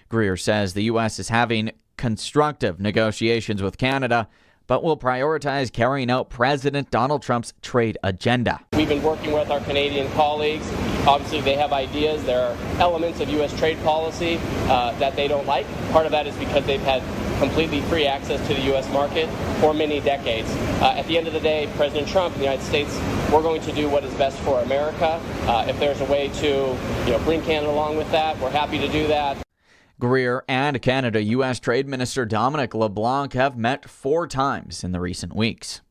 Greer says the U.S. is having constructive negotiations with Canada, but will prioritize carrying out President Donald Trump's trade agenda. We've been working with our Canadian colleagues. Obviously, they have ideas. There are elements of U.S. trade policy that they don't like. Part of that is because they've had completely free access to the U.S. market for many decades. At the end of the day, President Trump and the United States, we're going to do what is best for America. If there's a way to bring Canada along with that, we're happy to do that. Greer and Canada U.S. Trade Minister Dominic LeBlanc have met 4 times in the recent weeks.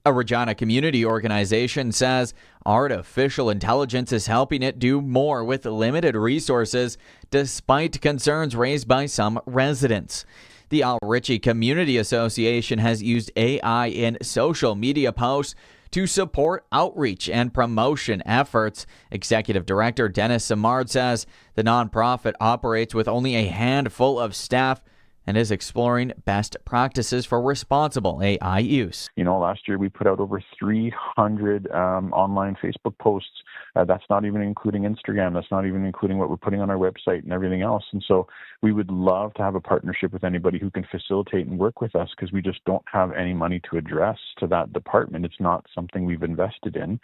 A Regina community organization says artificial intelligence is helping it do more with limited resources, despite concerns raised by some residents. The Al Ritchie Community Association has used AI in social media posts to support outreach and promotion efforts. Executive Director Dennis Simard says the nonprofit operates with only a handful of staff and is exploring best practices for responsible AI use. Last year we put out over 300 online Facebook posts. That's not even including Instagram. That's not even including what we're putting on our website and everything else. And so we would love to have a partnership with anybody who can facilitate and work with us, because we just don't have any money to address to that department. It's not something we've invested in.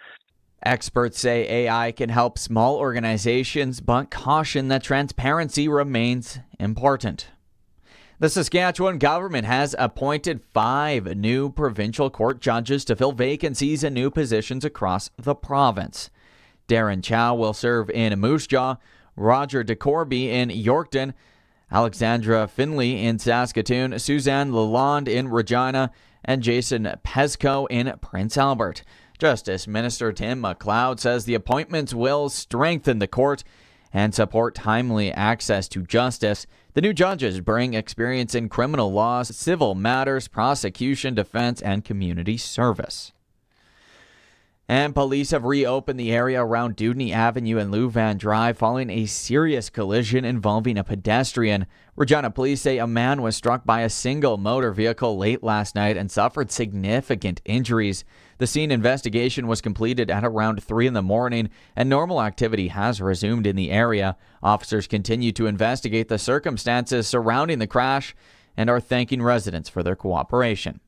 Experts say AI can help small organizations, but caution that transparency remains important. The Saskatchewan government has appointed 5 new provincial court judges to fill vacancies in new positions across the province. Darren Chow will serve in Moose Jaw, Roger DeCorby in Yorkton, Alexandra Finley in Saskatoon, Suzanne Lalonde in Regina, and Jason Pesco in Prince Albert. Justice Minister Tim MacLeod says the appointments will strengthen the court and support timely access to justice. The new judges bring experience in criminal law, civil matters, prosecution, defense, and community service. And police have reopened the area around Dohnte Avenue and Louvain Drive following a serious collision involving a pedestrian. Regina police say a man was struck by a single motor vehicle late last night and suffered significant injuries. The scene investigation was completed at around 3 a.m, and normal activity has resumed in the area. Officers continue to investigate the circumstances surrounding the crash and are thanking residents for their cooperation.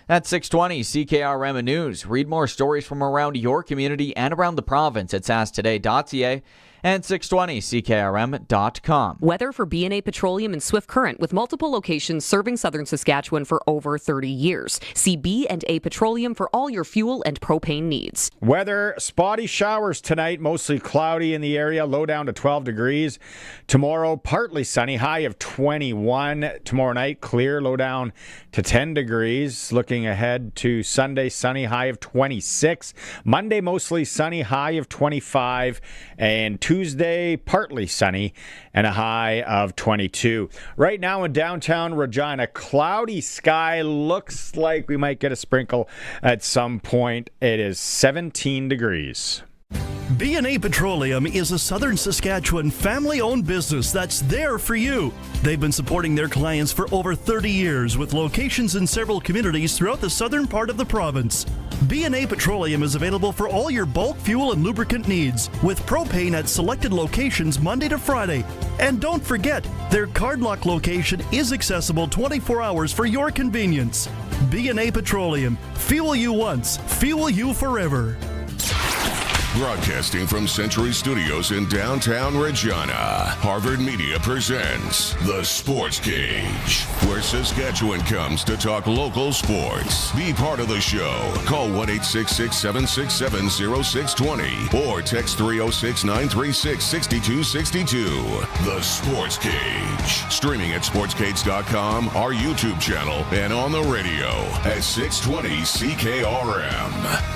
That's 620 CKRM News. Read more stories from around your community and around the province at sastoday.ca and 620CKRM.com. Weather for B&A Petroleum and Swift Current, with multiple locations serving southern Saskatchewan for over 30 years. See B&A Petroleum for all your fuel and propane needs. Weather, spotty showers tonight, mostly cloudy in the area, low down to 12 degrees. Tomorrow, partly sunny, high of 21. Tomorrow night, clear, low down to 10 degrees. Looking ahead to Sunday, sunny, high of 26. Monday, mostly sunny, high of 25. And Tuesday, partly sunny and a high of 22. Right now in downtown Regina, cloudy sky. Looks like we might get a sprinkle at some point. It is 17 degrees. B&A Petroleum is a southern Saskatchewan family-owned business that's there for you. They've been supporting their clients for over 30 years with locations in several communities throughout the southern part of the province. B&A Petroleum is available for all your bulk fuel and lubricant needs, with propane at selected locations Monday to Friday. And don't forget, their Cardlock location is accessible 24 hours for your convenience. B&A Petroleum. Fuel you once, fuel you forever. Broadcasting from Century Studios in downtown Regina, Harvard Media presents The Sportscage, where Saskatchewan comes to talk local sports. Be part of the show. Call 1-866-767-0620 or text 306-936-6262. The Sportscage. Streaming at sportscage.com, our YouTube channel, and on the radio at 620 CKRM.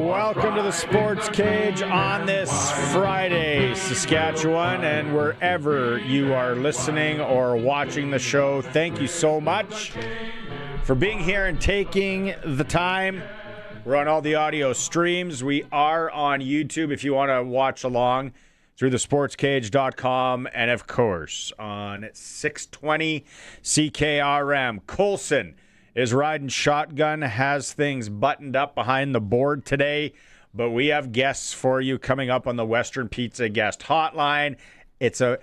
Welcome to the Sports Cage on this Friday, Saskatchewan, and wherever you are listening or watching the show, thank you so much for being here and taking the time. We're on all the audio streams. We are on YouTube if you want to watch along through the sportscage.com, and of course on 620 CKRM. Colson is riding shotgun, has things buttoned up behind the board today, but we have guests for you coming up on the Western Pizza Guest Hotline. It's a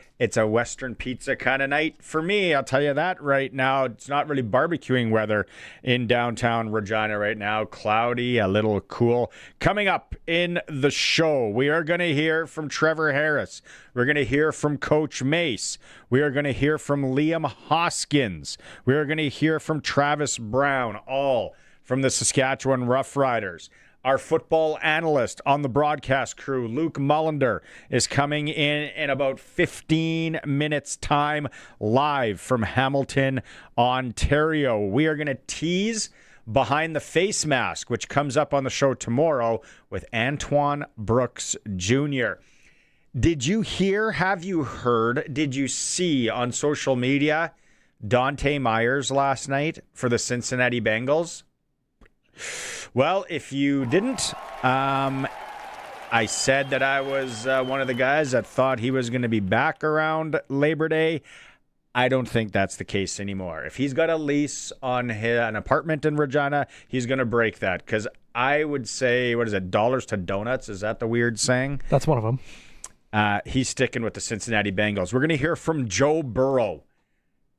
Western pizza kind of night for me. I'll tell you that right now. It's not really barbecuing weather in downtown Regina right now. Cloudy, a little cool. Coming up in the show, we are going to hear from Trevor Harris. We're going to hear from Coach Mace. We are going to hear from Liam Hoskins. We are going to hear from Travis Brown, all from the Saskatchewan Roughriders. Our football analyst on the broadcast crew, Luke Mullinder, is coming in about 15 minutes' time, live from Hamilton, Ontario. We are going to tease Behind the Face Mask, which comes up on the show tomorrow with Antoine Brooks Jr. Did you hear, have you heard, did you see on social media Dohnte Meyers last night for the Cincinnati Bengals? Well, if you didn't, I said that I was one of the guys that thought he was going to be back around Labor Day. I don't think that's the case anymore. If he's got a lease on an apartment in Regina, he's going to break that. Because I would say, what is it, dollars to donuts? Is that the weird saying? That's one of them. He's sticking with the Cincinnati Bengals. We're going to hear from Joe Burrow,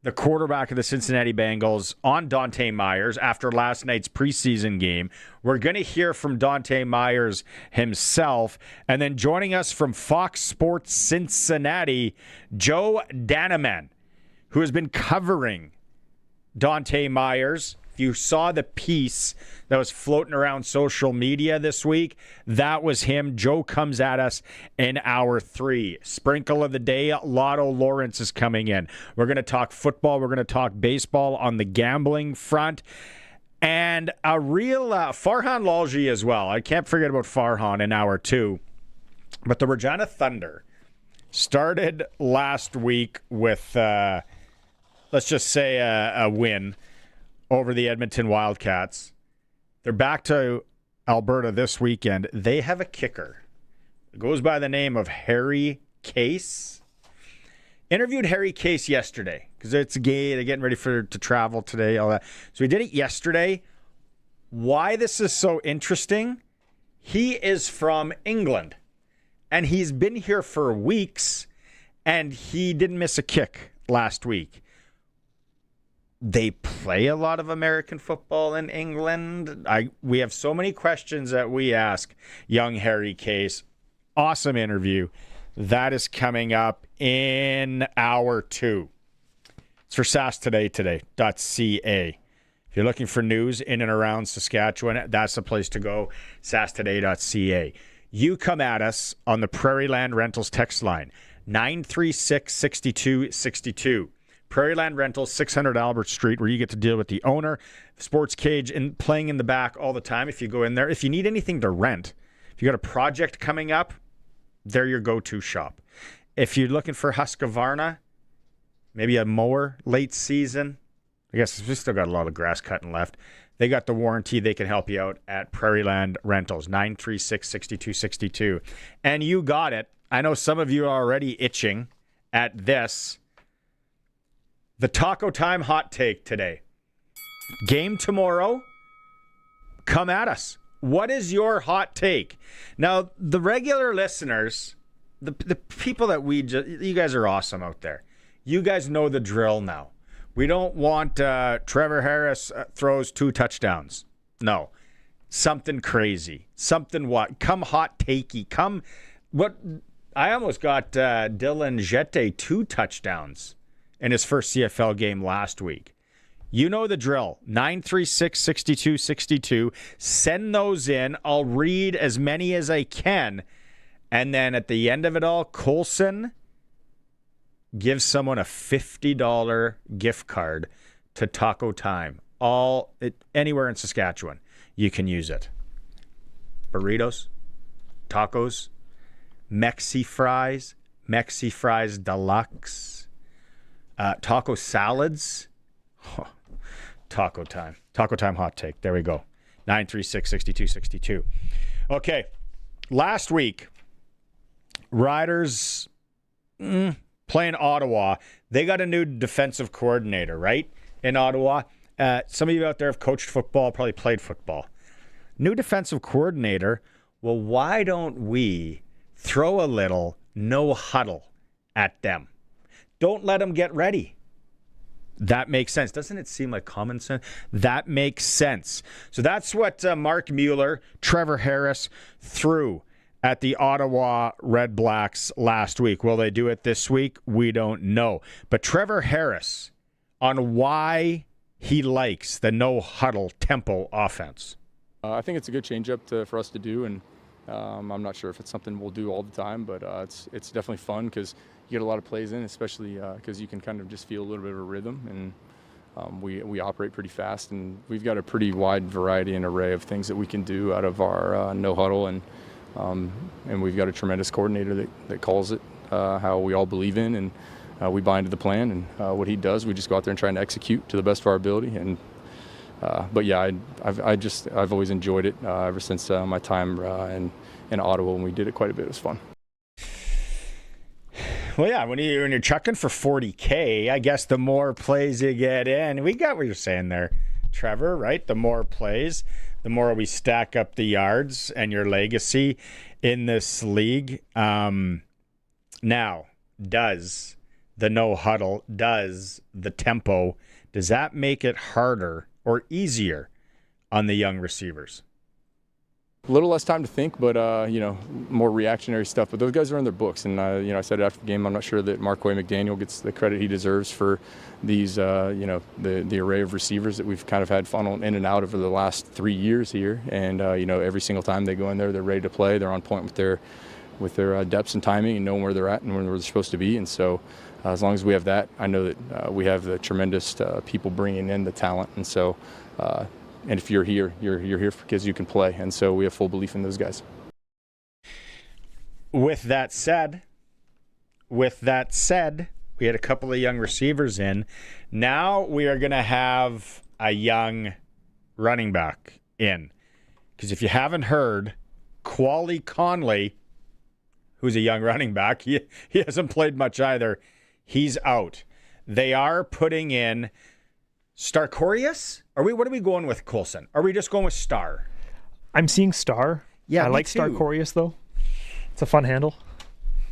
the quarterback of the Cincinnati Bengals, on Dohnte Meyers after last night's preseason game. We're going to hear from Dohnte Meyers himself. And then joining us from Fox Sports Cincinnati, Joe Danneman, who has been covering Dohnte Meyers. If you saw the piece that was floating around social media this week, that was him. Joe comes at us in hour 3. Sprinkle of the day, Lotto Lawrence is coming in. We're going to talk football. We're going to talk baseball on the gambling front. And a real Farhan Lalji as well. I can't forget about Farhan in hour 2. But the Regina Thunder started last week with, let's just say, a win over the Edmonton Wildcats. They're back to Alberta this weekend. They have a kicker. It goes by the name of Harry Case. Interviewed Harry Case yesterday because it's gay. They're getting ready to travel today, all that. So we did it yesterday. Why this is so interesting, he is from England, and he's been here for weeks, and he didn't miss a kick last week. They play a lot of American football in England. We have so many questions that we ask young Harry Case. Awesome interview. That is coming up in hour 2. It's for SaskToday.ca. If you're looking for news in and around Saskatchewan, that's the place to go, SaskToday.ca. You come at us on the Prairie Land Rentals text line, 936-6262. Prairie Land Rentals, 600 Albert Street, where you get to deal with the owner. Sportscage and playing in the back all the time if you go in there. If you need anything to rent, if you got a project coming up, they're your go-to shop. If you're looking for Husqvarna, maybe a mower late season, I guess we still got a lot of grass cutting left. They got the warranty. They can help you out at Prairie Land Rentals, 936-6262. And you got it. I know some of you are already itching at this. The Taco Time hot take today. Game tomorrow. Come at us. What is your hot take? Now, the regular listeners, the people that you guys are awesome out there. You guys know the drill now. We don't want Trevor Harris throws 2 touchdowns. No. Something crazy. Something what? Come hot takey. Come. What? I almost got Dylan Jette 2 touchdowns in his first CFL game last week. You know the drill. 936-6262. Send those in. I'll read as many as I can. And then at the end of it all, Colson gives someone a $50 gift card to Taco Time. Anywhere in Saskatchewan, you can use it. Burritos, tacos, Mexi Fries Deluxe. Taco salads. Oh, Taco Time hot take. There we go. 936-6262. Okay, last week, Riders playing Ottawa. They got a new defensive coordinator, right, in Ottawa. Some of you out there have coached football, probably played football. New defensive coordinator. Well, why don't we throw a little no huddle at them? Don't let them get ready. That makes sense. Doesn't it seem like common sense? That makes sense. So that's what Mark Mueller, Trevor Harris threw at the Ottawa Red Blacks last week. Will they do it this week? We don't know. But Trevor Harris on why he likes the no huddle tempo offense. I think it's a good changeup for us to do, and I'm not sure if it's something we'll do all the time, but it's definitely fun because you get a lot of plays in, especially because you can kind of just feel a little bit of a rhythm, and we operate pretty fast, and we've got a pretty wide variety and array of things that we can do out of our no huddle, and we've got a tremendous coordinator that calls it how we all believe in, and we buy into the plan, and what he does, we just go out there and try and execute to the best of our ability. And but yeah, I've always enjoyed it ever since my time in Ottawa when we did it quite a bit. It was fun. Well, yeah, when you're chucking for $40K, I guess the more plays you get in, we got what you're saying there, Trevor, right? The more plays, the more we stack up the yards and your legacy in this league. Now, does the no huddle, does the tempo, does that make it harder or easier on the young receivers? A little less time to think, but more reactionary stuff. But those guys are in their books, and I said it after the game. I'm not sure that Marquay McDaniel gets the credit he deserves for these, the array of receivers that we've kind of had funneled in and out over the last 3 years here. And every single time they go in there, they're ready to play. They're on point with their depths and timing, and knowing where they're at and where they're supposed to be. And so, as long as we have that, I know that we have the tremendous people bringing in the talent. And so. And if you're here because you can play. And so we have full belief in those guys. With that said, we had a couple of young receivers in. Now we are going to have a young running back in. Because if you haven't heard, Quali Conley, who's a young running back, he hasn't played much either. He's out. They are putting in Starkorius? What are we going with, Coulson? Are we just going with Star? I'm seeing Star. Yeah, I like too. Starkorius though. It's a fun handle.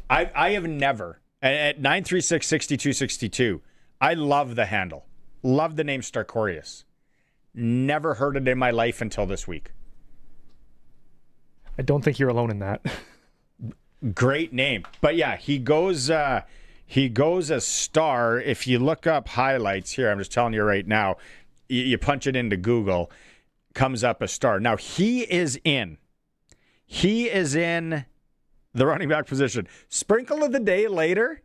I have never at 936-6262. I love the handle. Love the name Starkorius. Never heard it in my life until this week. I don't think you're alone in that. Great name. But yeah, he goes as Star. If you look up highlights here, I'm just telling you right now, you punch it into Google, comes up as Star. Now, he is in the running back position. Sprinkle of the day later,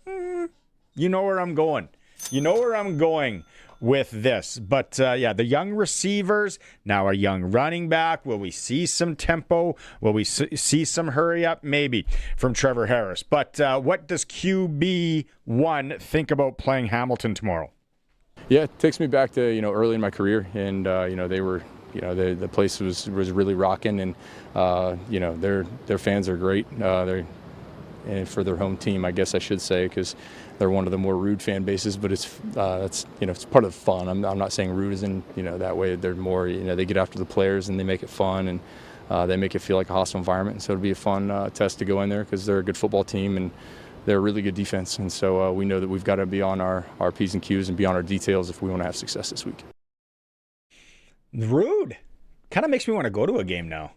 you know where I'm going. You know where I'm going with this. But, the young receivers, now a young running back. Will we see some tempo? Will we see some hurry up? Maybe from Trevor Harris. But what does QB1 think about playing Hamilton tomorrow? Yeah, it takes me back to, early in my career. And, they were, the place was really rocking. And, their fans are great. And for their home team, I guess I should say, because they're one of the more rude fan bases, but it's part of the fun. I'm not saying rude as in, that way. They're more, they get after the players and they make it fun, and they make it feel like a hostile environment. And so it'll be a fun test to go in there because they're a good football team and they're a really good defense. And so we know that we've got to be on our P's and Q's and be on our details if we want to have success this week. Rude. Kind of makes me want to go to a game now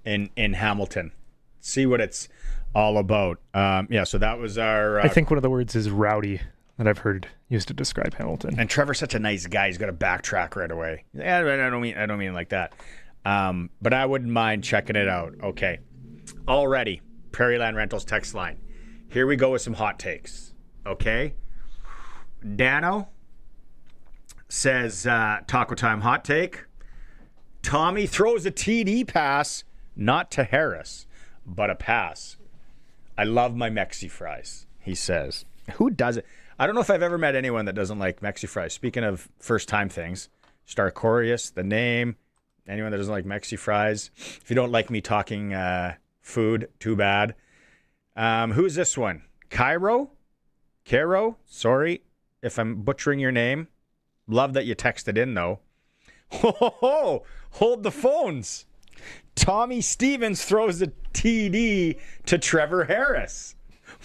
in Hamilton. See what it's all about. So that was our... I think one of the words is rowdy that I've heard used to describe Hamilton. And Trevor's such a nice guy. He's got to backtrack right away. Yeah, I don't mean it like that. But I wouldn't mind checking it out. Okay. Already, Prairieland Rentals text line. Here we go with some hot takes. Okay. Dano says, Taco Time hot take. Tommy throws a TD pass, not to Harris, but a pass. I love my Mexi fries, he says. Who does it? I don't know if I've ever met anyone that doesn't like Mexi fries. Speaking of first-time things, Starkorius, the name, Anyone that doesn't like Mexi fries. If you don't like me talking food, too bad. Who's this one? Cairo? Sorry if I'm butchering your name. Love that you texted in, though. Ho, hold the phones. Tommy Stevens throws a TD to Trevor Harris.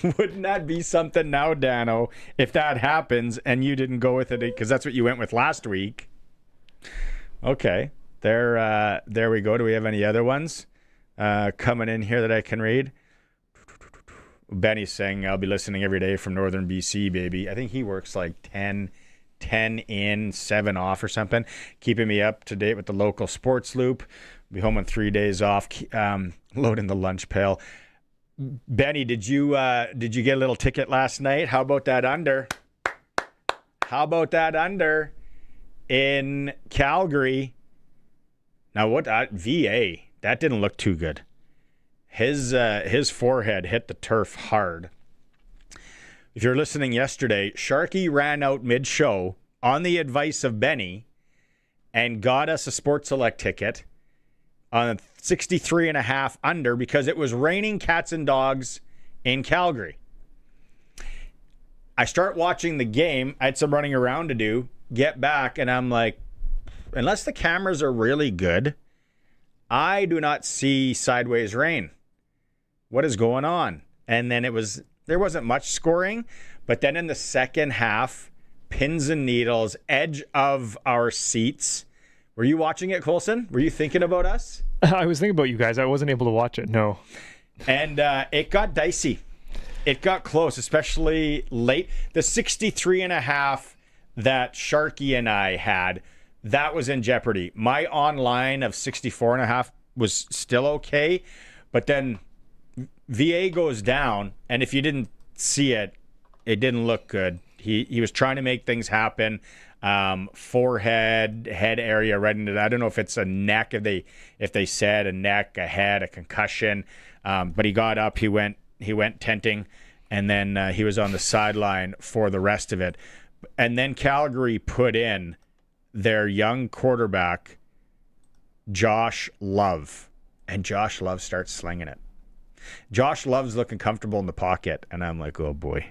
Wouldn't that be something now, Dano, if that happens and you didn't go with it because that's what you went with last week? Okay, there we go. Do we have any other ones coming in here that I can read? Benny's saying, I'll be listening every day from Northern BC, baby. I think he works like 10 in, 7 off or something, keeping me up to date with the local sports loop. Be home on 3 days off, loading the lunch pail. Benny, did you get a little ticket last night? How about that under? In Calgary? Now what? VA, that didn't look too good. His forehead hit the turf hard. If you're listening yesterday, Sharky ran out mid-show on the advice of Benny and got us a Sports Select ticket on 63.5 under because it was raining cats and dogs in Calgary. I start watching the game. I had some running around to do, get back, and I'm like, unless the cameras are really good, I do not see sideways rain. What is going on? And then there wasn't much scoring, but then in the second half, pins and needles, edge of our seats. Were you watching it, Colson? Were you thinking about us? I was thinking about you guys. I wasn't able to watch it, no. And it got dicey. It got close, especially late. The 63.5 that Sharky and I had, that was in jeopardy. My online of 64.5 was still okay, but then VA goes down, and if you didn't see it, it didn't look good. He was trying to make things happen. Forehead, head area, right into that. I don't know if it's a neck, if they said a neck, a head, a concussion. But he got up, he went tenting, and then he was on the sideline for the rest of it. And then Calgary put in their young quarterback, Josh Love, and Josh Love starts slinging it. Josh Love's looking comfortable in the pocket, and I'm like, oh boy.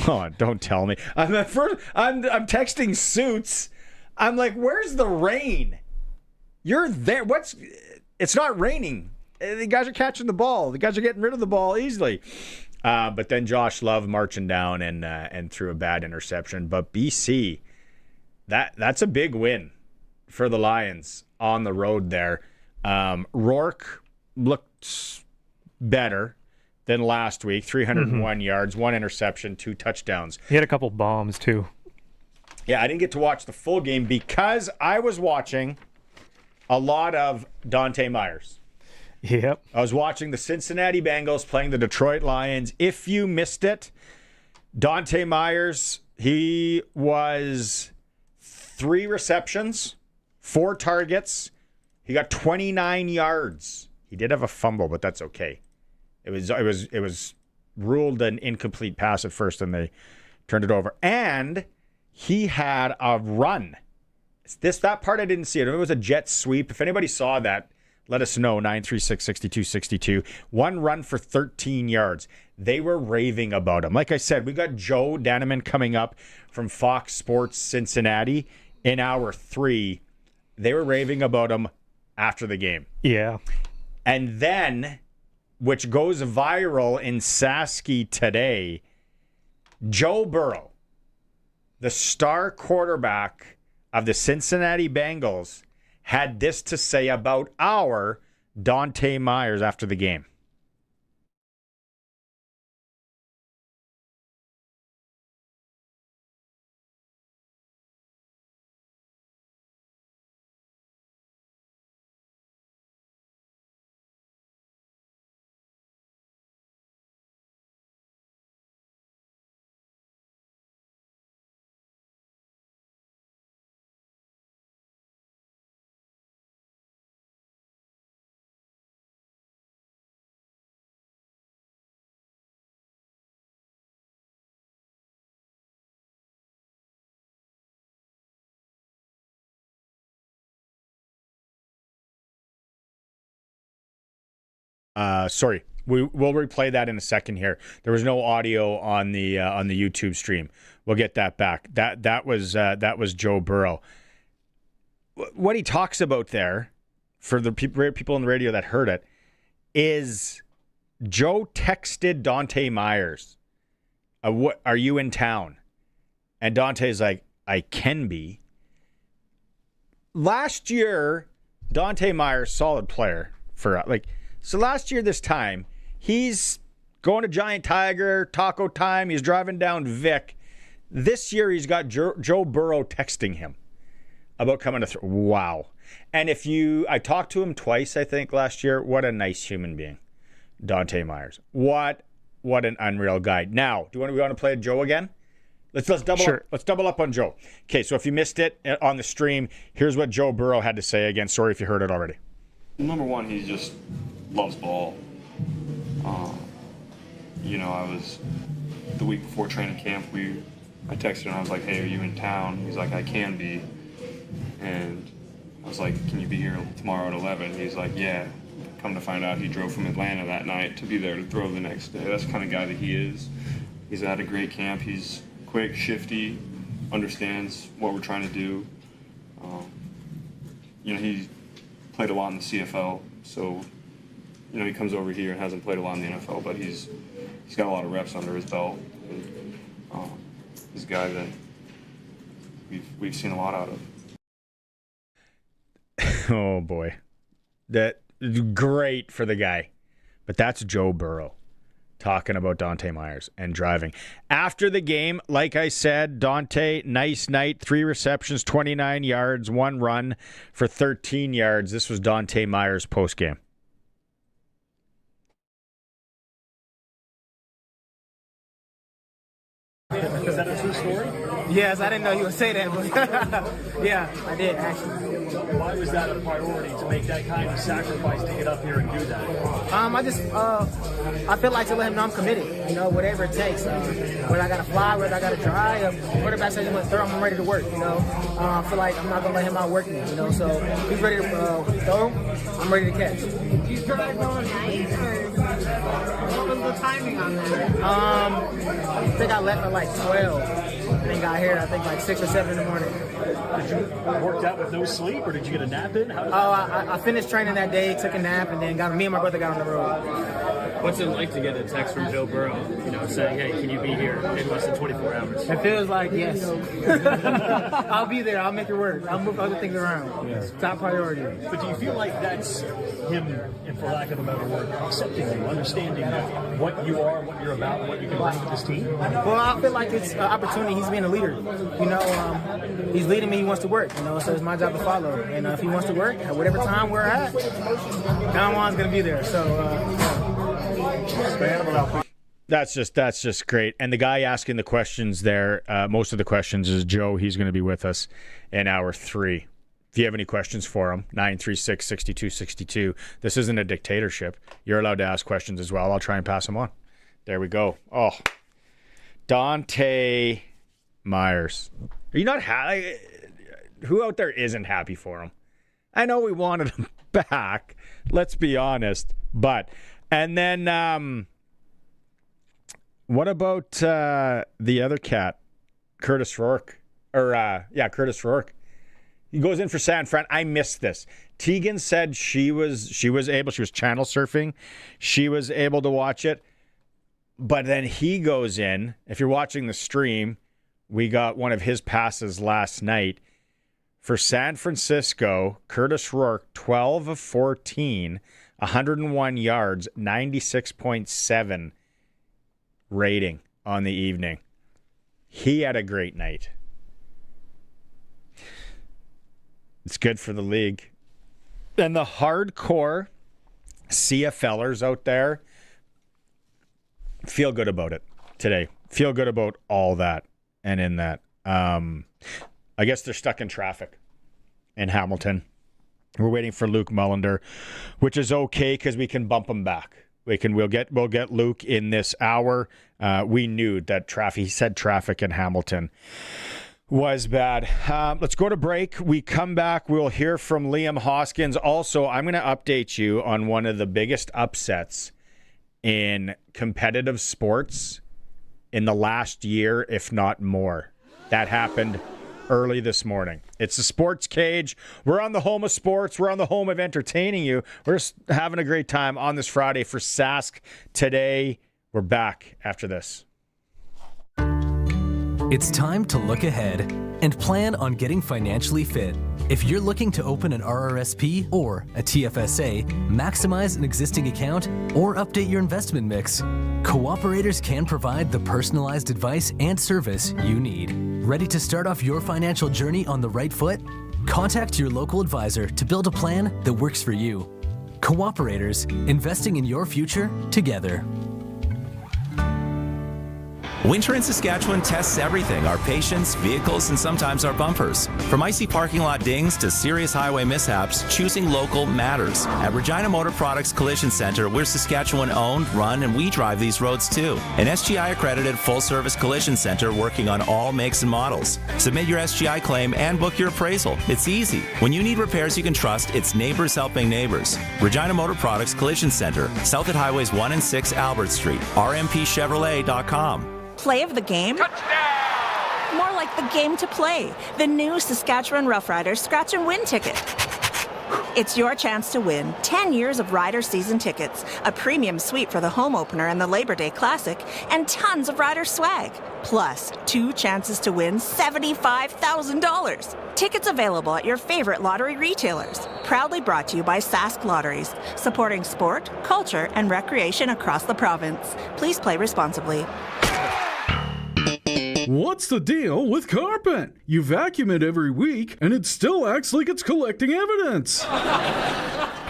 Oh, don't tell me. I'm texting Suits. I'm like, where's the rain? You're there. It's not raining. The guys are catching the ball. The guys are getting rid of the ball easily. But then Josh Love marching down and threw a bad interception. But BC, that's a big win for the Lions on the road there. Rourke looked better than last week. 301 yards, 1 interception, 2 touchdowns. He had a couple bombs, too. Yeah, I didn't get to watch the full game because I was watching a lot of Dohnte Meyers. Yep. I was watching the Cincinnati Bengals playing the Detroit Lions. If you missed it, Dohnte Meyers, he was 3 receptions, 4 targets. He got 29 yards. He did have a fumble, but that's okay. It was ruled an incomplete pass at first, and they turned it over. And he had a run. That part I didn't see. It was a jet sweep. If anybody saw that, let us know. 936-6262. 1 run for 13 yards. They were raving about him. Like I said, we got Joe Danneman coming up from Fox Sports Cincinnati in hour 3. They were raving about him after the game. Yeah. And then, which goes viral in Saski today, Joe Burrow, the star quarterback of the Cincinnati Bengals, had this to say about our Dohnte Meyers after the game. Sorry, we'll replay that in a second here. There was no audio on the YouTube stream. We'll get that back. That was Joe Burrow. What he talks about there, for the people on the radio that heard it, is Joe texted Dohnte Meyers, "What are you in town?" And Dohnte's like, "I can be." Last year, Dohnte Meyers, solid player for so last year this time, he's going to Giant Tiger, taco time, he's driving down Vic. This year he's got Joe Burrow texting him about coming to wow. And I talked to him twice, I think, last year. What a nice human being, Dohnte Meyers. What an unreal guy. Now, we want to play Joe again? Let's double Sure. up. Let's double up on Joe. Okay, so if you missed it on the stream, here's what Joe Burrow had to say again. Sorry if you heard it already. Number one, he just loves ball. I was the week before training camp. I texted him. I was like, "Hey, are you in town?" He's like, "I can be." And I was like, "Can you be here tomorrow at 11?" He's like, "Yeah." Come to find out, he drove from Atlanta that night to be there to throw the next day. That's the kind of guy that he is. He's had a great camp. He's quick, shifty, understands what we're trying to do. He played a lot in the CFL, so he comes over here and hasn't played a lot in the NFL, but he's got a lot of reps under his belt. And, he's a guy that we've seen a lot out of. Oh boy, that great for the guy, but that's Joe Burrow talking about Dohnte Meyers and driving. After the game, like I said, Dohnte, nice night, 3 receptions, 29 yards, 1 run for 13 yards. This was Dohnte Meyers post-game. Is that a true story? Yes, I didn't know you would say that, but yeah, I did actually. Why was that a priority to make that kind of sacrifice to get up here and do that? I feel like to let him know I'm committed, whatever it takes. Whether I got to fly, whether I got to drive, quarterback says he wants to throw, I'm ready to work, I feel like I'm not going to let him outwork me, so if he's ready to throw, I'm ready to catch. Did you drive all night, or what was the timing on that? I think I left at like 12 and then got here, I think like 6 or 7 in the morning. Did you work out with no sleep, or did you get a nap in? I finished training that day, took a nap, and then me and my brother got on the road. What's it like to get a text from Joe Burrow, saying, "Hey, can you be here in less than 24 hours?" It feels like yes. I'll be there. I'll make it work. I'll move other things around. Yeah. Top priority. But do you feel like that's him, and for lack of a better word, accepting you, understanding what you are, what you're about, and what you can bring to this team? Well, I feel like it's an opportunity. He's being a leader. He's leading me. He wants to work. So it's my job to follow. And if he wants to work at whatever time we're at, Danneman's going to be there. That's just great. And the guy asking the questions there, most of the questions is Joe. He's going to be with us in hour 3. If you have any questions for him, 936-6262. This isn't a dictatorship. You're allowed to ask questions as well. I'll try and pass them on. There we go. Oh, Dohnte Meyers. Are you not happy? Who out there isn't happy for him? I know we wanted him back. Let's be honest. And then what about the other cat, Curtis Rourke? Curtis Rourke. He goes in for San Fran. I missed this. Tegan said she was channel surfing. She was able to watch it. But then he goes in. If you're watching the stream, we got one of his passes last night. For San Francisco, Curtis Rourke, 12 of 14, 101 yards, 96.7 rating on the evening. He had a great night. It's good for the league. And the hardcore CFLers out there feel good about it today. Feel good about all that and in that. I guess they're stuck in traffic in Hamilton. We're waiting for Luke Mullinder, which is okay because we can bump him back. We'll get Luke in this hour. We knew that traffic. He said traffic in Hamilton Was bad. Let's go to break. We come back. We'll hear from Liam Hoskins. Also, I'm going to update you on one of the biggest upsets in competitive sports in the last year, if not more. That happened early this morning. It's the Sports Cage. We're on the home of sports. We're on the home of entertaining you. We're just having a great time on this Friday for Sask today. We're back after this. It's time to look ahead and plan on getting financially fit. If you're looking to open an RRSP or a TFSA, maximize an existing account, or update your investment mix, Cooperators can provide the personalized advice and service you need. Ready to start off your financial journey on the right foot? Contact your local advisor to build a plan that works for you. Cooperators, investing in your future together. Winter in Saskatchewan tests everything, our patience, vehicles, and sometimes our bumpers. From icy parking lot dings to serious highway mishaps, choosing local matters. At Regina Motor Products Collision Center, we're Saskatchewan owned, run, and we drive these roads too. An SGI accredited full-service collision center working on all makes and models. Submit your SGI claim and book your appraisal. It's easy. When you need repairs you can trust, it's neighbors helping neighbors. Regina Motor Products Collision Center, south at Highways 1 and 6 Albert Street, rmpchevrolet.com. Play of the game? Touchdown! More like the game to play. The new Saskatchewan Roughriders Scratch and Win ticket. It's your chance to win 10 years of Rider season tickets, a premium suite for the home opener and the Labor Day Classic, and tons of Rider swag. Plus, 2 chances to win $75,000. Tickets available at your favorite lottery retailers. Proudly brought to you by Sask Lotteries, supporting sport, culture, and recreation across the province. Please play responsibly. What's the deal with carpet? You vacuum it every week, and it still acts like it's collecting evidence.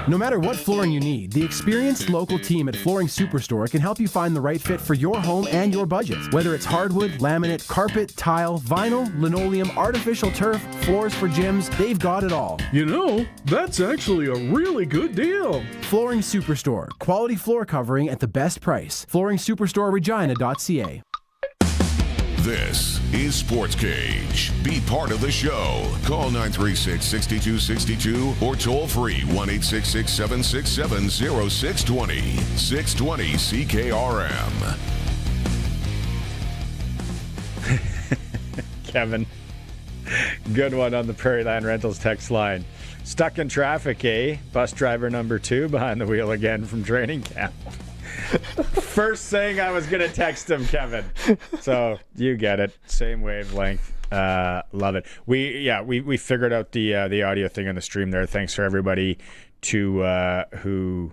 No matter what flooring you need, the experienced local team at Flooring Superstore can help you find the right fit for your home and your budget. Whether it's hardwood, laminate, carpet, tile, vinyl, linoleum, artificial turf, floors for gyms, they've got it all. You know, that's actually a really good deal. Flooring Superstore. Quality floor covering at the best price. FlooringSuperstoreRegina.ca. This is Sportscage. Be part of the show. Call 936-6262 or toll free 1-866-767-0620. 620 CKRM. Kevin, good one on the Prairie Land Rentals text line. Stuck in traffic, eh? Bus driver number 2 behind the wheel again from training camp. First thing I was going to text him, Kevin. So you get it. Same wavelength. Love it. We figured out the audio thing on the stream there. Thanks for everybody who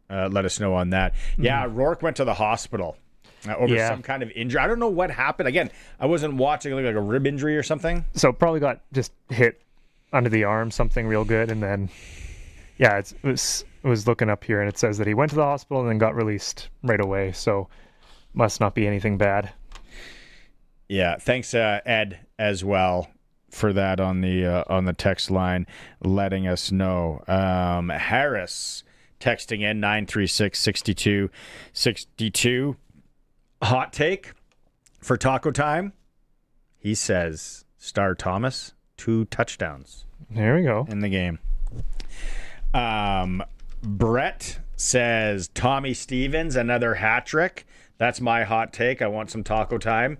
let us know on that. Yeah, Rourke went to the hospital over some kind of injury. I don't know what happened. Again, I wasn't watching. It looked like a rib injury or something. So probably got just hit under the arm, something real good, and then it was looking up here, and it says that he went to the hospital and then got released right away. So must not be anything bad. Yeah, thanks Ed as well for that on the text line, letting us know. Harris texting in 936-6262. Hot take for Taco Time. He says Star Thomas 2 touchdowns. There we go in the game. Brett says Tommy Stevens another hat trick. That's my hot take. I want some Taco Time.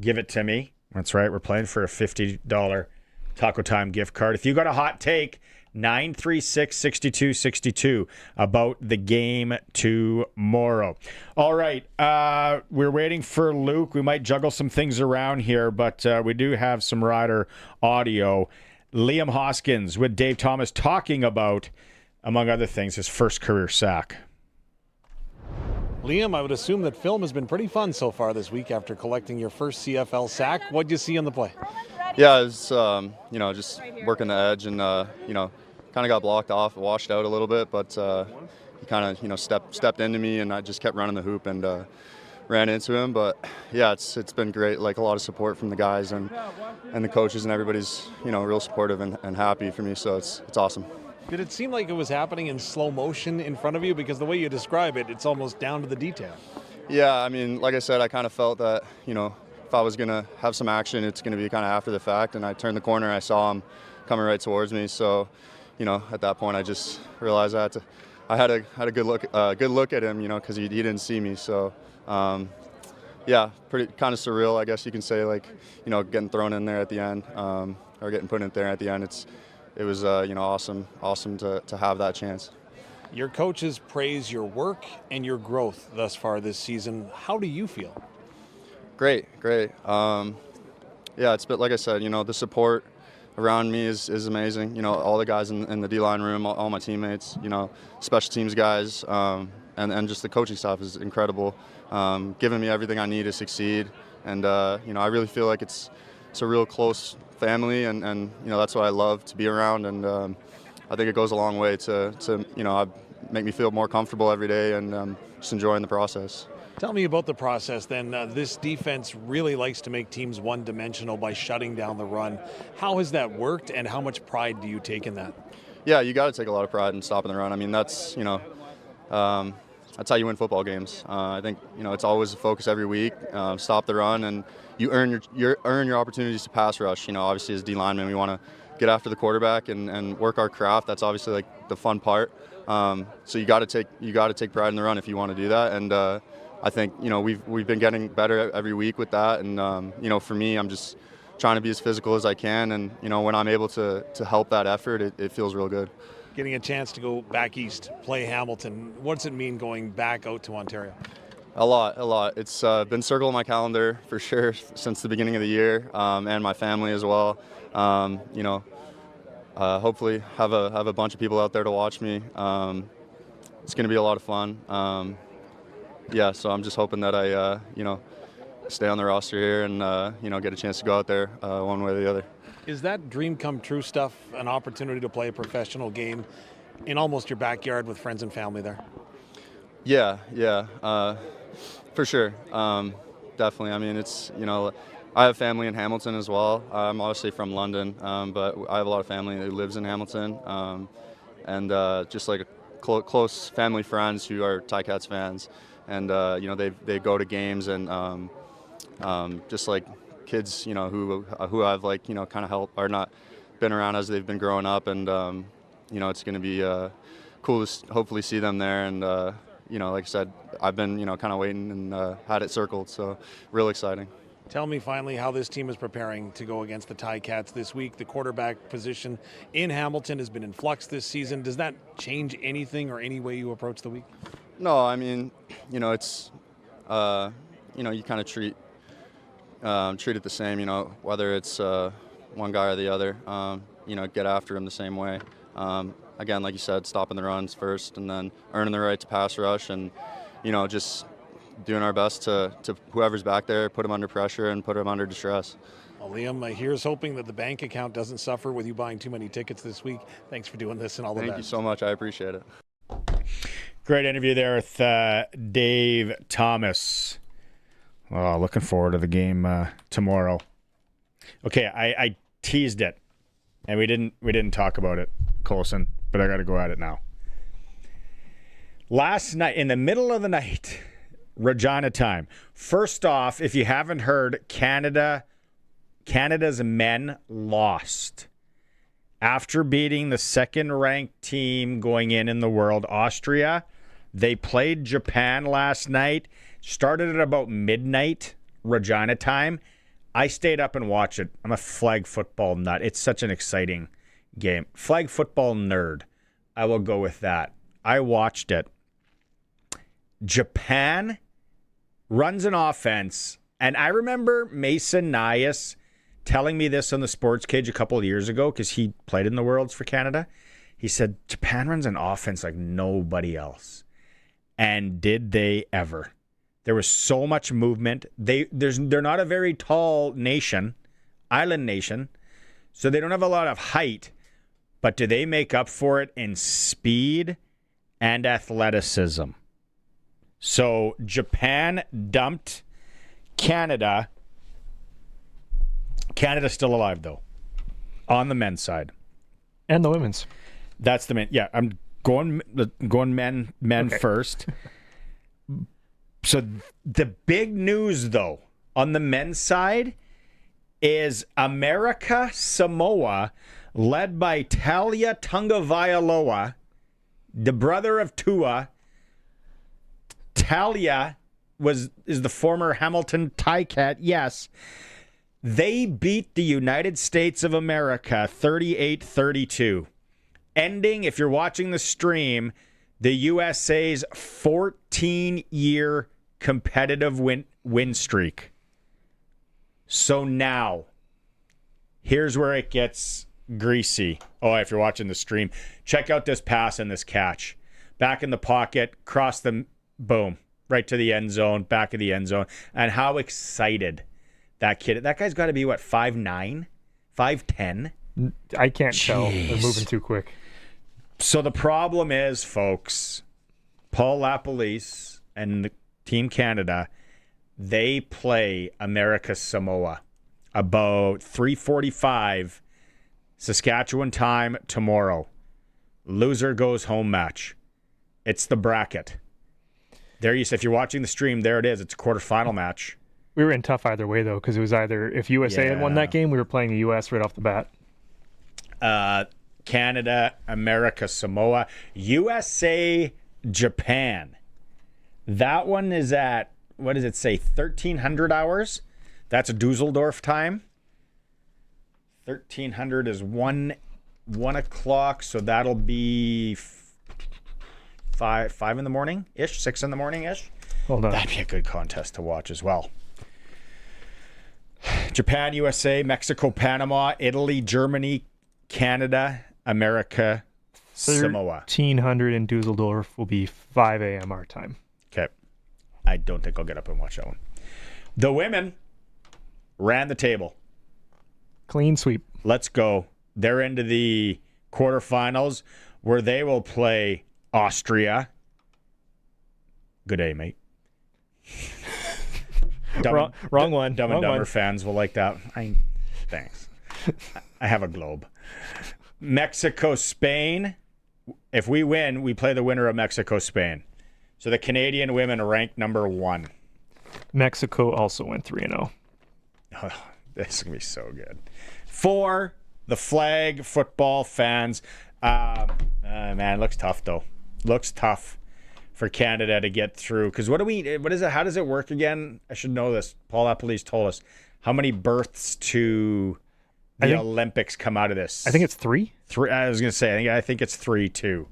Give it to me. That's right. We're playing for a $50 Taco Time gift card. If you got a hot take, 936-6262 about the game tomorrow. All right. We're waiting for Luke. We might juggle some things around here, but we do have some Rider audio. Liam Hoskins with Dave Thomas talking about, among other things, his first career sack. Liam, I would assume that film has been pretty fun so far this week after collecting your first CFL sack. What did you see on the play? Yeah, it was, just working the edge and, kind of got blocked off, washed out a little bit, but he kind of, stepped into me and I just kept running the hoop and ran into him. But, yeah, it's been great, like a lot of support from the guys and the coaches, and everybody's, real supportive and happy for me, so it's awesome. Did it seem like it was happening in slow motion in front of you? Because the way you describe it, it's almost down to the detail. Yeah, I mean, like I said, I kind of felt that, if I was going to have some action, it's going to be kind of after the fact. And I turned the corner, I saw him coming right towards me. So, at that point, I just realized I had a good look at him, because he didn't see me. So, pretty kind of surreal, I guess you can say, like, getting thrown in there at the end, or getting put in there at the end. It was awesome to have that chance. Your coaches praise your work and your growth thus far this season. How do you feel? Great. It's been, like I said, the support around me is amazing. All the guys in the D-line room, all my teammates, special teams guys, and just the coaching staff is incredible, giving me everything I need to succeed. And, I really feel like it's a real close family, and that's what I love to be around. And I think it goes a long way to make me feel more comfortable every day, and just enjoying the process. Tell me about the process then. This defense really likes to make teams one-dimensional by shutting down the run. How has that worked, and how much pride do you take in that? Yeah, you got to take a lot of pride in stopping the run. I mean, that's that's how you win football games. I think it's always a focus every week. Stop the run, and you earn your opportunities to pass rush. Obviously as D linemen, we want to get after the quarterback and work our craft. That's obviously like the fun part. So you got to take pride in the run if you want to do that. And I think we've been getting better every week with that. And for me, I'm just trying to be as physical as I can. And when I'm able to help that effort, it feels real good. Getting a chance to go back east, play Hamilton. What does it mean going back out to Ontario? A lot. It's been circling my calendar for sure since the beginning of the year, and my family as well. Hopefully have a bunch of people out there to watch me. It's going to be a lot of fun. So I'm just hoping that I stay on the roster here and get a chance to go out there one way or the other. Is that dream come true stuff an opportunity to play a professional game in almost your backyard with friends and family there? Yeah, for sure. Definitely. I mean, it's, I have family in Hamilton as well. I'm obviously from London, but I have a lot of family that lives in Hamilton, and just like close family friends who are Ticats fans, and they go to games, and just like kids, who I've kind of helped or not been around as they've been growing up, and it's going to be cool to hopefully see them there, and like I said, I've been kind of waiting and had it circled, so real exciting. Tell me finally how this team is preparing to go against the Ticats this week. The quarterback position in Hamilton has been in flux this season. Does that change anything or any way you approach the week? No, I mean, it's you kind of treat it the same, whether it's one guy or the other, get after him the same way. Again, like you said, stopping the runs first, and then earning the right to pass rush, and just doing our best to whoever's back there, put him under pressure and put him under distress. Well, Liam, here's hoping that the bank account doesn't suffer with you buying too many tickets this week. Thanks for doing this, and all the best. Thank you so much. I appreciate it. Great interview there with Dave Thomas. Oh, looking forward to the game tomorrow. Okay, I teased it, and we didn't talk about it, Colson, but I got to go at it now. Last night, in the middle of the night, Regina time. First off, if you haven't heard, Canada's men lost after beating the second-ranked team going in the world, Austria. They played Japan last night. Started at about midnight, Regina time. I stayed up and watched it. I'm a flag football nut. It's such an exciting game. Flag football nerd. I will go with that. I watched it. Japan runs an offense, and I remember Mason Nias telling me this on the Sportscage a couple of years ago because he played in the Worlds for Canada. He said, Japan runs an offense like nobody else. And did they ever? There was so much movement. They're not a very tall nation, island nation, so they don't have a lot of height, but do they make up for it in speed and athleticism? So Japan dumped Canada. Canada's still alive, though, on the men's side. And the women's. That's the men. Yeah, I'm going men okay. First. So the big news, though, on the men's side is America Samoa, led by Talia Tungavailoa, the brother of Tua. Talia is the former Hamilton Ticat, yes. They beat the United States of America 38-32, ending, if you're watching the stream, the USA's 14-year competitive win streak. So now, here's where it gets greasy. Oh, if you're watching the stream, check out this pass and this catch. Back in the pocket, cross the boom, right to the end zone, back of the end zone. And how excited that guy's got to be, what, 5'9", 5'10"? I can't tell. They're moving too quick. So the problem is, folks, Paul LaPolice and the Team Canada, they play America Samoa about 3:45 Saskatchewan time tomorrow. Loser goes home match. It's the bracket. There you see, if you're watching the stream, there it is. It's a quarterfinal match. We were in tough either way, though, because it was either if USA had won that game, we were playing the U.S. right off the bat. Canada, America, Samoa, USA, Japan. That one is at, what does it say, 1,300 hours? That's a Dusseldorf time. 1,300 is 1 o'clock, so that'll be 5 in the morning-ish, 6 in the morning-ish. Hold on. That'd be a good contest to watch as well. Japan, USA, Mexico, Panama, Italy, Germany, Canada, America, Samoa. 1,300 in Dusseldorf will be 5 a.m. our time. Okay. I don't think I'll get up and watch that one. The women ran the table. Clean sweep. Let's go. They're into the quarterfinals where they will play Austria. Good day, mate. Wrong one. Dumb and Dumber fans will like that. Thanks. I have a globe. Mexico, Spain. If we win, we play the winner of Mexico, Spain. So the Canadian women are ranked number 1. Mexico also went 3-0. Oh, this is going to be so good. For the flag football fans, man, it looks tough, though. Looks tough for Canada to get through. Because what is it? How does it work again? I should know this. Paul LaPolice told us. How many berths to the Olympics come out of this? I think it's 3. 3. I was going to say, I think it's 3 too.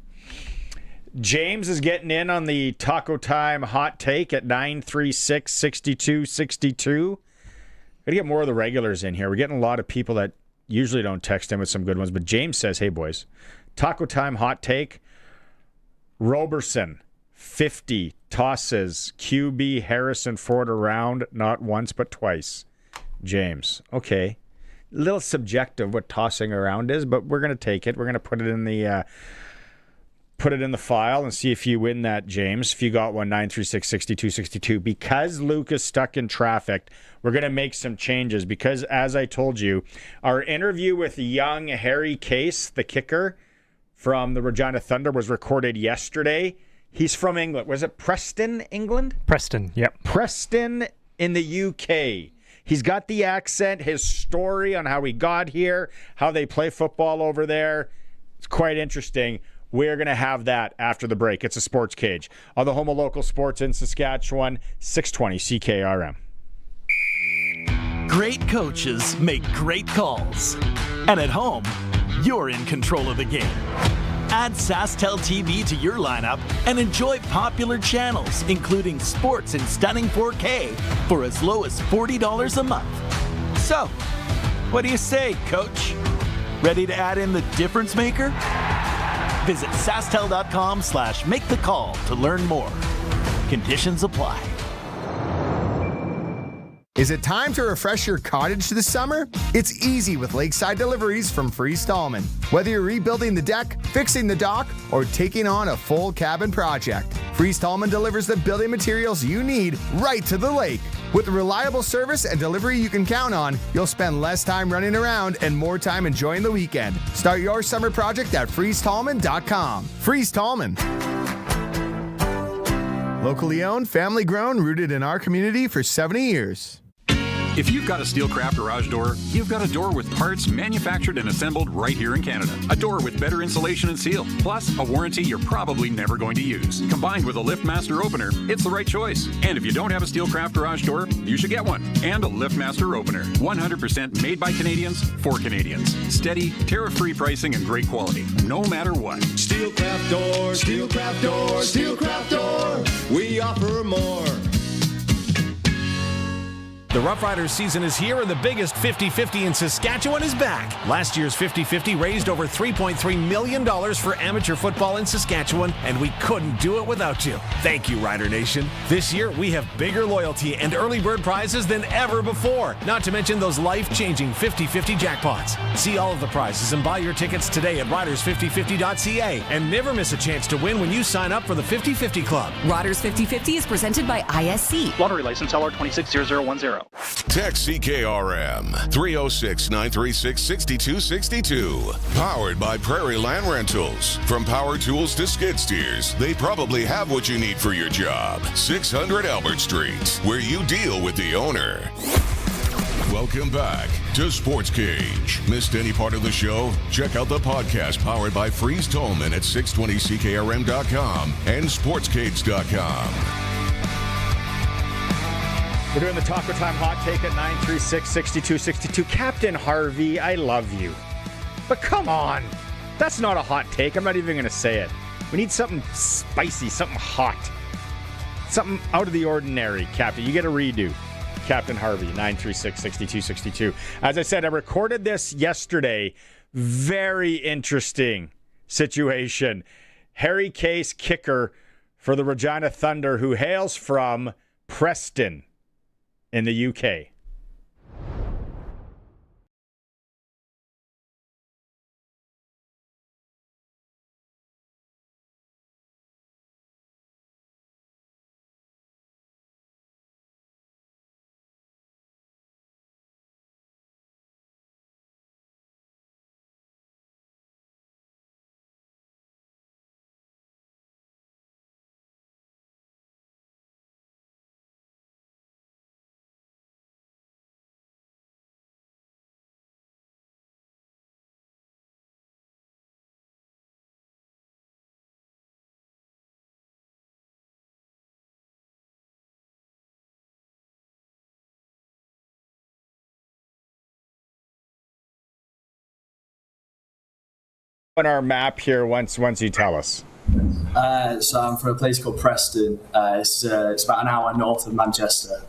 James is getting in on the Taco Time hot take at 936-6262. Got to get more of the regulars in here. We're getting a lot of people that usually don't text in with some good ones. But James says, hey, boys, Taco Time hot take. Roberson, 50 tosses. QB Harrison Ford around, not once but twice. James, okay. A little subjective what tossing around is, but we're going to take it. We're going to put it in the file and see if you win that, James. If you got one, 936-6262. Because Luke is stuck in traffic, we're going to make some changes. Because, as I told you, our interview with young Harry Case, the kicker from the Regina Thunder, was recorded yesterday. He's from England. Was it Preston, England? Preston, yep. Preston in the UK. He's got the accent, his story on how he got here, how they play football over there. It's quite interesting. We're going to have that after the break. It's a Sports Cage on the home of local sports in Saskatchewan, 620 CKRM. Great coaches make great calls. And at home, you're in control of the game. Add SaskTel TV to your lineup and enjoy popular channels, including sports in stunning 4K for as low as $40 a month. So, what do you say, Coach? Ready to add in the difference maker? Visit SaskTel.com/make-the-call to learn more. Conditions apply. Is it time to refresh your cottage this summer? It's easy with lakeside deliveries from Freeze Tallman. Whether you're rebuilding the deck, fixing the dock, or taking on a full cabin project, Freeze Tallman delivers the building materials you need right to the lake. With reliable service and delivery you can count on, you'll spend less time running around and more time enjoying the weekend. Start your summer project at freezetallman.com. Freeze Tallman. Locally owned, family grown, rooted in our community for 70 years. If you've got a Steelcraft garage door, you've got a door with parts manufactured and assembled right here in Canada. A door with better insulation and seal, plus a warranty you're probably never going to use. Combined with a LiftMaster opener, it's the right choice. And if you don't have a Steelcraft garage door, you should get one. And a LiftMaster opener. 100% made by Canadians for Canadians. Steady, tariff-free pricing and great quality, no matter what. Steelcraft door, Steelcraft door, Steelcraft door. We offer more. The Roughriders season is here, and the biggest 50-50 in Saskatchewan is back. Last year's 50-50 raised over $3.3 million for amateur football in Saskatchewan, and we couldn't do it without you. Thank you, Rider Nation. This year, we have bigger loyalty and early bird prizes than ever before, not to mention those life-changing 50-50 jackpots. See all of the prizes and buy your tickets today at riders5050.ca, and never miss a chance to win when you sign up for the 50-50 Club. Riders 50-50 is presented by ISC. Lottery license LR260010. Text CKRM 306-936-6262. Powered by Prairie Land Rentals. From power tools to skid steers, they probably have what you need for your job. 600 Albert Street, where you deal with the owner. Welcome back to Sportscage. Missed any part of the show? Check out the podcast powered by Freeze Tolman at 620ckrm.com and sportscage.com. We're doing the Taco Time Hot Take at 936-6262. Captain Harvey, I love you. But come on. That's not a hot take. I'm not even going to say it. We need something spicy, something hot. Something out of the ordinary, Captain. You get a redo. Captain Harvey, 936-6262. As I said, I recorded this yesterday. Very interesting situation. Harry Case, kicker for the Regina Thunder, who hails from Preston in the UK. On our map here, once you tell us. So I'm from a place called Preston. It's about an hour north of Manchester.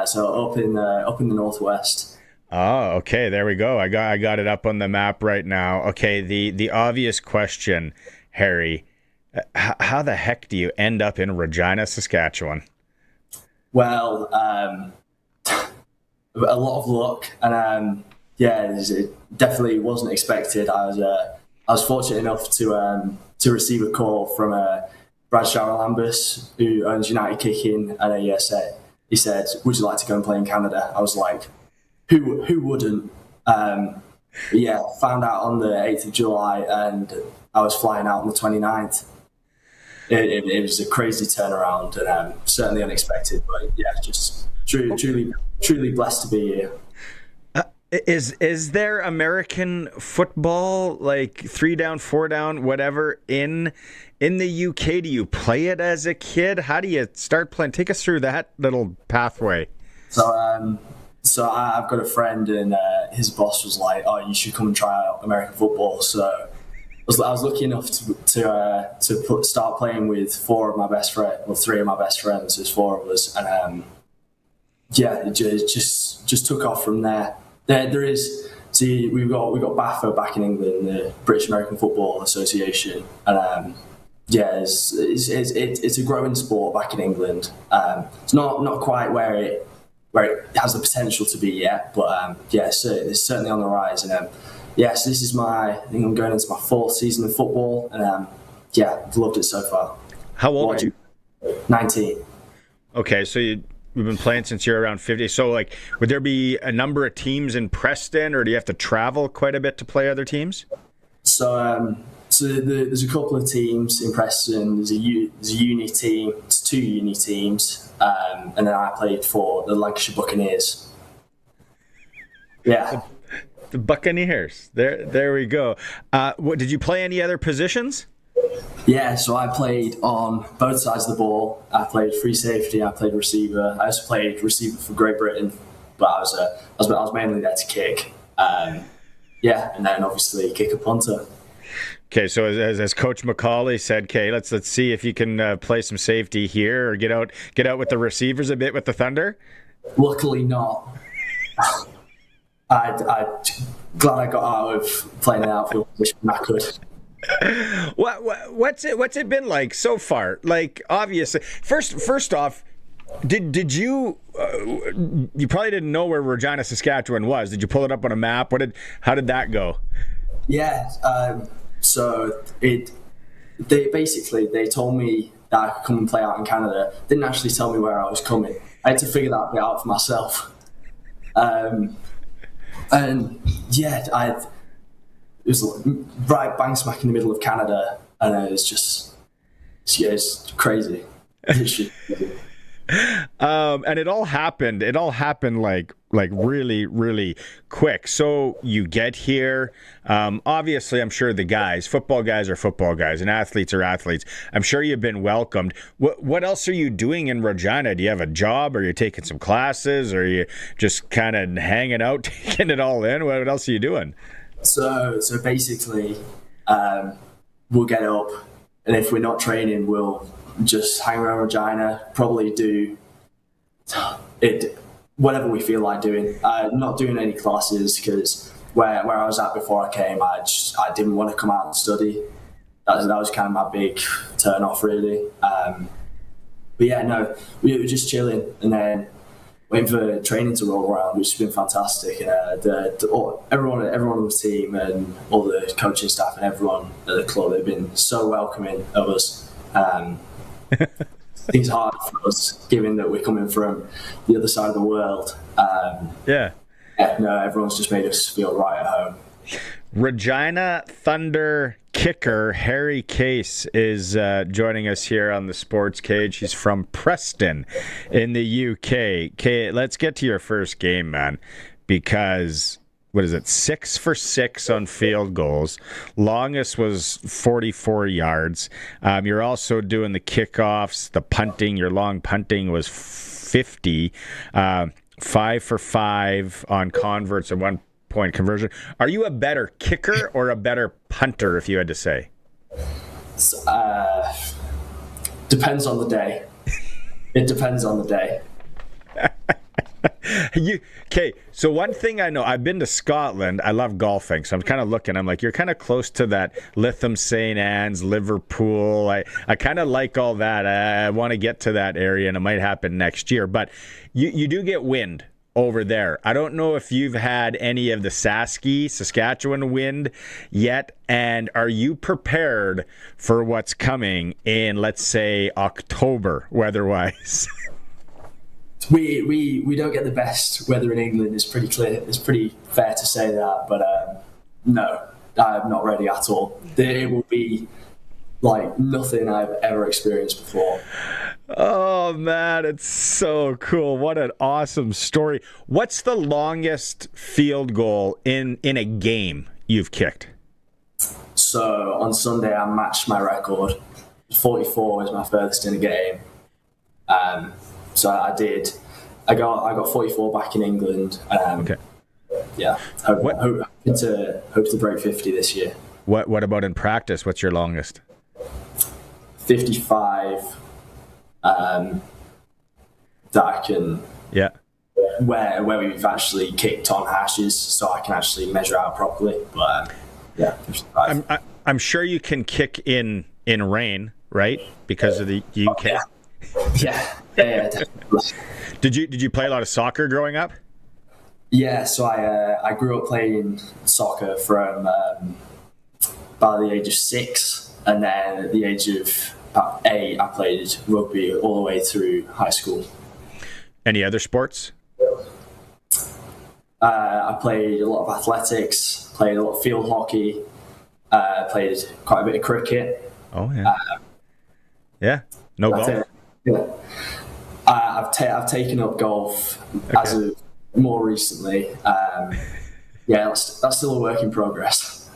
So up in the northwest. Oh, okay. There we go. I got it up on the map right now. Okay. The obvious question, Harry, how the heck do you end up in Regina, Saskatchewan? Well, a lot of luck, and it definitely wasn't expected. I was fortunate enough to receive a call from Brad Lambus, who owns United Kicking, and he said, "Would you like to go and play in Canada?" I was like, "Who wouldn't?" Found out on the 8th of July, and I was flying out on the 29th. It was a crazy turnaround, and certainly unexpected. But just truly blessed to be here. Is there American football, like 3 down, 4 down, whatever, in the UK? Do you play it as a kid? How do you start playing? Take us through that little pathway. So I've got a friend, and his boss was like, "Oh, you should come and try out American football." So I was lucky enough to start playing with 3 of my best friends. There's 4 of us, and it just took off from there. There is. See, we've got BAFA back in England, the British American Football Association, and it's a growing sport back in England. It's not quite where it has the potential to be yet, but it's certainly on the rise. And so this is I think I'm going into my 4th season of football, and I've loved it so far. How old are you? 19. Okay, so you've been playing since you're around 50. So, would there be a number of teams in Preston, or do you have to travel quite a bit to play other teams? So So there's a couple of teams in Preston. There's a uni team. It's 2 uni teams, and then I played for the Lancashire Buccaneers. Yeah, the Buccaneers. There we go. What did you play any other positions? Yeah, so I played on both sides of the ball. I played free safety. I played receiver. I also played receiver for Great Britain, but I was mainly there to kick. And then obviously kicker punter. Okay, so as Coach McCauley said, okay, let's see if you can play some safety here or get out with the receivers a bit with the Thunder. Luckily not. I'm glad I got out of playing an outfield position when I could. What's it been like so far? Like, obviously, first off, did you you probably didn't know where Regina, Saskatchewan was? Did you pull it up on a map? How did that go? Yeah. So they told me that I could come and play out in Canada. Didn't actually tell me where I was coming. I had to figure that bit out for myself. And yeah, it was right bang smack in the middle of Canada, and it's crazy. And it all happened like really, really quick. So you get here. Obviously, I'm sure football guys are football guys, and athletes are athletes. I'm sure you've been welcomed. What else are you doing in Regina? Do you have a job? Or are you taking some classes? Or are you just kind of hanging out, taking it all in? What else are you doing? So basically, we'll get up, and if we're not training, we'll just hang around Regina, probably do it whatever we feel like doing. Not doing any classes because where I was at before I came, I didn't want to come out and study. That was kind of my big turn off, really. But yeah, no, we were just chilling and then waiting for training to roll around, which has been fantastic. And everyone on the team and all the coaching staff and everyone at the club, they've been so welcoming of us. It's hard for us, given that we're coming from the other side of the world. No, everyone's just made us feel right at home. Regina Thunder kicker Harry Case is joining us here on the Sports Cage. He's from Preston in the UK. Okay, let's get to your first game, man, because what is it, 6 for 6 on field goals. Longest was 44 yards. You're also doing the kickoffs, the punting. Your long punting was 50. 5 for 5 on converts and 1 point conversion. Are you a better kicker or a better punter, if you had to say? Depends on the day. It depends on the day. Okay, so one thing I know, I've been to Scotland. I love golfing, so I'm kind of looking. I'm like, you're kind of close to that Lytham, St. Anne's, Liverpool. I kind of like all that. I want to get to that area, and it might happen next year. But you do get wind over there. I don't know if you've had any of the Saskatchewan wind yet, and are you prepared for what's coming in, let's say, October, weather-wise? We don't get the best weather in England. It's pretty clear. It's pretty fair to say that. But no, I'm not ready at all. It will be like nothing I've ever experienced before. Oh man, it's so cool. What an awesome story. What's the longest field goal in a game you've kicked? So on Sunday I matched my record. 44 is my furthest in a game. So I did. I got 44 back in England. Okay. Yeah. Hope to break 50 this year. What about in practice? What's your longest? 55. That I can. Yeah. Where we've actually kicked on hashes, so I can actually measure out properly. But yeah. 55. I'm sure you can kick in rain, right? Because of the UK. Oh, yeah, definitely. Did you play a lot of soccer growing up? Yeah, so I grew up playing soccer from by the age of 6, and then at the age of about 8, I played rugby all the way through high school. Any other sports? I played a lot of athletics, played a lot of field hockey, Played quite a bit of cricket. Oh yeah. Yeah. No golf. Yeah. I've taken up golf as of more recently. Yeah, that's still a work in progress.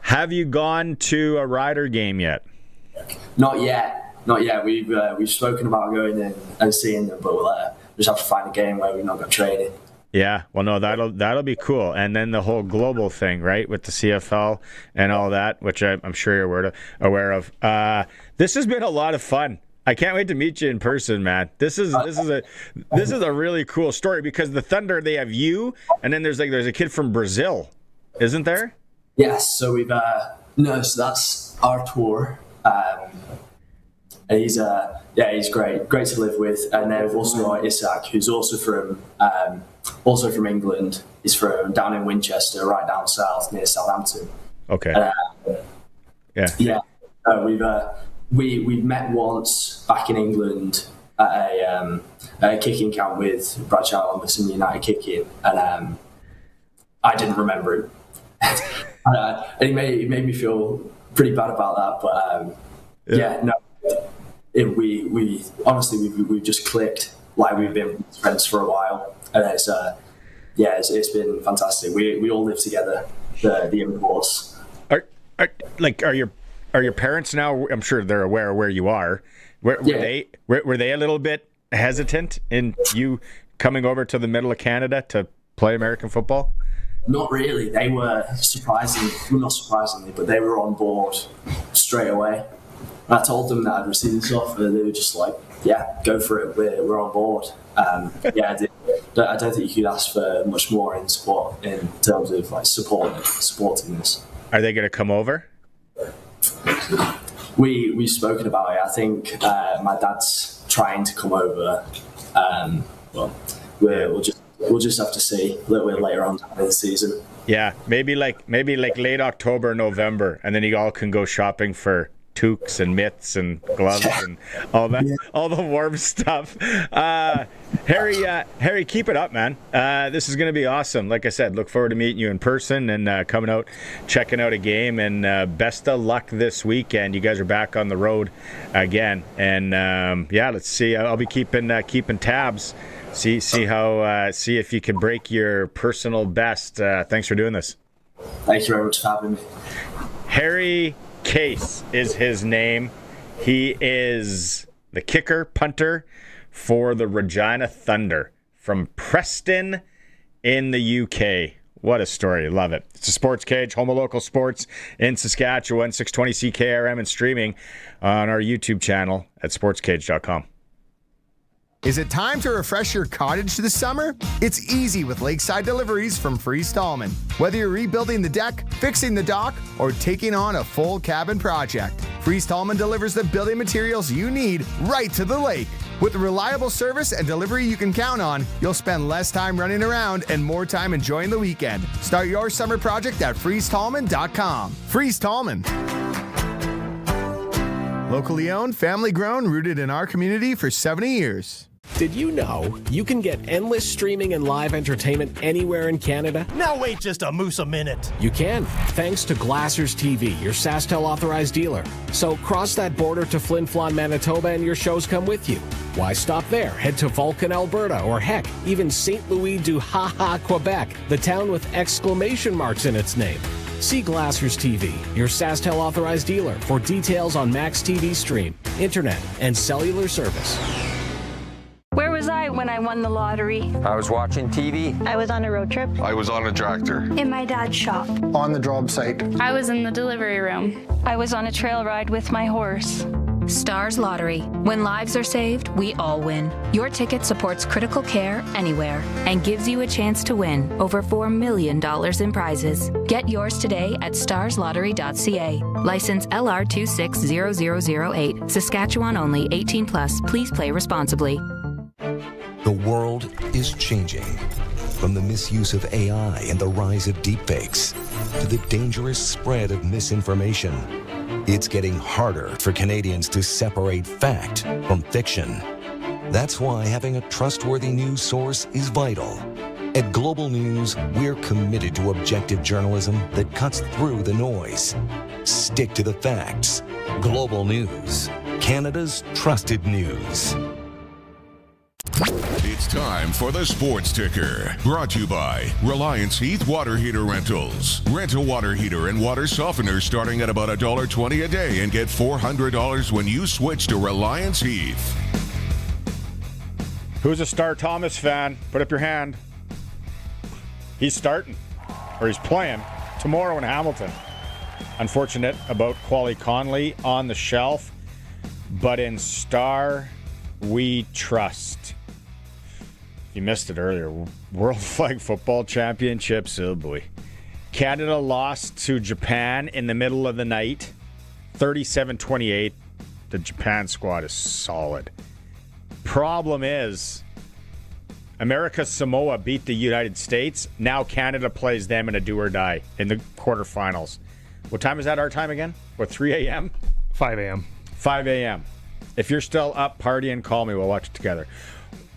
Have you gone to a Rider game yet? Not yet. We've spoken about going in and seeing them, but we'll just have to find a game where we've not got training. Yeah, well, no, that'll be cool. And then the whole global thing, right, with the CFL and all that, which I'm sure you're aware of. This has been a lot of fun. I can't wait to meet you in person, man. This is a really cool story because the Thunder, they have you, and then there's a kid from Brazil, isn't there? Yes. So we've so that's our tour. And he's great to live with. And then we've also got Isak, who's also from England. He's from down in Winchester, right down south near Southampton. Okay. Yeah. We've met once back in England at a kicking camp with Brad Chalmers and United Kicking, and I didn't remember him. And it made me feel pretty bad about that, but we honestly we've just clicked. Like we've been friends for a while, and it's been fantastic. We all live together. The imports. Are your parents now? I'm sure they're aware of where you are. Were they a little bit hesitant in you coming over to the middle of Canada to play American football? Not really. They were not surprisingly, but they were on board straight away. I told them that I'd received this offer. They were just like, "Yeah, go for it. We're on board." I don't think you could ask for much more in terms of like supporting this. Are they going to come over? We've spoken about it. I think my dad's trying to come over. We'll just have to see a little bit later on in the season. Yeah, maybe like late October, November, and then you all can go shopping for toques and mitts and gloves and all that, all the warm stuff. Harry, keep it up, man. This is going to be awesome. Like I said, look forward to meeting you in person and coming out, checking out a game. And best of luck this weekend. You guys are back on the road again, and let's see. I'll be keeping tabs. See if you can break your personal best. Thanks for doing this. Thank you very much for having me. Harry Case is his name. He is the kicker, punter for the Regina Thunder from Preston in the UK. What a story. Love it. It's a Sportscage, home of local sports in Saskatchewan, 620 CKRM, and streaming on our YouTube channel at sportscage.com. Is it time to refresh your cottage this summer? It's easy with lakeside deliveries from Freeze Tallman. Whether you're rebuilding the deck, fixing the dock, or taking on a full cabin project, Freeze Tallman delivers the building materials you need right to the lake. With reliable service and delivery you can count on, you'll spend less time running around and more time enjoying the weekend. Start your summer project at freezetallman.com. Freeze Tallman. Locally owned, family grown, rooted in our community for 70 years. Did you know you can get endless streaming and live entertainment anywhere in Canada? Now wait just a moose a minute. You can, thanks to Glassers TV, your SaskTel authorized dealer. So cross that border to Flin Flon, Manitoba, and your shows come with you. Why stop there? Head to Vulcan, Alberta, or heck, even St. Louis du Ha-Ha, Quebec, the town with exclamation marks in its name. See Glassers TV, your SaskTel authorized dealer, for details on Max TV Stream, internet, and cellular service. Where was I when I won the lottery? I was watching TV. I was on a road trip. I was on a tractor. In my dad's shop. On the job site. I was in the delivery room. I was on a trail ride with my horse. Stars Lottery. When lives are saved, we all win. Your ticket supports critical care anywhere and gives you a chance to win over $4 million in prizes. Get yours today at starslottery.ca. License LR 260008. Saskatchewan only. 18 plus. Please play responsibly. The world is changing. From the misuse of AI and the rise of deepfakes to the dangerous spread of misinformation, it's getting harder for Canadians to separate fact from fiction. That's why having a trustworthy news source is vital. At Global News, we're committed to objective journalism that cuts through the noise. Stick to the facts. Global News, Canada's trusted news. It's time for the Sports Ticker, brought to you by Reliance Heath Water Heater Rentals. Rent a water heater and water softener starting at about $1.20 a day and get $400 when you switch to Reliance Heath. Who's a Star Thomas fan? Put up your hand. He's starting, or he's playing, tomorrow in Hamilton. Unfortunate about Quali Conley on the shelf, but in Star, we trust. You missed it earlier. World Flag Football Championships, oh boy. Canada lost to Japan in the middle of the night, 37-28. The Japan squad is solid. Problem is, America Samoa beat the United States. Now Canada plays them in a do or die in the quarterfinals. What time is that our time again? What, 3 a.m.? 5 a.m. 5 a.m. If you're still up partying, call me. We'll watch it together.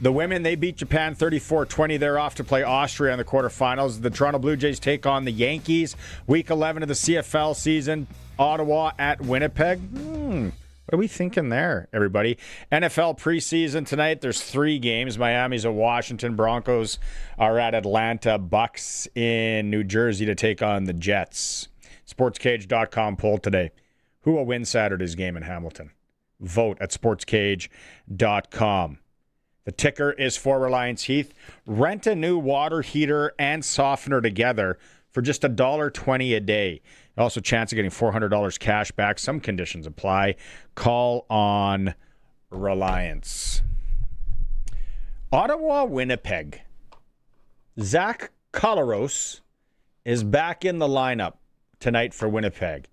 The women, they beat Japan 34-20. They're off to play Austria in the quarterfinals. The Toronto Blue Jays take on the Yankees. Week 11 of the CFL season. Ottawa at Winnipeg. What are we thinking there, everybody? NFL preseason tonight. There's 3 games. Miami's at Washington. Broncos are at Atlanta. Bucks in New Jersey to take on the Jets. Sportscage.com poll today. Who will win Saturday's game in Hamilton? Vote at sportscage.com. The ticker is for Reliance Heath. Rent a new water heater and softener together for just $1.20 a day. Also, chance of getting $400 cash back. Some conditions apply. Call on Reliance. Ottawa, Winnipeg. Zach Collaros is back in the lineup tonight for Winnipeg.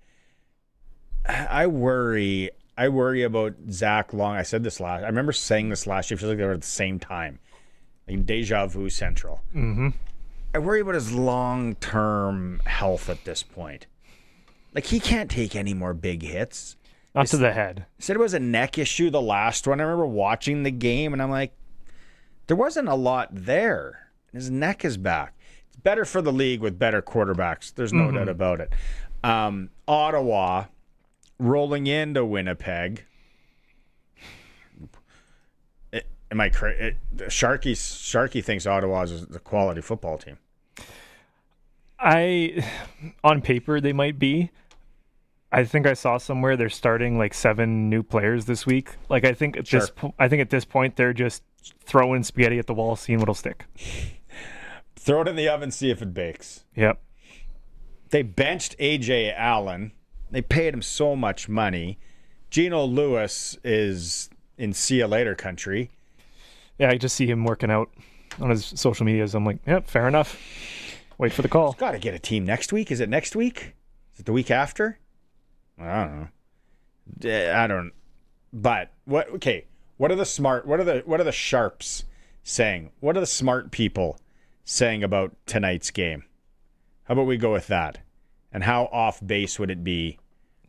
I worry about Zach Long. I said this I remember saying this last year. I feel like they were at the same time. Like deja vu central. Mm-hmm. I worry about his long-term health at this point. Like, he can't take any more big hits. Not to the head. He said it was a neck issue, the last one. I remember watching the game, and I'm like, there wasn't a lot there. His neck is back. It's better for the league with better quarterbacks. There's no doubt about it. Ottawa rolling into Winnipeg. Am I crazy? Sharky thinks Ottawa is a quality football team. On paper, they might be. I think I saw somewhere they're starting like 7 new players this week. Like I think at this point they're just throwing spaghetti at the wall, seeing what'll stick. Throw it in the oven, see if it bakes. Yep. They benched AJ Allen. They paid him so much money. Geno Lewis is in see you later country. Yeah, I just see him working out on his social medias. I'm like, yep, fair enough. Wait for the call. He's got to get a team next week. Is it next week? Is it the week after? I don't know. But what? Okay. What are the sharps saying? What are the smart people saying about tonight's game? How about we go with that? And how off base would it be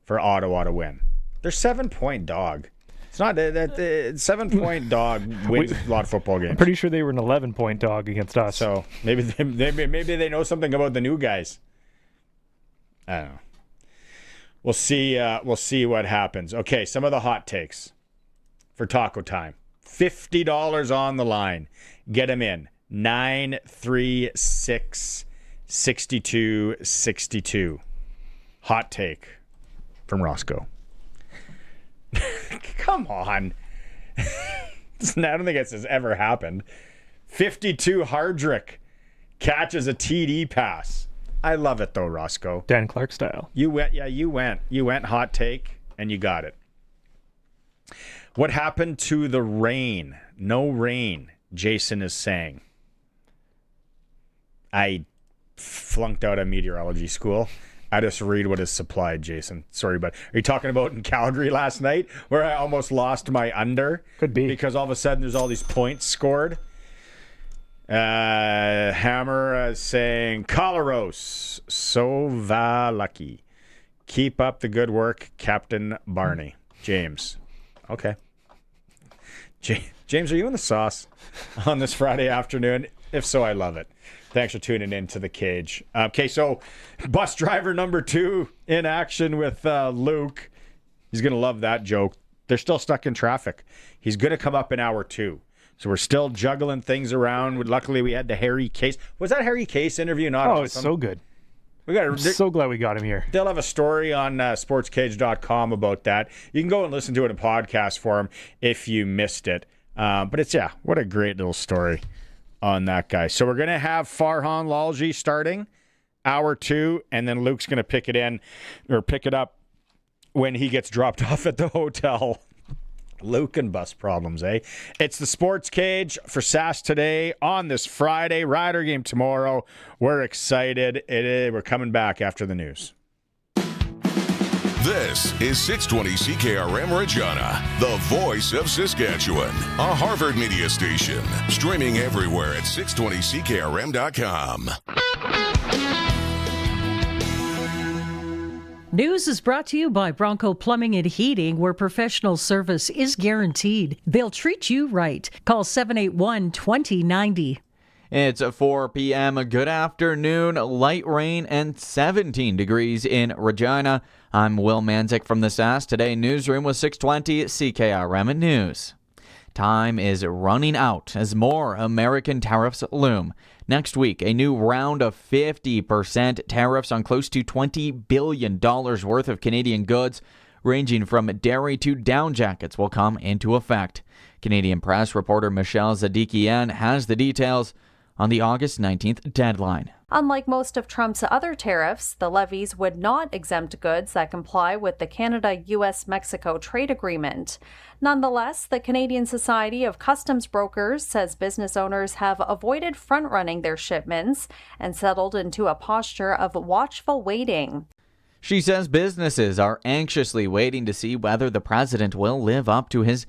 for Ottawa to win? They're 7-point dog. It's not that 7-point dog wins a lot of football games. I'm pretty sure they were an 11-point dog against us. So maybe they know something about the new guys. I don't know. We'll see what happens. Okay, some of the hot takes for Taco Time. $50 on the line. Get them in. 936-6262. Hot take from Roscoe. Come on. I don't think this has ever happened. 52 Hardrick catches a TD pass. I love it though, Roscoe. Dan Clark style. You went hot take and you got it. What happened to the rain? No rain, Jason is saying. I flunked out of meteorology school. I just read what is supplied, Jason. Sorry, but are you talking about in Calgary last night where I almost lost my under? Could be. Because all of a sudden there's all these points scored. Hammer saying, Collaros, so va lucky. Keep up the good work, Captain Barney. James. Okay. James, are you in the sauce on this Friday afternoon? If so, I love it. Thanks for tuning in to The Cage. Okay, so bus driver number 2 in action with Luke. He's going to love that joke. They're still stuck in traffic. He's going to come up in hour 2. So we're still juggling things around. Luckily, we had the Harry Case. Was that Harry Case interview? Not awesome? It's so good. I'm so glad we got him here. They'll have a story on sportscage.com about that. You can go and listen to it in podcast form if you missed it. But it's, what a great little story on that guy. So we're going to have Farhan Lalji starting hour 2, and then Luke's going to pick it up when he gets dropped off at the hotel. Luke and bus problems, eh? It's the Sports Cage for Sask today on this Friday. Rider game tomorrow. We're excited. We're coming back after the news. This is 620 CKRM Regina, the voice of Saskatchewan, a Harvard media station. Streaming everywhere at 620CKRM.com. News is brought to you by Bronco Plumbing and Heating, where professional service is guaranteed. They'll treat you right. Call 781-2090. It's 4 p.m. Good afternoon. Light rain and 17 degrees in Regina. I'm Will Manzik from the Sask Today newsroom with 620 CKRM News. Time is running out as more American tariffs loom. Next week, a new round of 50% tariffs on close to $20 billion worth of Canadian goods, ranging from dairy to down jackets, will come into effect. Canadian press reporter Michelle Zadikian has the details on the August 19th deadline. Unlike most of Trump's other tariffs, the levies would not exempt goods that comply with the Canada-US-Mexico trade agreement. Nonetheless, the Canadian Society of Customs Brokers says business owners have avoided front-running their shipments and settled into a posture of watchful waiting. She says businesses are anxiously waiting to see whether the president will live up to his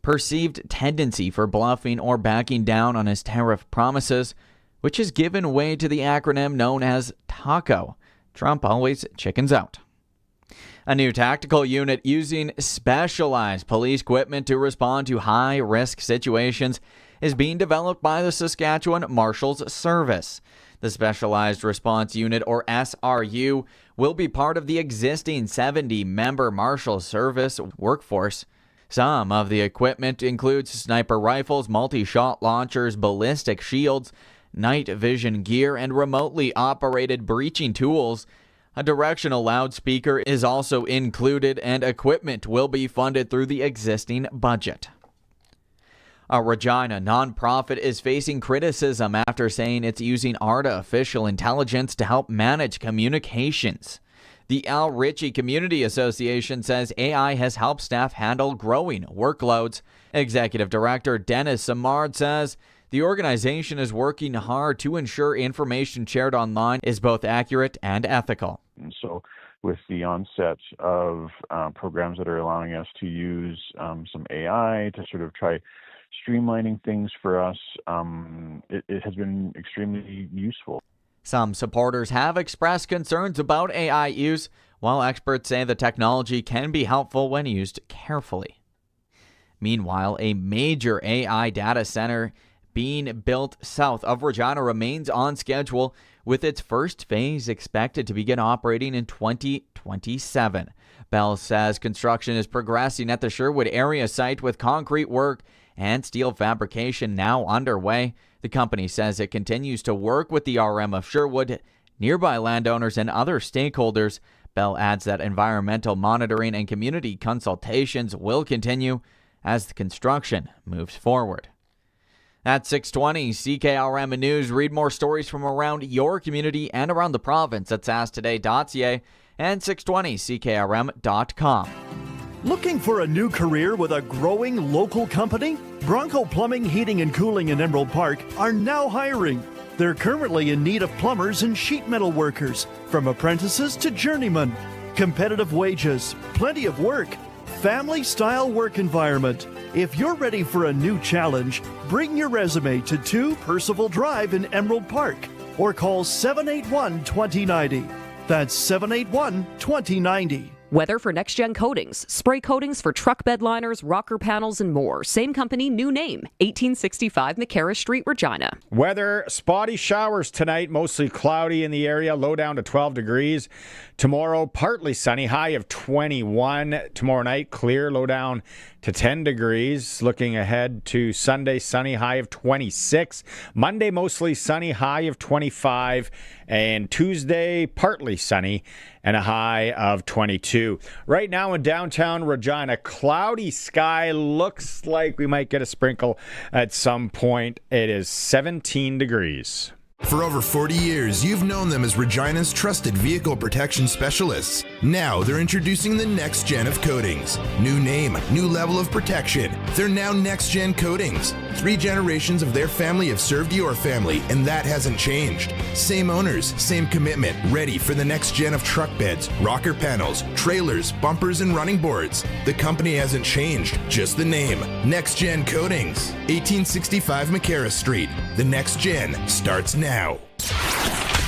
perceived tendency for bluffing or backing down on his tariff promises, which has given way to the acronym known as TACO. Trump always chickens out. A new tactical unit using specialized police equipment to respond to high-risk situations is being developed by the Saskatchewan Marshals Service. The Specialized Response Unit, or SRU, will be part of the existing 70-member Marshals Service workforce. Some of the equipment includes sniper rifles, multi-shot launchers, ballistic shields, night vision gear, and remotely operated breaching tools. A directional loudspeaker is also included, and equipment will be funded through the existing budget. A Regina nonprofit is facing criticism after saying it's using artificial intelligence to help manage communications. The Al Ritchie Community Association says AI has helped staff handle growing workloads. Executive Director Dennis Simard says the organization is working hard to ensure information shared online is both accurate and ethical. And so with the onset of programs that are allowing us to use some AI to sort of try streamlining things for us, it has been extremely useful. Some supporters have expressed concerns about AI use, while experts say the technology can be helpful when used carefully. Meanwhile, a major AI data center being built south of Regina remains on schedule, with its first phase expected to begin operating in 2027. Bell says construction is progressing at the Sherwood area site with concrete work and steel fabrication now underway. The company says it continues to work with the RM of Sherwood, nearby landowners, and other stakeholders. Bell adds that environmental monitoring and community consultations will continue as the construction moves forward. At 620 CKRM News, read more stories from around your community and around the province at sasktoday.ca and 620CKRM.com. Looking for a new career with a growing local company? Bronco Plumbing, Heating and Cooling in Emerald Park are now hiring. They're currently in need of plumbers and sheet metal workers, from apprentices to journeymen. Competitive wages, plenty of work, family-style work environment. If you're ready for a new challenge, bring your resume to 2 Percival Drive in Emerald Park or call 781-2090. That's 781-2090. Weather for next-gen coatings, spray coatings for truck bed liners, rocker panels, and more. Same company, new name, 1865 McCarra Street, Regina. Weather, spotty showers tonight, mostly cloudy in the area, low down to 12 degrees. Tomorrow, partly sunny, high of 21. Tomorrow night, clear, low down to 10 degrees. Looking ahead to Sunday, sunny, high of 26. Monday, mostly sunny, high of 25. And Tuesday, partly sunny and a high of 22. Right now in downtown Regina, cloudy sky. Looks like we might get a sprinkle at some point. It is 17 degrees. For over 40 years, you've known them as Regina's trusted vehicle protection specialists. Now they're introducing the next gen of coatings. New name, new level of protection. They're now next gen coatings. 3 generations of their family have served your family, and that hasn't changed. Same owners, same commitment, ready for the next gen of truck beds, rocker panels, trailers, bumpers, and running boards. The company hasn't changed, just the name. Next Gen Coatings, 1865 McCarra Street. The next gen starts now.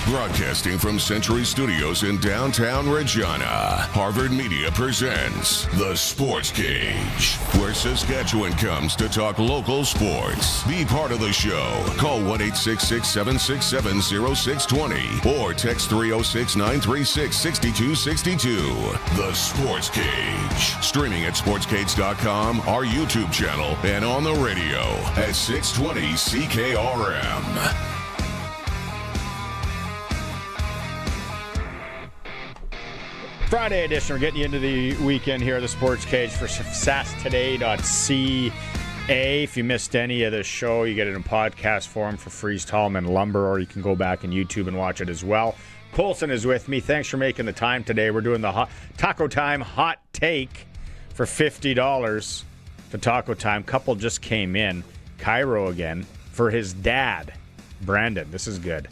Broadcasting from Century Studios in downtown Regina, Harvard Media presents The Sports Cage, where Saskatchewan comes to talk local sports. Be part of the show. Call 1-866-767-0620 or text 306-936-6262. The Sports Cage. Streaming at sportscage.com, our YouTube channel, and on the radio at 620 CKRM. Friday edition. We're getting you into the weekend here at the Sports Cage for sastoday.ca. If you missed any of the show, you get it in podcast form for Freeze Tallman Lumber, or you can go back on YouTube and watch it as well. Colson is with me. Thanks for making the time today. We're doing the Taco Time Hot Take for $50 for Taco Time. Couple just came in. Cairo again for his dad, Brandon. This is good.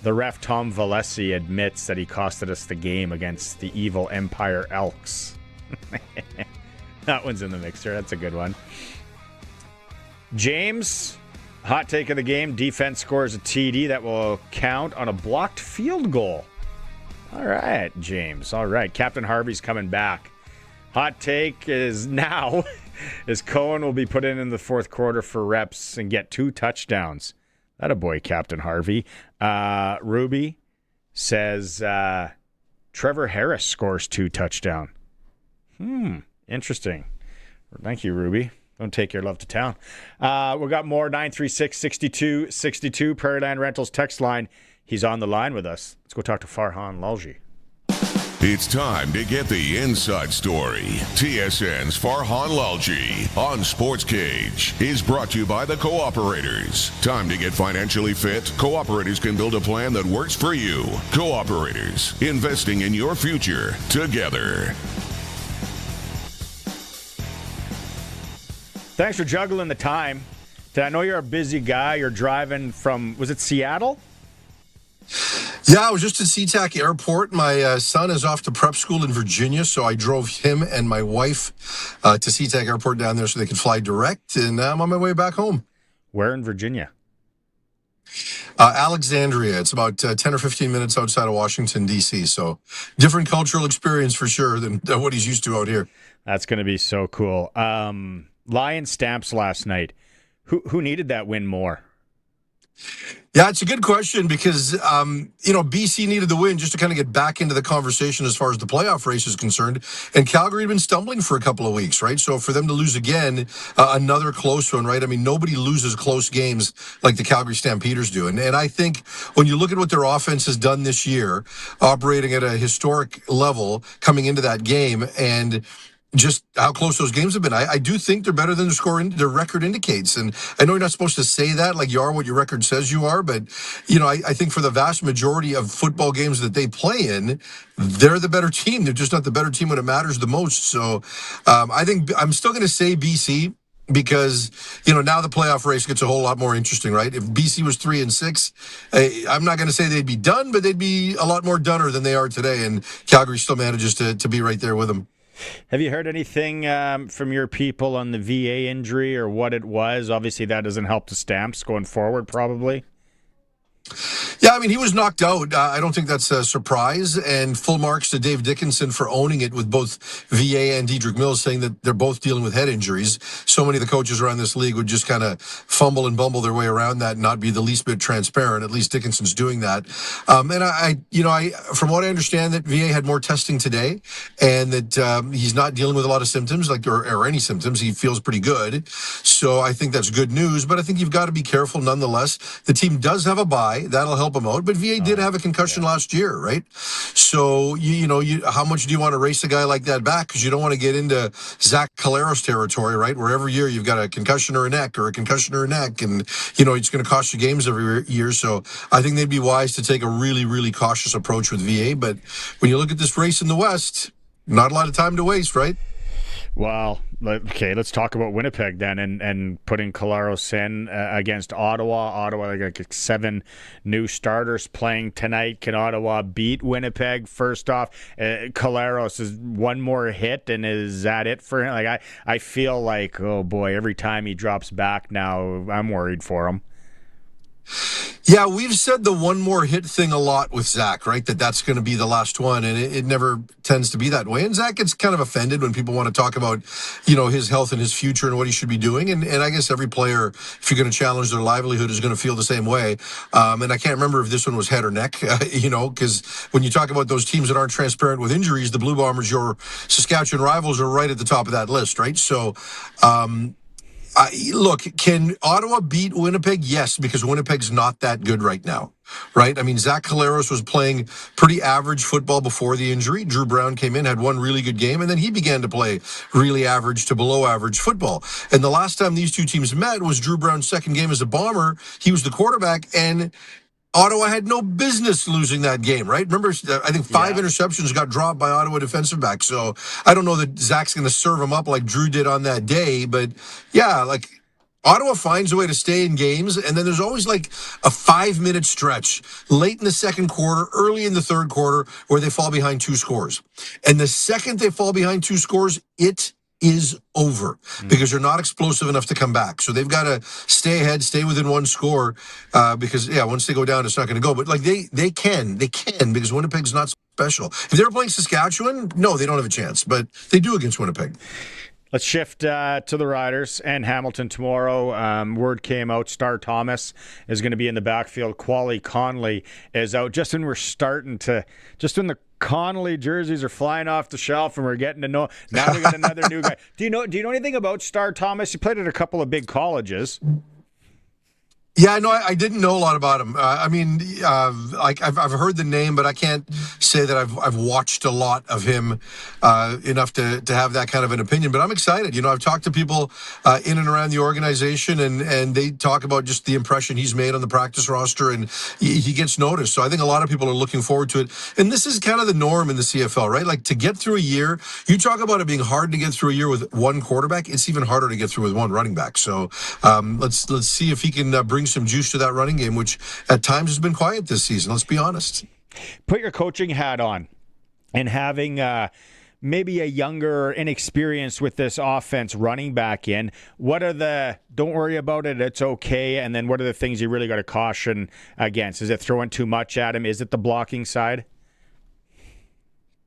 The ref, Tom Valesi, admits that he costed us the game against the evil Empire Elks. That one's in the mixer. That's a good one. James, hot take of the game. Defense scores a TD that will count on a blocked field goal. All right, James. All right. Captain Harvey's coming back. Hot take is now is Cohen will be put in the fourth quarter for reps and get 2 touchdowns. Atta boy, Captain Harvey. Ruby says Trevor Harris scores 2 touchdowns. Interesting. Thank you, Ruby. Don't take your love to town. We got more. 936-6262, Prairieland Rentals text line. He's on the line with us. Let's go talk to Farhan Lalji. It's time to get the inside story. TSN's Farhan Lalji on Sports Cage is brought to you by the Cooperators. Time to get financially fit? Cooperators can build a plan that works for you. Cooperators, investing in your future together. Thanks for juggling the time. I know you're a busy guy. You're driving from, was it Seattle? Yeah, I was just at SeaTac Airport. My son is off to prep school in Virginia, so I drove him and my wife to SeaTac Airport down there so they could fly direct, and I'm on my way back home. Where in Virginia? Alexandria. It's about 10 or 15 minutes outside of Washington, D.C., so different cultural experience for sure than what he's used to out here. That's going to be so cool. Lion Stamps last night. Who needed that win more? Yeah, it's a good question because, BC needed the win just to kind of get back into the conversation as far as the playoff race is concerned. And Calgary had been stumbling for a couple of weeks, right? So for them to lose again, another close one, right? I mean, nobody loses close games like the Calgary Stampeders do. And I think when you look at what their offense has done this year, operating at a historic level coming into that game, and just how close those games have been, I do think they're better than their record indicates. And I know you're not supposed to say that, like you are what your record says you are, but, I think for the vast majority of football games that they play in, they're the better team. They're just not the better team when it matters the most. So I think I'm still going to say BC because, now the playoff race gets a whole lot more interesting, right? If BC was 3-6, I'm not going to say they'd be done, but they'd be a lot more doneer than they are today. And Calgary still manages to be right there with them. Have you heard anything from your people on the VA injury or what it was? Obviously, that doesn't help the Stamps going forward, probably. Yeah, I mean, he was knocked out. I don't think that's a surprise. And full marks to Dave Dickinson for owning it with both VA and Dedrick Mills saying that they're both dealing with head injuries. So many of the coaches around this league would just kind of fumble and bumble their way around that and not be the least bit transparent. At least Dickinson's doing that. And I from what I understand, that VA had more testing today and that he's not dealing with a lot of symptoms, or any symptoms. He feels pretty good. So I think that's good news. But I think you've got to be careful nonetheless. The team does have a bye. That'll help him out. But VA did have a concussion last year, right? So, how much do you want to race a guy like that back? Because you don't want to get into Zach Caleros territory, right? Where every year you've got a concussion or a neck or a concussion or a neck. And, it's going to cost you games every year. So I think they'd be wise to take a really, really cautious approach with VA. But when you look at this race in the West, not a lot of time to waste, right? Well, okay, let's talk about Winnipeg then and putting Caleros in against Ottawa. Ottawa, like 7 new starters playing tonight. Can Ottawa beat Winnipeg? First off, Caleros is one more hit, and is that it for him? Like I feel like, oh boy, every time he drops back now, I'm worried for him. Yeah, we've said the one more hit thing a lot with Zach, right? That's going to be the last one, and it never tends to be that way. And Zach gets kind of offended when people want to talk about, his health and his future and what he should be doing. And I guess every player, if you're going to challenge their livelihood, is going to feel the same way. And I can't remember if this one was head or neck, because when you talk about those teams that aren't transparent with injuries, the Blue Bombers, your Saskatchewan rivals, are right at the top of that list, right? So, look, can Ottawa beat Winnipeg? Yes, because Winnipeg's not that good right now, right? I mean, Zach Caleros was playing pretty average football before the injury. Drew Brown came in, had one really good game, and then he began to play really average to below average football. And the last time these two teams met was Drew Brown's second game as a Bomber. He was the quarterback, and Ottawa had no business losing that game, right? Remember, I think 5 interceptions got dropped by Ottawa defensive backs. So I don't know that Zach's going to serve him up like Drew did on that day. But, yeah, like Ottawa finds a way to stay in games. And then there's always like a 5-minute stretch late in the second quarter, early in the third quarter, where they fall behind 2 scores. And the second they fall behind 2 scores, it is over because they're not explosive enough to come back. So they've got to stay ahead, stay within 1 score because, once they go down, it's not going to go. But, like, they can because Winnipeg's not special. If they were playing Saskatchewan, no, they don't have a chance. But they do against Winnipeg. Let's shift to the Riders and Hamilton tomorrow. Word came out, Star Thomas is going to be in the backfield. Quali Conley is out. Just when the Connolly jerseys are flying off the shelf and we're getting to know. Now we got another new guy. Do you know anything about Star Thomas? He played at a couple of big colleges. Yeah, no, I didn't know a lot about him. I've heard the name, but I can't say that I've watched a lot of him enough to have that kind of an opinion. But I'm excited. I've talked to people in and around the organization, and they talk about just the impression he's made on the practice roster, and he gets noticed. So I think a lot of people are looking forward to it. And this is kind of the norm in the CFL, right? Like, to get through a year, you talk about it being hard to get through a year with one quarterback. It's even harder to get through with one running back. So let's see if he can bring some juice to that running game, which at times has been quiet this season. Let's be honest. Put your coaching hat on, and having maybe a younger, inexperienced with this offense running back in. What are don't worry about it, it's okay, and then what are the things you really got to caution against? Is it throwing too much at him? Is it the blocking side?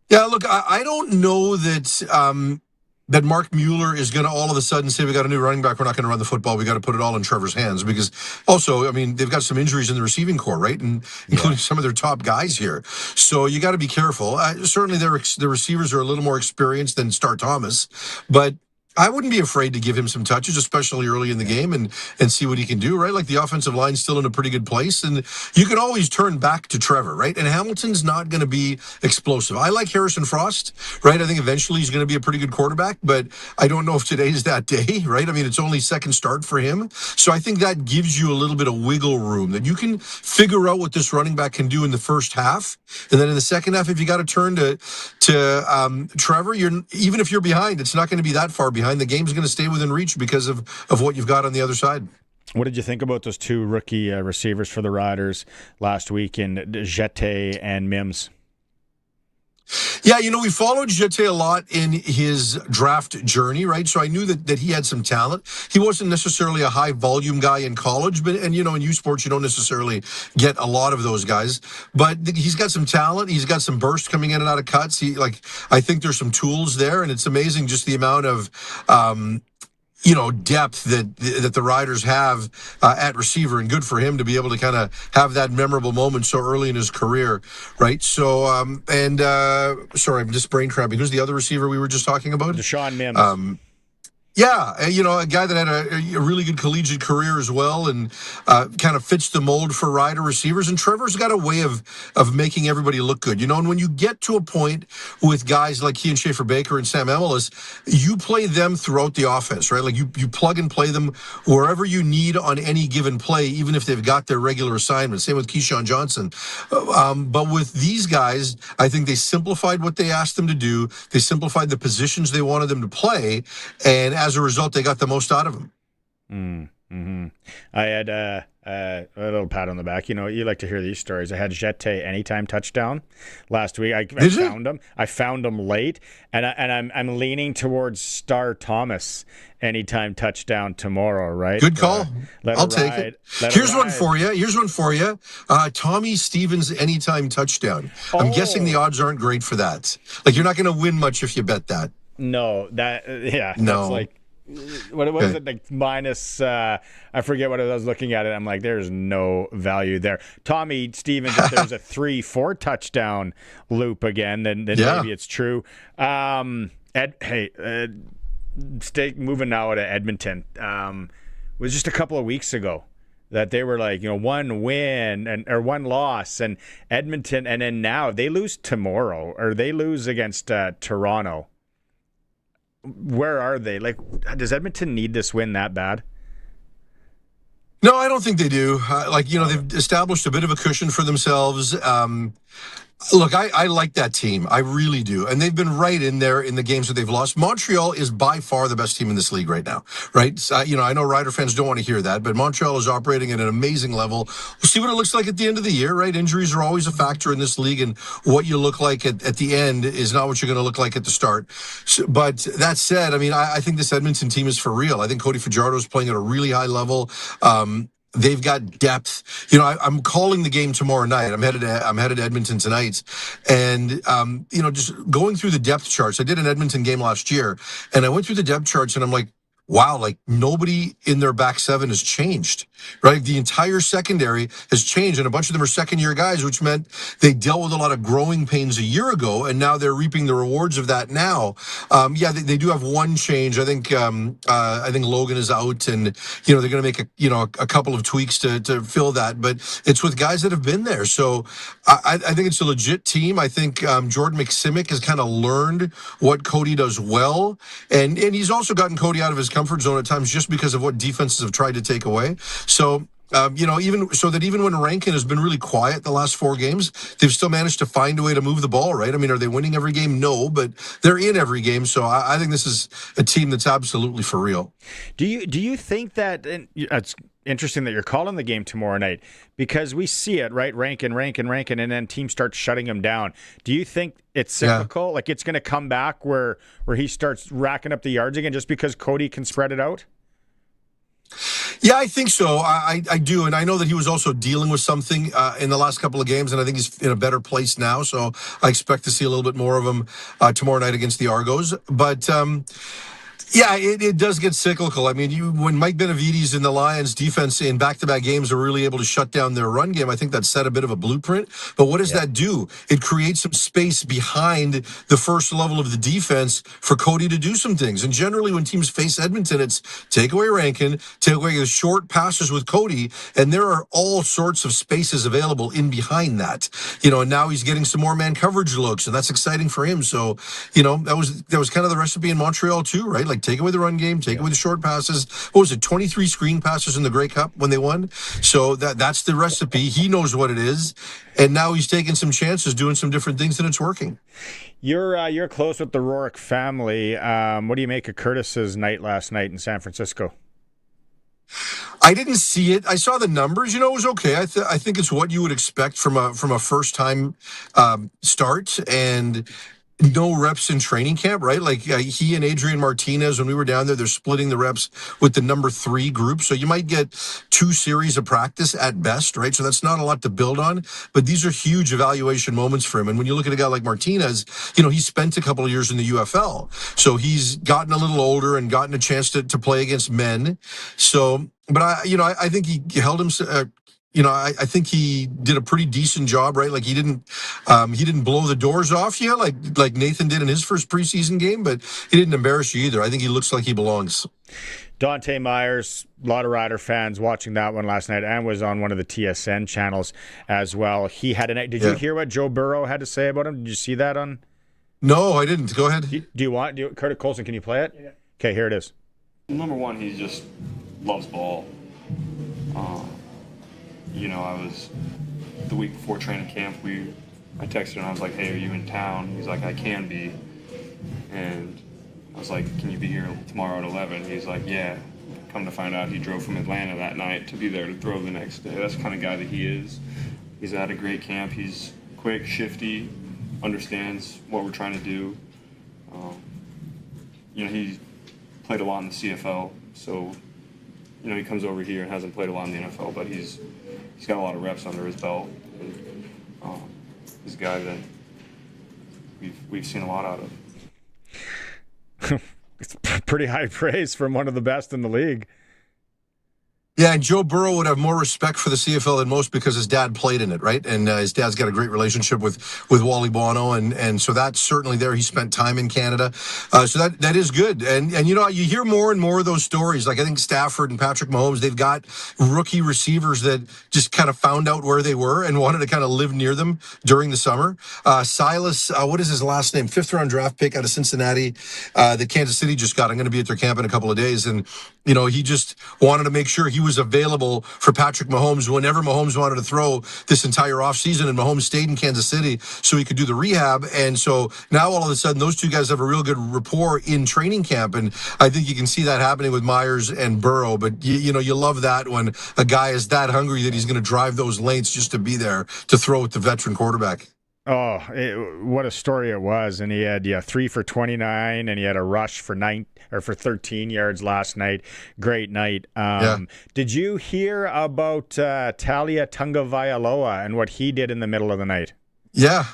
Yeah, look, I don't know that that Mark Mueller is going to all of a sudden say, we got a new running back, we're not going to run the football, we got to put it all in Trevor's hands. Because also, I mean, they've got some injuries in the receiving core, right? And including some of their top guys here. So you got to be careful. Certainly the receivers are a little more experienced than Star Thomas, but I wouldn't be afraid to give him some touches, especially early in the game, and see what he can do, right? Like, the offensive line's still in a pretty good place, and you can always turn back to Trevor, right? And Hamilton's not going to be explosive. I like Harrison Frost, right? I think eventually he's going to be a pretty good quarterback, but I don't know if today's that day, right? I mean, it's only second start for him. So I think that gives you a little bit of wiggle room, that you can figure out what this running back can do in the first half, and then in the second half, if you got to turn to Trevor, even if you're behind, it's not going to be that far behind. The game's going to stay within reach because of what you've got on the other side. What did you think about those 2 rookie receivers for the Riders last week in Jeté and Mims? Yeah, we followed Jeté a lot in his draft journey, right? So I knew that he had some talent. He wasn't necessarily a high volume guy in college, but in U Sports you don't necessarily get a lot of those guys. But he's got some talent. He's got some burst coming in and out of cuts. I think there's some tools there, and it's amazing just the amount of depth that the Riders have at receiver, and good for him to be able to kind of have that memorable moment so early in his career, right? So, sorry, I'm just brain cramping. Who's the other receiver we were just talking about? Deshaun Mims. Yeah, a guy that had a really good collegiate career as well, and kind of fits the mold for Rider receivers. And Trevor's got a way of making everybody look good, and when you get to a point with guys like Kean Schaefer-Baker and Sam Emilus, you play them throughout the offense, right? Like you plug and play them wherever you need on any given play, even if they've got their regular assignment. Same with Keyshawn Johnson. But with these guys, I think they simplified what they asked them to do. They simplified the positions they wanted them to play, and as a result, they got the most out of him. Mm-hmm. I had a little pat on the back. You like to hear these stories. I had Jeté anytime touchdown last week. I found him. I found him late, and I'm leaning towards Star Thomas anytime touchdown tomorrow. Right? Good call. I'll take it. Here's one for you. Tommy Stevens anytime touchdown. I'm guessing the odds aren't great for that. Like you're not going to win much if you bet that. No, that's like. What was it, like minus? I forget what I was looking at it. I'm like, there's no value there. Tommy Stevens, if there's a 3-4 touchdown loop again, then maybe it's true. Moving now to Edmonton. It was just a couple of weeks ago that they were like, one win or one loss, and Edmonton, and then now they lose tomorrow, or they lose against Toronto. Where are they? Like, does Edmonton need this win that bad? No, I don't think they do. They've established a bit of a cushion for themselves. Look, I like that team. I really do. And they've been right in there in the games that they've lost. Montreal is by far the best team in this league right now, right? I know Rider fans don't want to hear that, but Montreal is operating at an amazing level. We'll see what it looks like at the end of the year, right? Injuries are always a factor in this league, and what you look like at the end is not what you're going to look like at the start. But that said, I think this Edmonton team is for real. I think Cody Fajardo is playing at a really high level. They've got depth. I'm calling the game tomorrow night. I'm headed to Edmonton tonight, and just going through the depth charts. I did an Edmonton game last year, and I went through the depth charts, and I'm like, wow, like nobody in their back seven has changed, right? The entire secondary has changed, and a bunch of them are second-year guys, which meant they dealt with a lot of growing pains a year ago, and now they're reaping the rewards of that now. They do have one change. I think Logan is out, and they're going to make a couple of tweaks to fill that, but it's with guys that have been there. So I think it's a legit team. I think Jordan McSimic has kind of learned what Cody does well, and he's also gotten Cody out of his comfort zone at times just because of what defenses have tried to take away. So, even when Rankin has been really quiet the last 4 games, they've still managed to find a way to move the ball, right? Are they winning every game? No, but they're in every game. So I think this is a team that's absolutely for real. Do you think that, and it's interesting that you're calling the game tomorrow night, because we see it, right? Rankin, and then teams start shutting him down. Do you think it's cyclical? Like it's going to come back where he starts racking up the yards again just because Cody can spread it out? Yeah, I think so. I do. And I know that he was also dealing with something in the last couple of games, and I think he's in a better place now. So I expect to see a little bit more of him tomorrow night against the Argos. But yeah, it does get cyclical. When Mike Benavides and the Lions defense in back-to-back games are really able to shut down their run game, I think that set a bit of a blueprint. But what does that do? It creates some space behind the first level of the defense for Cody to do some things. And generally when teams face Edmonton, it's take away Rankin, take away the short passes with Cody, and there are all sorts of spaces available in behind that. And now he's getting some more man coverage looks, and that's exciting for him. So, that was kind of the recipe in Montreal too, right? Like take away the run game, take away the short passes. What was it, 23 screen passes in the Grey Cup when they won? So that's the recipe. He knows what it is, and now he's taking some chances, doing some different things, and it's working. You're close with the Rourke family. What do you make of Curtis's night last night in San Francisco? I didn't see it. I saw the numbers. It was okay. I think it's what you would expect from a first time start, and no reps in training camp, right? Like he and Adrian Martinez, when we were down there, they're splitting the reps with the number 3 group. So you might get 2 series of practice at best, right? So that's not a lot to build on, but these are huge evaluation moments for him. And when you look at a guy like Martinez, he spent a couple of years in the UFL. So he's gotten a little older and gotten a chance to play against men. So, but I think he held him. I think he did a pretty decent job, right? Like he didn't blow the doors off you like Nathan did in his first preseason game, but he didn't embarrass you either. I think he looks like he belongs. Dohnte Meyers, a lot of Rider fans watching that one last night, and was on one of the TSN channels as well. He had Did you hear what Joe Burrow had to say about him? Did you see that on? No, I didn't. Go ahead. Curtis Colson, can you play it? Yeah. Okay, here it is. Number one, he just loves ball. I was the week before training camp. I texted him. I was like, "Hey, are you in town?" He's like, "I can be." And I was like, "Can you be here tomorrow at 11?" He's like, "Yeah." Come to find out, he drove from Atlanta that night to be there to throw the next day. That's the kind of guy that he is. He's had a great camp. He's quick, shifty, understands what we're trying to do. He played a lot in the CFL, so he comes over here and hasn't played a lot in the NFL, but he's got a lot of reps under his belt. And, he's a guy that we've seen a lot out of. It's pretty high praise from one of the best in the league. Yeah, and Joe Burrow would have more respect for the CFL than most because his dad played in it, right? And his dad's got a great relationship with Wally Bono, and so that's certainly there. He spent time in Canada, so that is good. And you hear more and more of those stories. Like I think Stafford and Patrick Mahomes, they've got rookie receivers that just kind of found out where they were and wanted to kind of live near them during the summer. Silas, what is his last name? 5th-round draft pick out of Cincinnati that Kansas City just got. I'm going to be at their camp in a couple of days, and he just wanted to make sure he was available for Patrick Mahomes whenever Mahomes wanted to throw this entire offseason, and Mahomes stayed in Kansas City so he could do the rehab. And so now all of a sudden those two guys have a real good rapport in training camp, and I think you can see that happening with Meyers and Burrow. But you love that when a guy is that hungry that he's going to drive those lengths just to be there to throw with the veteran quarterback. Oh, what a story it was. And he had 3 for 29, and he had a rush for 13 yards last night. Great night. Did you hear about Talia Tungavailoa and what he did in the middle of the night? Yeah,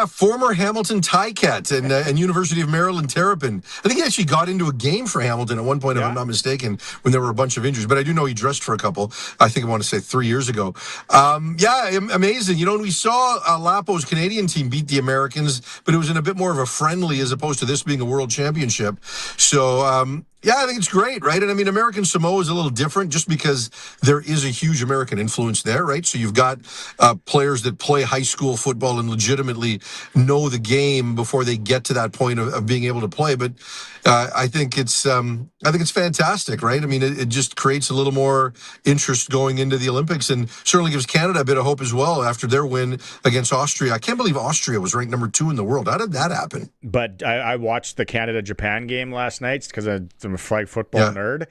former Hamilton Ticat and University of Maryland Terrapin. I think he actually got into a game for Hamilton at one point, if I'm not mistaken, when there were a bunch of injuries. But I do know he dressed for a couple, I think I want to say 3 years ago. Amazing. When we saw Lapo's Canadian team beat the Americans, but it was in a bit more of a friendly as opposed to this being a world championship. So, I think it's great, right? And I mean, American Samoa is a little different just because there is a huge American influence there, right? So you've got players that play high school football and legitimately know the game before they get to that point of being able to play. But I think it's fantastic, right? I mean, it just creates a little more interest going into the Olympics, and certainly gives Canada a bit of hope as well after their win against Austria. I can't believe Austria was ranked number 2 in the world. How did that happen? But I watched the Canada-Japan game last night because I'm a flag football nerd.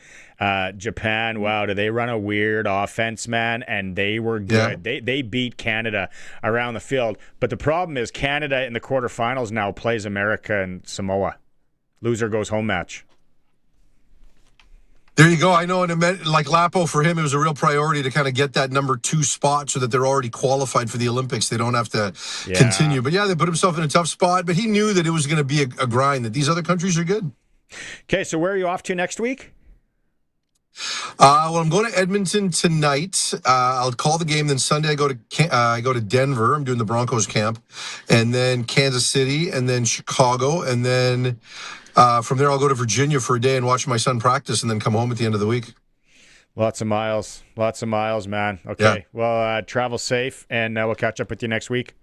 Japan, wow, do they run a weird offense, man? And they were good. They beat Canada around the field. But the problem is Canada in the quarterfinals now plays America and Samoa. Loser goes home match. There you go. I know, and it meant, like Lapo, for him, it was a real priority to kind of get that number 2 spot so that they're already qualified for the Olympics. They don't have to continue. But they put himself in a tough spot. But he knew that it was going to be a grind, that these other countries are good. Okay, so where are you off to next week? I'm going to Edmonton tonight. I'll call the game. Then Sunday I go to Denver. I'm doing the Broncos camp, and then Kansas City, and then Chicago, and then from there I'll go to Virginia for a day and watch my son practice, and then come home at the end of the week. Lots of miles, man. Okay, well, travel safe, and we'll catch up with you next week.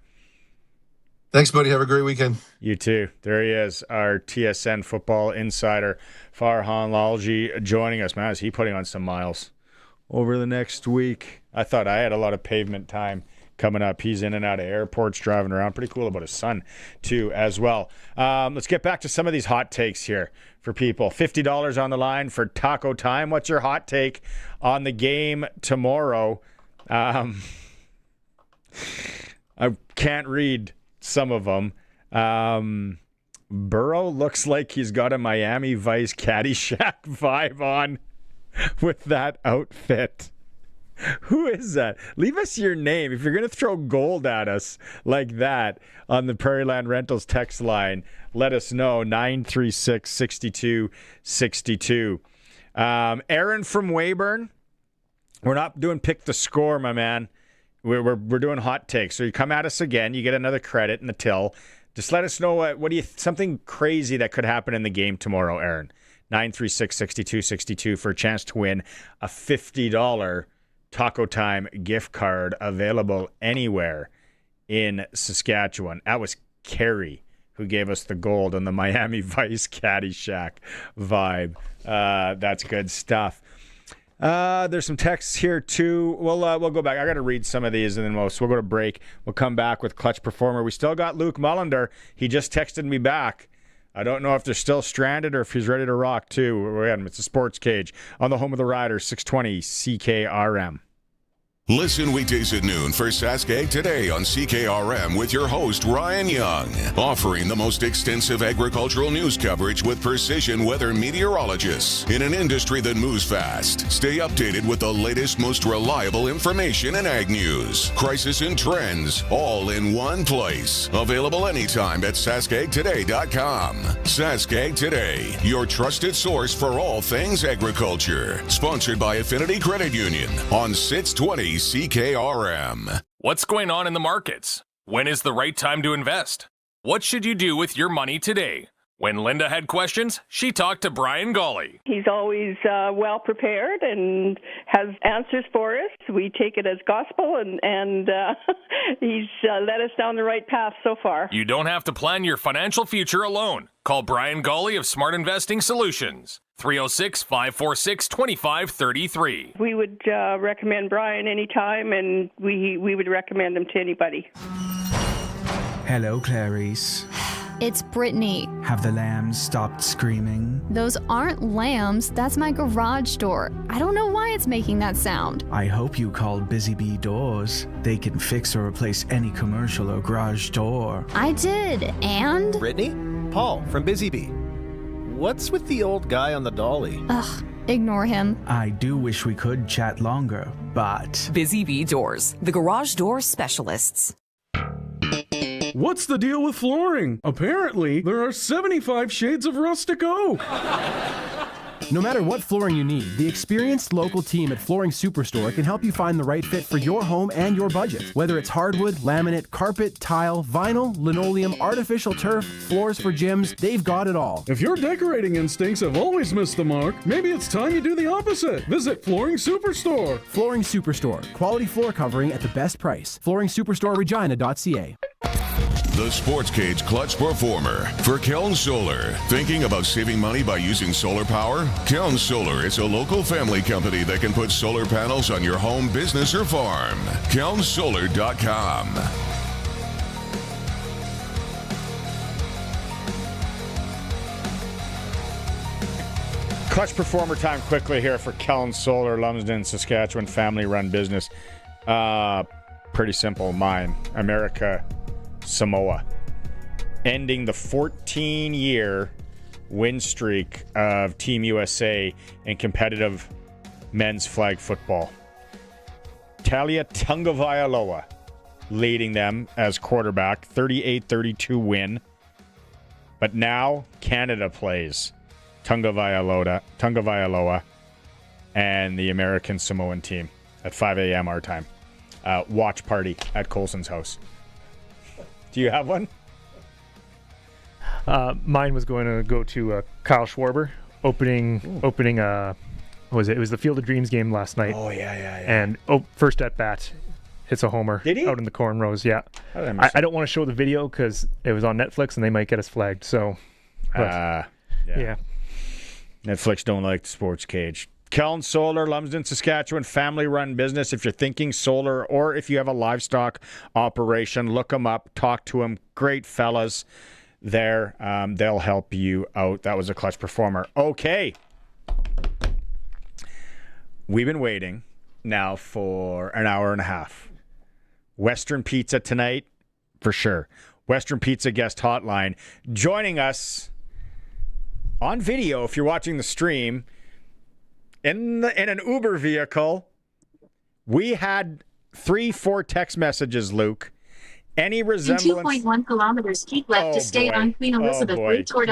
Thanks, buddy. Have a great weekend. You too. There he is, our TSN football insider, Farhan Lalji, joining us. Man, is he putting on some miles over the next week? I thought I had a lot of pavement time coming up. He's in and out of airports, driving around. Pretty cool about his son, too, as well. Let's get back to some of these hot takes here for people. $50 on the line for taco time. What's your hot take on the game tomorrow? I can't read some of them. Burrow looks like he's got a Miami Vice Caddyshack vibe on with that outfit. Who is that? Leave us your name. If you're going to throw gold at us like that on the Prairieland Rentals text line, let us know. 936-6262. Aaron from Weyburn. We're not doing pick the score, my man. We're doing hot takes. So you come at us again, you get another credit in the till. Just let us know what do you something crazy that could happen in the game tomorrow, Aaron. 936-6262 for a chance to win a $50 Taco Time gift card available anywhere in Saskatchewan. That was Kerry who gave us the gold on the Miami Vice Caddyshack vibe. That's good stuff. There's some texts here too. We'll go back. I got to read some of these, and then we'll go to break. We'll come back with Clutch Performer. We still got Luke Mullinder. He just texted me back. I don't know if they're still stranded or if he's ready to rock too. It's a Sports Cage on the home of the Riders, 620 CKRM. Listen weekdays at noon for Saskatchewan Today on CKRM with your host, Ryan Young, offering the most extensive agricultural news coverage with precision weather meteorologists in an industry that moves fast. Stay updated with the latest, most reliable information in ag news, crisis and trends, all in one place. Available anytime at SaskAgToday.com. Saskatchewan Today, your trusted source for all things agriculture. Sponsored by Affinity Credit Union on 620 CKRM. What's going on in the markets? When is the right time to invest? What should you do with your money today? When Linda had questions, she talked to Brian Golly. He's always well prepared and has answers for us. We take it as gospel, and he's led us down the right path so far. You don't have to plan your financial future alone. Call Brian Golly of Smart Investing Solutions. 306-546-2533. We would recommend Brian anytime, and we would recommend him to anybody. Hello, Clarice. It's Brittany. Have the lambs stopped screaming? Those aren't lambs. That's my garage door. I don't know why it's making that sound. I hope you called Busy Bee Doors. They can fix or replace any commercial or garage door. I did, and? Brittany? Paul from Busy Bee. What's with the old guy on the dolly? Ugh, ignore him. I do wish we could chat longer, but... Busy Bee Doors, the garage door specialists. What's the deal with flooring? Apparently, there are 75 shades of rustic oak. No matter what flooring you need, the experienced local team at Flooring Superstore can help you find the right fit for your home and your budget. Whether it's hardwood, laminate, carpet, tile, vinyl, linoleum, artificial turf, floors for gyms, they've got it all. If your decorating instincts have always missed the mark, maybe it's time you do the opposite. Visit Flooring Superstore. Flooring Superstore. Quality floor covering at the best price. FlooringSuperstoreRegina.ca. The Sports Cage Clutch Performer for Keln Solar. Thinking about saving money by using solar power? Keln Solar is a local family company that can put solar panels on your home, business, or farm. KelnSolar.com. Clutch Performer time quickly here for Keln Solar, Lumsden, Saskatchewan, family-run business. Pretty simple. Mine, America, Samoa, ending the 14-year win streak of Team USA in competitive men's flag football. Talia Tungavailoa leading them as quarterback, 38-32 win. But now Canada plays Tungavailoa and the American Samoan team at 5 a.m. our time. Watch party at Colson's house. Do you have one? Mine was going to go to Kyle Schwarber opening. What was it? It was the Field of Dreams game last night. Oh yeah. And first at bat, hits a homer. Did he? Out in the cornrows? Yeah. I don't want to show the video because it was on Netflix and they might get us flagged. So, yeah. Netflix don't like the Sports Cage. Keln Solar, Lumsden, Saskatchewan, family-run business. If you're thinking solar or if you have a livestock operation, look them up, talk to them. Great fellas there. They'll help you out. That was a clutch performer. Okay. We've been waiting now for an hour and a half. Western Pizza tonight, for sure. Western Pizza guest hotline. Joining us on video, if you're watching the stream, in an Uber vehicle. We had 3-4 text messages, Luke. Any resemblance? In 2.1 kilometers, keep left to stay on Queen Elizabeth Road toward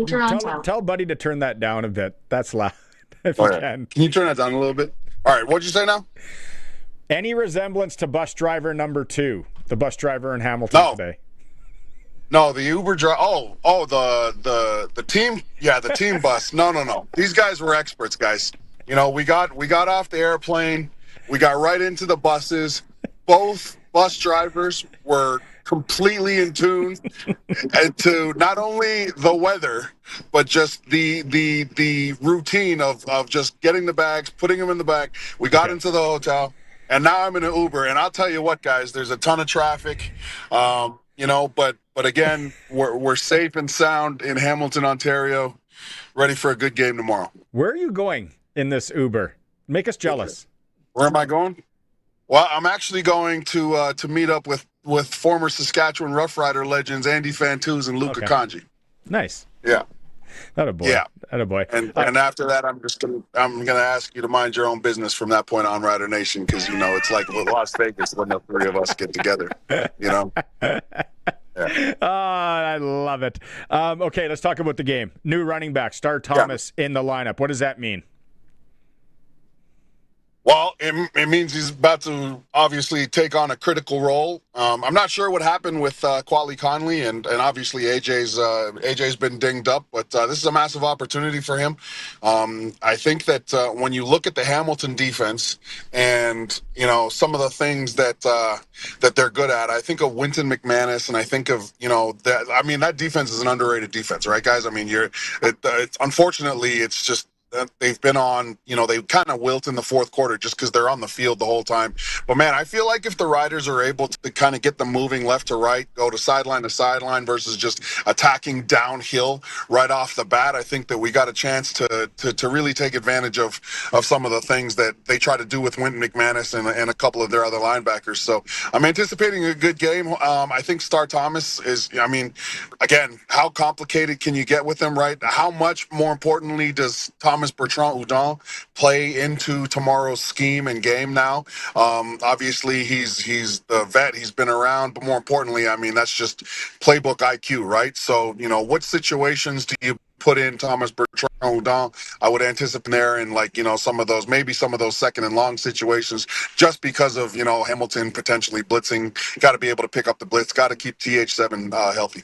Toronto. Tell Buddy to turn that down a bit. That's loud. If you can. Can you turn that down a little bit? All right, what'd you say now? Any resemblance to bus driver number 2, the bus driver in Hamilton today? No, the Uber driver. The team. Yeah, the team bus. No. These guys were experts, guys. You know, we got off the airplane. We got right into the buses. Both bus drivers were completely in tune and to not only the weather, but just the routine of just getting the bags, putting them in the bag. We got into the hotel, and now I'm in an Uber. And I'll tell you what, guys, there's a ton of traffic. But again, we're safe and sound in Hamilton, Ontario, ready for a good game tomorrow. Where are you going in this Uber? Make us jealous. Where am I going? Well, I'm actually going to meet up with former Saskatchewan Roughrider legends Andy Fantuz and Luca Kanji. Nice. Yeah. That a boy. Yeah. That a boy. And after that, I'm gonna ask you to mind your own business from that point on, Rider Nation, because it's like Las Vegas when the three of us get together. Yeah. Oh, I love it. Okay, let's talk about the game. New running back, Star Thomas in the lineup. What does that mean? Well, it means he's about to obviously take on a critical role. I'm not sure what happened with Quali Conley, and obviously AJ's been dinged up, but this is a massive opportunity for him. I think that when you look at the Hamilton defense and some of the things that they're good at, I think of Winton McManus, and I think of that defense is an underrated defense, right, guys? I mean, unfortunately it's just. They've been on, they kind of wilt in the fourth quarter just because they're on the field the whole time. But, man, I feel like if the Riders are able to kind of get them moving left to right, go to sideline versus just attacking downhill right off the bat, I think that we got a chance to really take advantage of some of the things that they try to do with Winton McManus and a couple of their other linebackers. So I'm anticipating a good game. I think Star Thomas is, again, how complicated can you get with him, right? How much, more importantly, does Thomas Bertrand-Hudon play into tomorrow's scheme and game now? Obviously, he's the vet. He's been around. But more importantly, that's just playbook IQ, right? So, what situations do you put in Thomas Bertrand-Hudon? I would anticipate there in some of those second and long situations, just because of, Hamilton potentially blitzing. Got to be able to pick up the blitz. Got to keep TH7 healthy.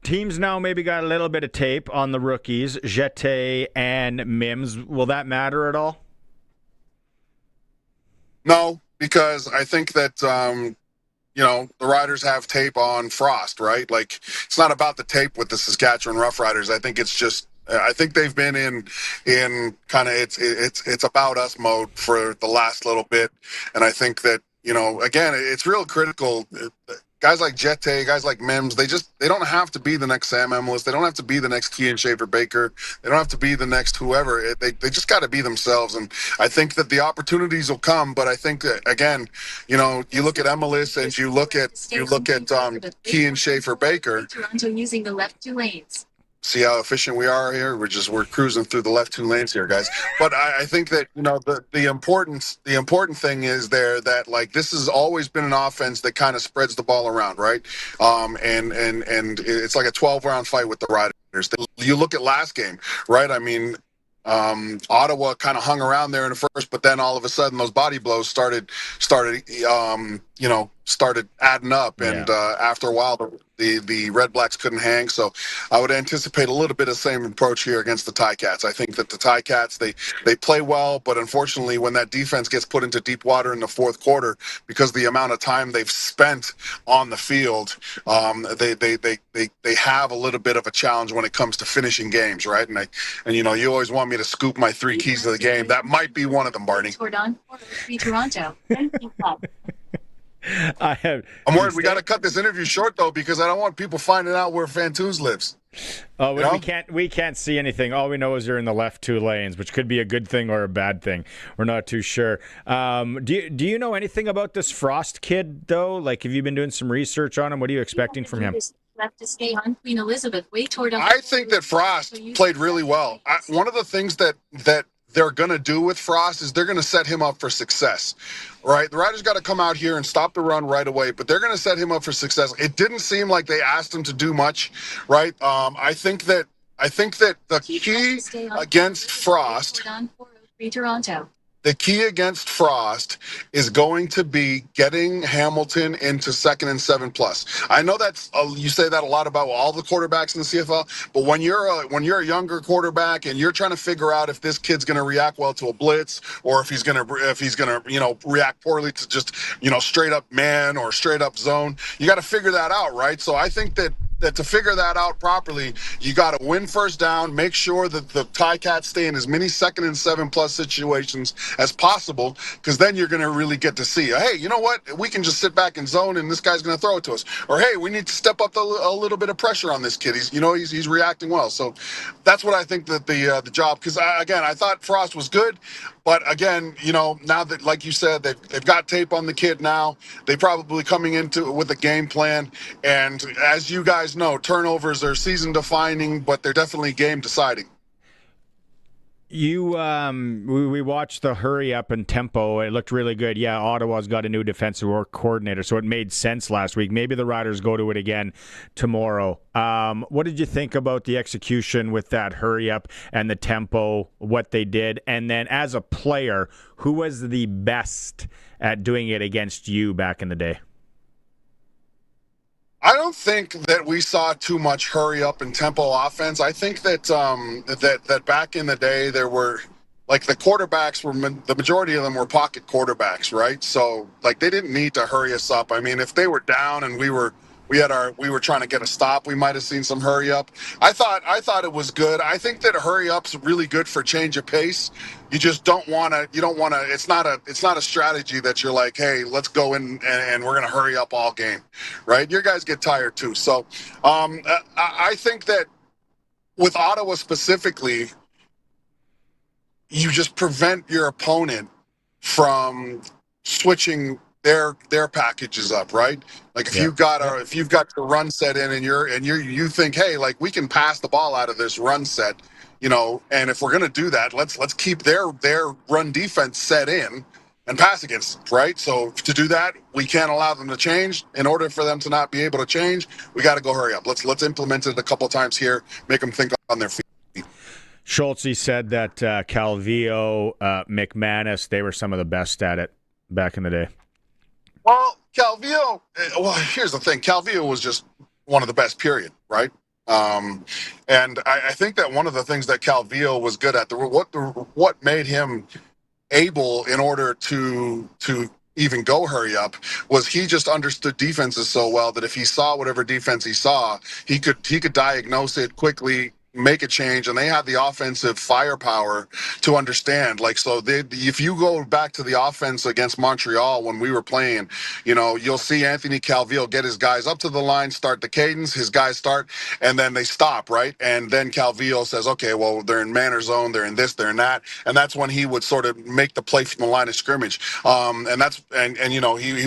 Teams now maybe got a little bit of tape on the rookies, Jeté and Mims. Will that matter at all? No, because I think that, the Riders have tape on Frost, right? Like, it's not about the tape with the Saskatchewan Roughriders. I think it's just, I think they've been in kind of it's about us mode for the last little bit. And I think that, again, it's real critical. Guys like Jeté, guys like Mims, they don't have to be the next Sam Emilus. They don't have to be the next Kean Schaefer-Baker. They don't have to be the next whoever. They just got to be themselves. And I think that the opportunities will come. But I think that, again, you look at Emilus and you look at Kean Schaefer-Baker. Toronto using the left 2 lanes. See how efficient we are here? We're cruising through the left 2 lanes here, guys. But I think that the important thing is there that this has always been an offense that kind of spreads the ball around, right? And it's like a 12-round fight with the Riders. You look at last game, right? Ottawa kind of hung around there in the first, but then all of a sudden those body blows started started adding up, and after a while, the Red Blacks couldn't hang. So I would anticipate a little bit of the same approach here against the Ticats. I think that the Ticats, they play well, but unfortunately, when that defense gets put into deep water in the fourth quarter, because the amount of time they've spent on the field, they have a little bit of a challenge when it comes to finishing games, right? And you always want me to scoop my 3 keys to the game. That might be one of them, Barney. Toronto. I'm worried we got to cut this interview short though, because I don't want people finding out where Fantoons lives. Oh, we can't see anything. All we know is you're in the left 2 lanes, which could be a good thing or a bad thing. We're not too sure. Do you know anything about this Frost kid though? Like, have you been doing some research on him? What are you expecting from him? Left to stay on Queen Elizabeth. I think that Frost played really well. One of the things that they're going to do with Frost is they're going to set him up for success, right? The Riders got to come out here and stop the run right away, but they're going to set him up for success. It didn't seem like they asked him to do much, right? I think that the key against Frost, Toronto. the key against Frost is going to be getting Hamilton into 2nd and 7+. I know that's you say that a lot about all the quarterbacks in the CFL, but when you're a younger quarterback and you're trying to figure out if this kid's going to react well to a blitz, or if he's going to react poorly to just straight up man or straight up zone, you got to figure that out, right? So I think that to figure that out properly, you got to win first down, make sure that the Ticats stay in as many 2nd and 7+ situations as possible, because then you're going to really get to see, hey, you know what? We can just sit back in zone and this guy's going to throw it to us. Or, hey, we need to step up a little bit of pressure on this kid. He's reacting well. So that's what I think that the job, because, I thought Frost was good. But again, now that, like you said, they've got tape on the kid now, they probably coming into it with a game plan. And as you guys know, turnovers are season defining, but they're definitely game deciding. We watched the hurry up and tempo. It looked really good. Yeah, Ottawa's got a new defensive work coordinator, so it made sense last week. Maybe the Riders go to it again tomorrow. What did you think about the execution with that hurry up and the tempo, what they did? And then as a player, who was the best at doing it against you back in the day? I don't think that we saw too much hurry up and tempo offense. I think that that back in the day there were, like, the quarterbacks the majority of them were pocket quarterbacks, right? So they didn't need to hurry us up. I mean, if they were down and we were trying to get a stop, we might have seen some hurry up. I thought it was good. I think that a hurry up's really good for change of pace. You just don't want to. It's not a strategy that you're like, hey, let's go in and we're gonna hurry up all game, right? Your guys get tired too. So I think that with Ottawa specifically, you just prevent your opponent from switching their packages up, right? Like if you've got the run set in and you think, hey, like, we can pass the ball out of this run set, and if we're gonna do that, let's keep their run defense set in and pass against them, right? So to do that, we can't allow them to change. In order for them to not be able to change, we got to go hurry up. Let's implement it a couple times here, make them think on their feet. Schultze said that Calvillo, McManus, they were some of the best at it back in the day. Well, Calvillo, here's the thing. Calvillo was just one of the best, period, right? And I think that one of the things that Calvillo was good at, what made him able in order to even go hurry up, was he just understood defenses so well that if he saw whatever defense he saw, he could diagnose it quickly, make a change, and they had the offensive firepower to understand. Like, so if you go back to the offense against Montreal when we were playing, you'll see Anthony Calvillo get his guys up to the line, start the cadence, his guys start, and then they stop, right? And then Calvillo says, okay, well, they're in man or zone, they're in this, they're in that, and that's when he would sort of make the play from the line of scrimmage. He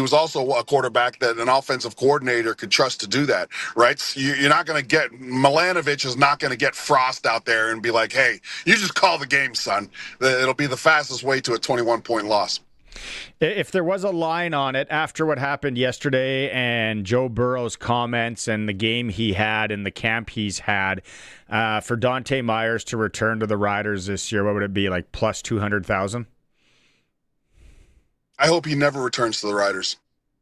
was also a quarterback that an offensive coordinator could trust to do that, right? So you're not going to get, Milanovic is not going to get Frost out there and be like, hey, you just call the game, son. It'll be the fastest way to a 21-point loss. If there was a line on it after what happened yesterday and Joe Burrow's comments and the game he had and the camp he's had, for Dohnte Meyers to return to the Riders this year, what would it be, like plus 200,000? I hope he never returns to the Riders.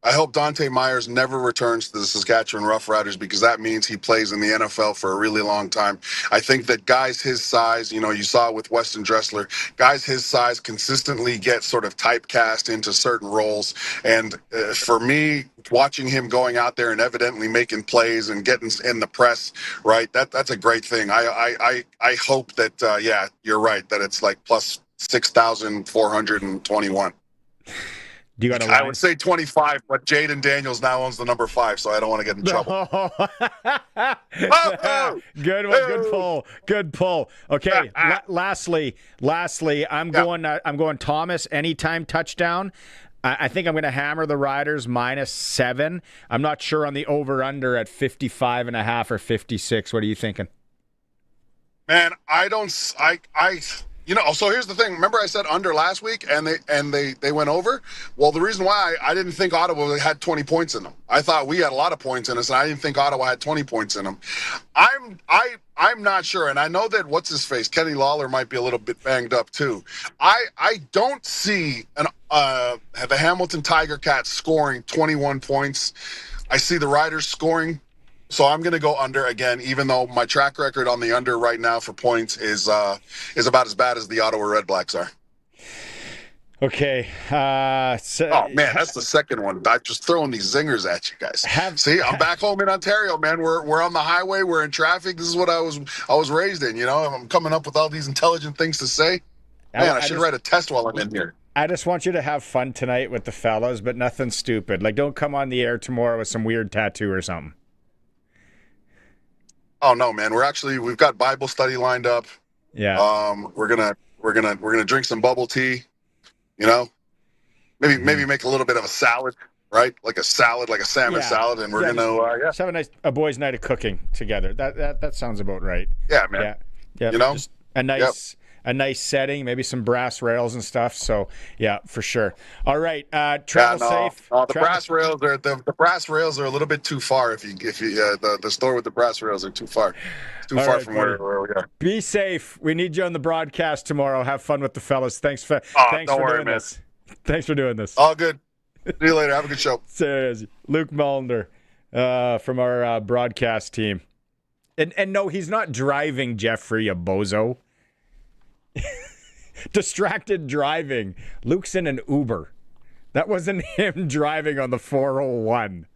I hope Dohnte Meyers never returns to the Saskatchewan Roughriders, because that means he plays in the NFL for a really long time. I think that guys his size, you know, you saw with Weston Dressler, guys his size consistently get sort of typecast into certain roles. And for me, watching him going out there and evidently making plays and getting in the press, right, that's a great thing. I hope that, yeah, you're right, that it's like plus 6,421. Do you got I would say 25, but Jaden Daniels now owns the number 5, so I don't want to get in trouble. Good one, good pull, good pull. Okay, lastly, I'm going Thomas anytime touchdown. I think I'm going to hammer the Riders -7. I'm not sure on the over/under at 55.5 or 56. What are you thinking? Man, you know, so here's the thing. Remember I said under last week, and they went over? Well, the reason why I didn't think Ottawa had 20 points in them. I thought we had a lot of points in us, and I didn't think Ottawa had 20 points in them. I'm not sure, and I know that what's his face, Kenny Lawler, might be a little bit banged up too. I don't see the Hamilton Tiger Cats scoring 21 points. I see the Riders scoring. So I'm going to go under again, even though my track record on the under right now for points is about as bad as the Ottawa Red Blacks are. Okay. Oh, man, that's the second one. I'm just throwing these zingers at you guys. See, I'm back home in Ontario, man. We're on the highway. We're in traffic. This is what I was raised in, you know. I'm coming up with all these intelligent things to say. Man, I should write a test while I'm in here. I just want you to have fun tonight with the fellas, but nothing stupid. Like, don't come on the air tomorrow with some weird tattoo or something. Oh no, man! We've got Bible study lined up. Yeah. We're gonna drink some bubble tea. You know, maybe make a little bit of a salad, right? Like a salad, like a salmon salad, and we're gonna just have a boys' night of cooking together. That sounds about right. Yeah, man. Yeah. You know, just a nice setting, maybe some brass rails and stuff. So yeah, for sure. All right, travel safe. Brass rails are the brass rails are a little bit too far. If you the store with the brass rails are too far. It's too far from where we are. Be safe. We need you on the broadcast tomorrow. Have fun with the fellas. Thanks for doing this. Thanks for doing this. All good. See you later. Have a good show. Seriously. Luke Mullinder from our broadcast team. And no, he's not driving, Jeffrey, a bozo. Distracted driving. Luke's in an Uber. That wasn't him driving on the 401.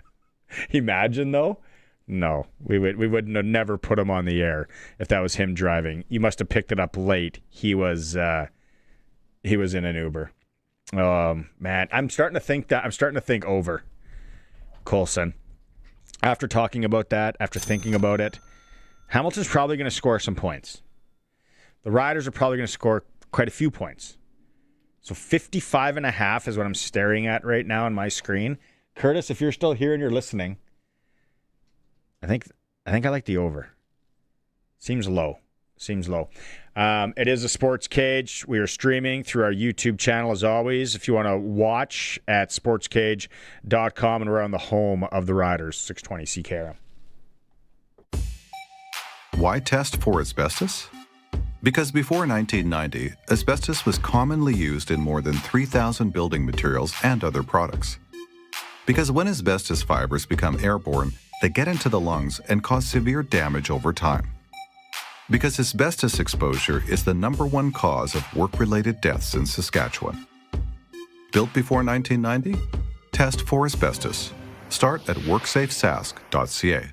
Imagine though. No, we wouldn't have never put him on the air if that was him driving. You must have picked it up late. He was in an Uber. Man, I'm starting to think over Colson. After talking about that, after thinking about it, Hamilton's probably going to score some points. The Riders are probably going to score quite a few points. So 55.5 is what I'm staring at right now on my screen. Curtis, if you're still here and you're listening, I think I like the over. Seems low. It is a Sports Cage. We are streaming through our YouTube channel as always. If you want to watch at sportscage.com, and we're on the home of the Riders, 620 CKRM. Why test for asbestos? Because before 1990, asbestos was commonly used in more than 3,000 building materials and other products. Because when asbestos fibers become airborne, they get into the lungs and cause severe damage over time. Because asbestos exposure is the #1 cause of work-related deaths in Saskatchewan. Built before 1990? Test for asbestos. Start at worksafesask.ca.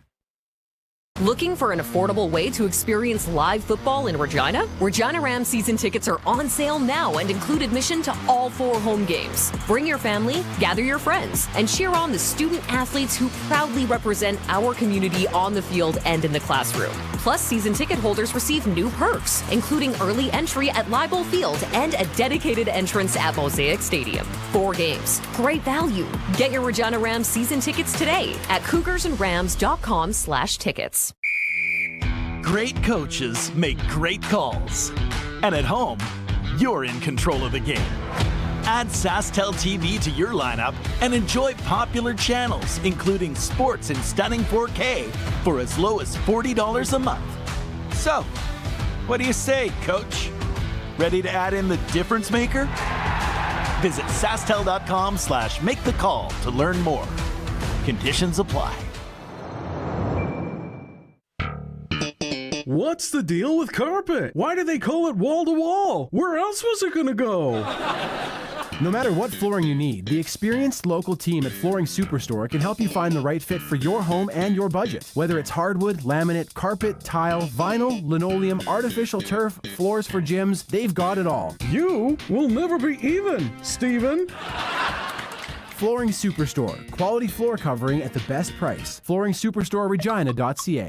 Looking for an affordable way to experience live football in Regina? Regina Rams season tickets are on sale now and include admission to all 4 home games. Bring your family, gather your friends, and cheer on the student athletes who proudly represent our community on the field and in the classroom. Plus, season ticket holders receive new perks, including early entry at Leibel Field and a dedicated entrance at Mosaic Stadium. 4 games, great value. Get your Regina Rams season tickets today at cougarsandrams.com/tickets. Great coaches make great calls. And at home, you're in control of the game. Add SaskTel TV to your lineup and enjoy popular channels, including sports in stunning 4K for as low as $40 a month. So, what do you say, Coach? Ready to add in the difference maker? Visit SaskTel.com/make-the-call to learn more. Conditions apply. What's the deal with carpet? Why do they call it wall-to-wall? Where else was it going to go? No matter what flooring you need, the experienced local team at Flooring Superstore can help you find the right fit for your home and your budget. Whether it's hardwood, laminate, carpet, tile, vinyl, linoleum, artificial turf, floors for gyms, they've got it all. You will never be even, Steven. Flooring Superstore. Quality floor covering at the best price. FlooringSuperstoreRegina.ca.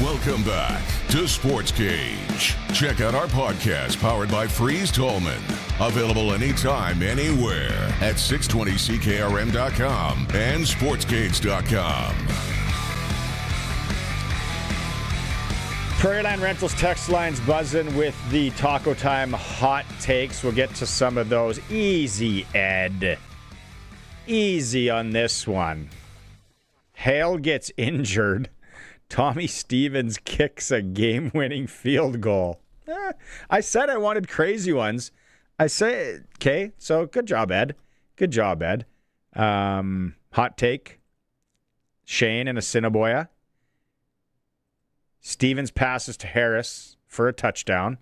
Welcome back to Sportscage. Check out our podcast powered by Freeze Tolman. Available anytime, anywhere at 620ckrm.com and sportscage.com. Prairieland Rentals text lines buzzing with the Taco Time hot takes. We'll get to some of those. Easy, Ed. Easy on this one. Hale gets injured. Tommy Stevens kicks a game-winning field goal. I said I wanted crazy ones. I say, okay, so good job, Ed. Good job, Ed. Hot take. Shane and Assiniboia. Stevens passes to Harris for a touchdown.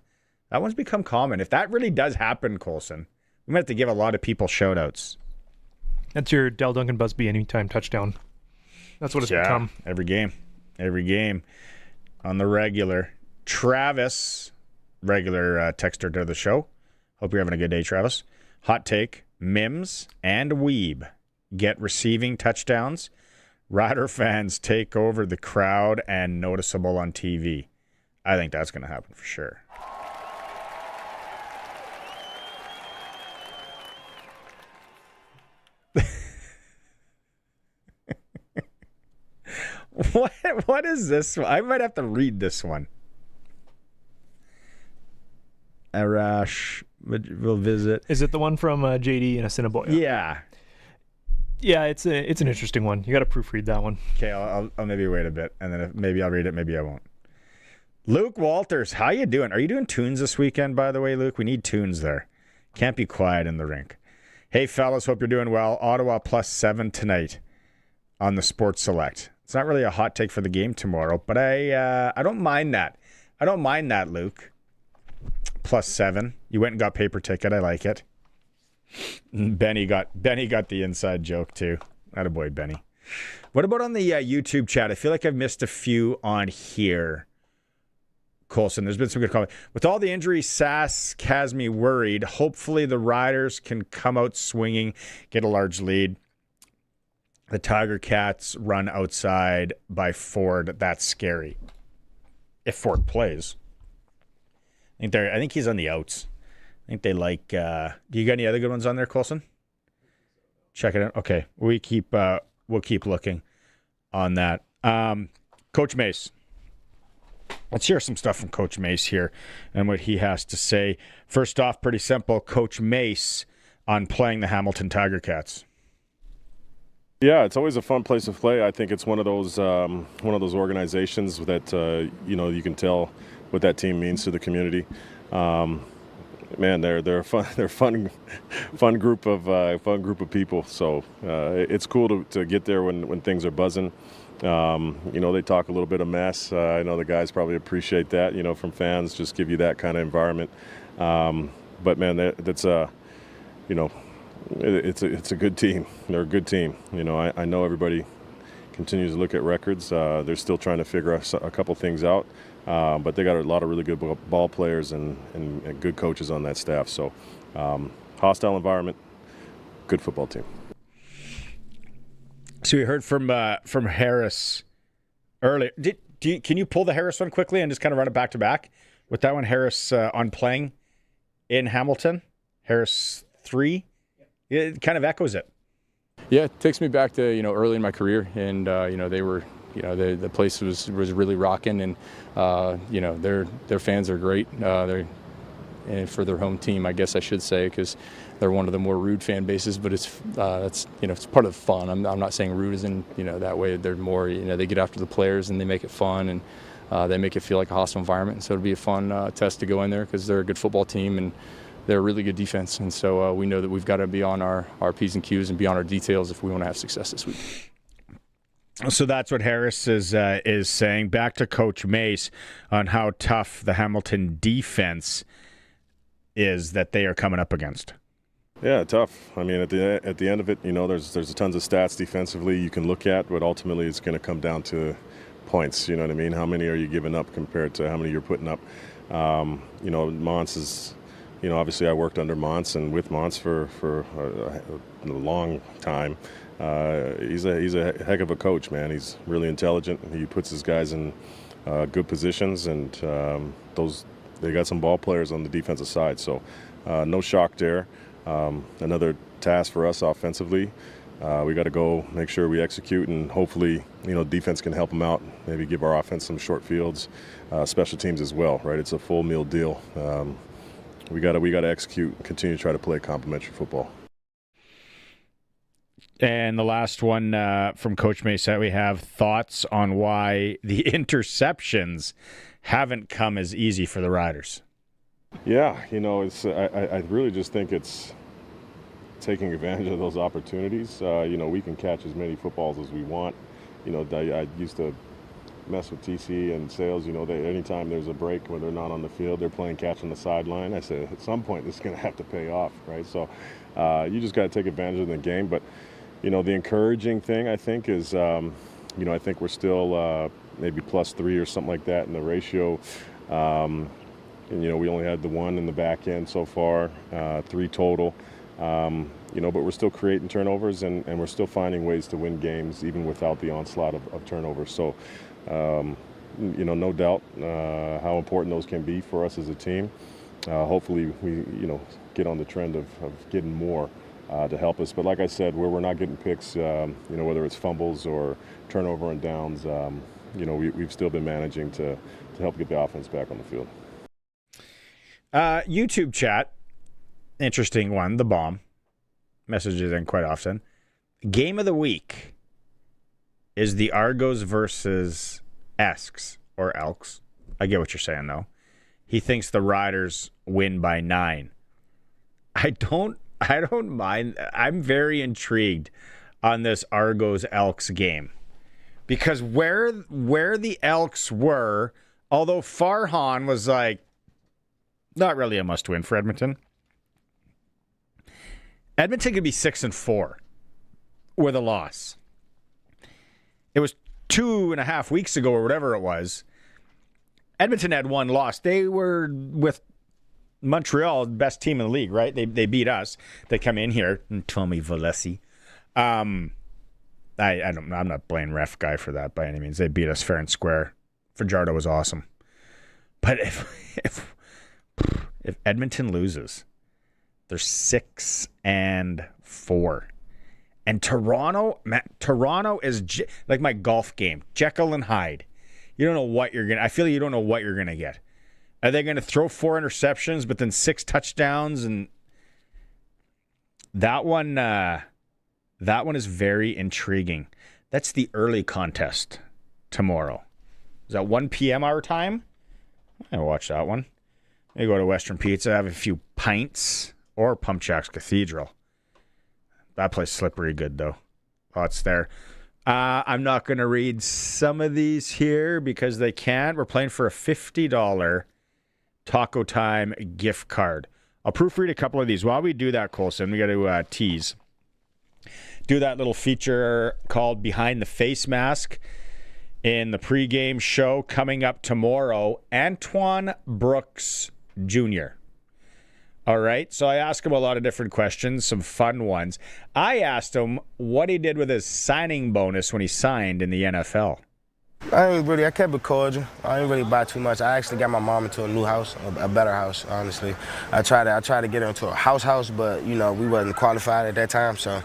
That one's become common. If that really does happen, Colson, we might have to give a lot of people shout-outs. That's your Del Duncan Busby anytime touchdown. That's what it's become. Every game. Every game on the regular. Travis, regular texter to the show. Hope you're having a good day, Travis. Hot take. Mims and Weeb get receiving touchdowns. Rider fans take over the crowd and noticeable on TV. I think that's going to happen for sure. What is this one? I might have to read this one. Arash will visit. Is it the one from JD and Assiniboia? Yeah. Yeah, it's an interesting one. You got to proofread that one. Okay, I'll maybe wait a bit, and then maybe I'll read it, maybe I won't. Luke Walters, how you doing? Are you doing tunes this weekend, by the way, Luke? We need tunes there. Can't be quiet in the rink. Hey, fellas, hope you're doing well. Ottawa +7 tonight on the Sports Select. It's not really a hot take for the game tomorrow, but I don't mind that. I don't mind that, Luke. +7. You went and got paper ticket. I like it. Benny got the inside joke too. Attaboy, Benny. What about on the YouTube chat? I feel like I've missed a few on here. Colson, there's been some good comments. With all the injuries, Sask has me worried. Hopefully the Riders can come out swinging, get a large lead. The Tiger Cats run outside by Ford. That's scary. If Ford plays. I think he's on the outs. I think they like... do you got any other good ones on there, Colson? Check it out. Okay. We'll keep looking on that. Coach Mace. Let's hear some stuff from Coach Mace here and what he has to say. First off, pretty simple. Coach Mace on playing the Hamilton Tiger Cats. Yeah, it's always a fun place to play. I think it's one of those organizations that you can tell what that team means to the community. Man, they're a fun group of people. So it's cool to get there when things are buzzing. They talk a little bit of mess. I know the guys probably appreciate that. From fans, just give you that kind of environment. But man, it's a good team. They're a good team. I know everybody continues to look at records. They're still trying to figure a couple things out. But they got a lot of really good ball players and good coaches on that staff. So hostile environment, good football team. So we heard from Harris earlier. Can you pull the Harris one quickly and just kind of run it back to back with that one? Harris on playing in Hamilton. Harris 3. It kind of echoes it. Yeah, it takes me back to early in my career, and they were. The place was really rocking, and their fans are great. And for their home team, I guess I should say, because they're one of the more rude fan bases. But it's it's part of the fun. I'm not saying rude as in that way. They're more they get after the players and they make it fun, and they make it feel like a hostile environment. So it'll be a fun test to go in there because they're a good football team, and they're a really good defense, and so we know that we've got to be on our P's and Q's and be on our details if we want to have success this week. So that's what Harris is saying. Back to Coach Mace on how tough the Hamilton defense is that they are coming up against. Yeah, tough. I mean, at the end of it, there's tons of stats defensively you can look at, but ultimately it's going to come down to points. You know what I mean? How many are you giving up compared to how many you're putting up? Mons is, obviously I worked under Mons and with Mons for a long time. He's a heck of a coach, man. He's really intelligent. He puts his guys in good positions, and they got some ball players on the defensive side. So no shock there. Another task for us offensively. We got to go make sure we execute, and hopefully, defense can help them out. Maybe give our offense some short fields, special teams as well. Right? It's a full meal deal. We got to execute and continue to try to play complementary football. And the last one from Coach Mace, we have thoughts on why the interceptions haven't come as easy for the Riders. Yeah, I really just think it's taking advantage of those opportunities. We can catch as many footballs as we want. I used to mess with TC and Sales. Anytime there's a break when they're not on the field, they're playing catch on the sideline. I said, at some point, this is going to have to pay off, right? So you just got to take advantage of the game. But the encouraging thing, I think, is, I think we're still maybe +3 or something like that in the ratio. We only had the one in the back end so far, 3 total. But we're still creating turnovers, and we're still finding ways to win games even without the onslaught of turnovers. So, no doubt how important those can be for us as a team. Hopefully we, get on the trend of getting more to help us. But like I said, where we're not getting picks, whether it's fumbles or turnover and downs, we've still been managing to help get the offense back on the field. YouTube chat, interesting one, the bomb. Messages in quite often. Game of the week is the Argos versus Esks or Elks. I get what you're saying, though. He thinks the Riders win by 9. I don't mind. I'm very intrigued on this Argos Elks game because where the Elks were, although Farhan was like not really a must win for Edmonton. Edmonton could be 6-4 with a loss. It was 2.5 weeks ago or whatever it was. Edmonton had one loss. They were with Montreal, best team in the league, right? They beat us. They come in here and Tommy Valesi. I'm not blaming ref guy for that by any means. They beat us fair and square. Fajardo was awesome. But if Edmonton loses, they're 6-4. And Toronto is like my golf game, Jekyll and Hyde. You don't know what you're going to, I feel you don't know what you're going to get. Are they going to throw 4 interceptions, but then 6 touchdowns? And that one is very intriguing. That's the early contest tomorrow. Is that 1 p.m. our time? I'll watch that one. Maybe go to Western Pizza, have a few pints, or Pump Jacks Cathedral. That place slippery good, though. Lots there. I'm not going to read some of these here because they can't. We're playing for a $50 Taco Time gift card. I'll proofread a couple of these. While we do that, Colson, we got to tease. Do that little feature called Behind the Face Mask in the pregame show coming up tomorrow. Antoine Brooks Jr. All right, so I asked him a lot of different questions, some fun ones. I asked him what he did with his signing bonus when he signed in the NFL. I kept it cordial. I didn't really buy too much. I actually got my mom into a new house, a better house, honestly. I tried to get her into a house, but, we wasn't qualified at that time, so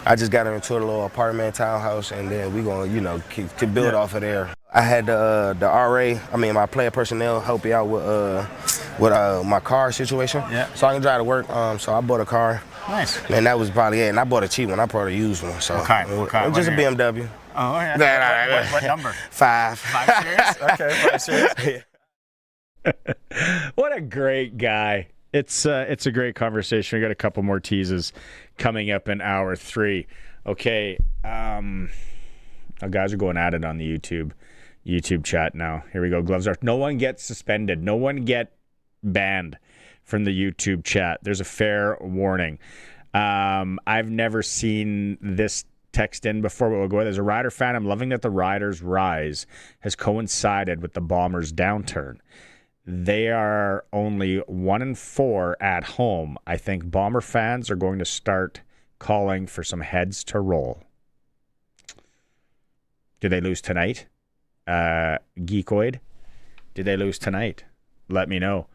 I just got her into a little apartment townhouse, and then we going to, to build off of there. I had the RA, my player personnel, help you out with my car situation, so I can drive to work. So I bought a car. Nice. And that was probably it. And I bought a cheap one. I bought a used one. So okay. Just a BMW. Oh, yeah. What number? 5. 5 Series? Okay, 5 Series. What a great guy. It's a great conversation. We got a couple more teases coming up in hour 3. Okay, guys are going at it on the YouTube chat now. Here we go. Gloves are. No one gets suspended. No one get banned from the YouTube chat. There's a fair warning. I've never seen this text in before, but we'll go ahead. There's a Rider fan. I'm loving that the Riders' rise has coincided with the Bombers' downturn. They are only 1-4 at home. I think Bomber fans are going to start calling for some heads to roll. Did they lose tonight? Geekoid, did they lose tonight? Let me know.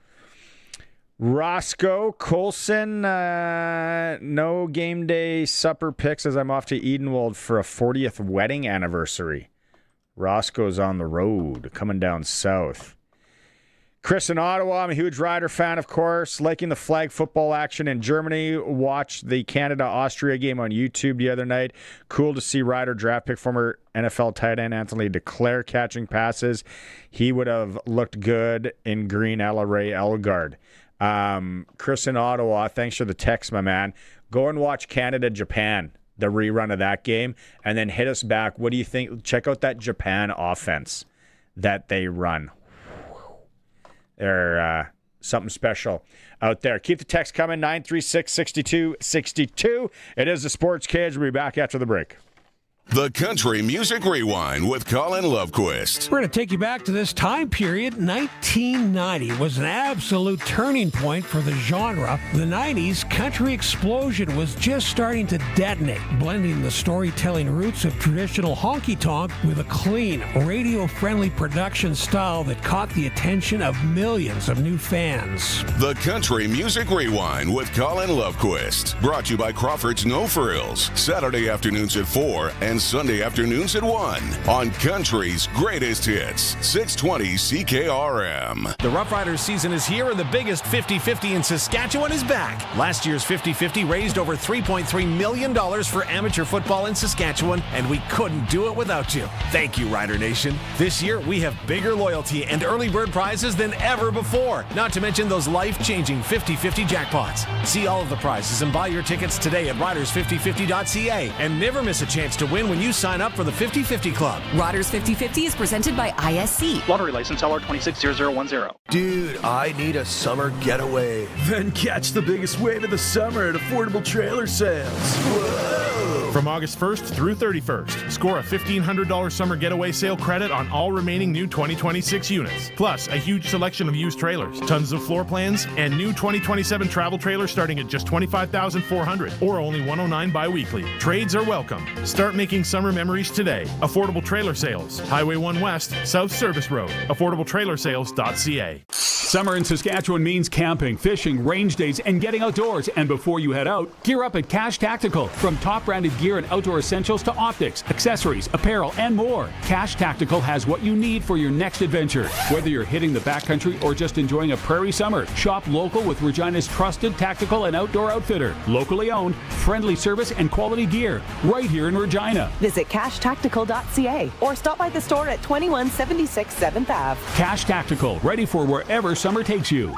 Roscoe Colson, no game day supper picks as I'm off to Edenwold for a 40th wedding anniversary. Roscoe's on the road, coming down south. Chris in Ottawa, I'm a huge Rider fan, of course. Liking the flag football action in Germany. Watched the Canada-Austria game on YouTube the other night. Cool to see Rider draft pick former NFL tight end Anthony DeClaire catching passes. He would have looked good in green a la Ray Elgard. Chris in Ottawa, thanks for the text, my man. Go and watch Canada-Japan, the rerun of that game, and then hit us back. What do you think? Check out that Japan offense that they run. They're something special out there. Keep the text coming, 936-6262. It is the Sports Cage. We'll be back after the break. The Country Music Rewind with Colin Lovequist. We're going to take you back to this time period. 1990 was an absolute turning point for the genre. The 90s country explosion was just starting to detonate, blending the storytelling roots of traditional honky-tonk with a clean, radio-friendly production style that caught the attention of millions of new fans. The Country Music Rewind with Colin Lovequist. Brought to you by Crawford's No Frills. Saturday afternoons at 4 and Sunday afternoons at 1 on Country's Greatest Hits, 620 CKRM. The Roughriders season is here and the biggest 50-50 in Saskatchewan is back. Last year's 50-50 raised over $3.3 million for amateur football in Saskatchewan, and we couldn't do it without you. Thank you, Rider Nation. This year, we have bigger loyalty and early bird prizes than ever before, not to mention those life-changing 50-50 jackpots. See all of the prizes and buy your tickets today at riders5050.ca, and never miss a chance to win when you sign up for the 50-50 Club. Riders 50-50 is presented by ISC. Lottery license LR260010. Dude, I need a summer getaway. Then catch the biggest wave of the summer at Affordable Trailer Sales. Whoa! From August 1st through 31st, score a $1,500 summer getaway sale credit on all remaining new 2026 units. Plus, a huge selection of used trailers, tons of floor plans, and new 2027 travel trailers starting at just $25,400 or only $109 bi-weekly. Trades are welcome. Start making summer memories today. Affordable Trailer Sales, Highway 1 West, South Service Road, affordabletrailersales.ca. Summer in Saskatchewan means camping, fishing, range days, and getting outdoors. And before you head out, gear up at Cash Tactical. From top-branded gear and outdoor essentials to optics, accessories, apparel, and more, Cash Tactical has what you need for your next adventure. Whether you're hitting the backcountry or just enjoying a prairie summer, shop local with Regina's trusted tactical and outdoor outfitter. Locally owned, friendly service, and quality gear. Right here in Regina. Visit cashtactical.ca or stop by the store at 2176 7th Ave. Cash Tactical, ready for wherever summer takes you.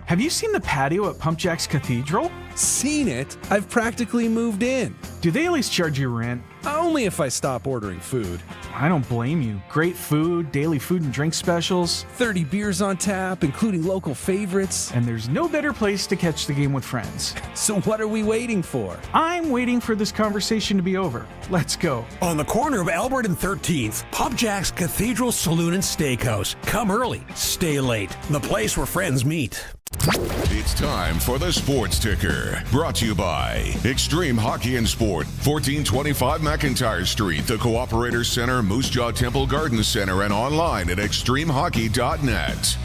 Have you seen the patio at Pump Jack's Cathedral? Seen it? I've practically moved in. Do they at least charge you rent? Only if I stop ordering food. I don't blame you. Great food, daily food and drink specials. 30 beers on tap, including local favorites. And there's no better place to catch the game with friends. So what are we waiting for? I'm waiting for this conversation to be over. Let's go. On the corner of Albert and 13th, Pump Jack's Cathedral Saloon and Steakhouse. Come early, stay late. The place where friends meet. It's time for the Sports Ticker, brought to you by Extreme Hockey and Sport, 1425 McIntyre Street, the Cooperator Center, Moose Jaw Temple Garden Center, and online at extremehockey.net.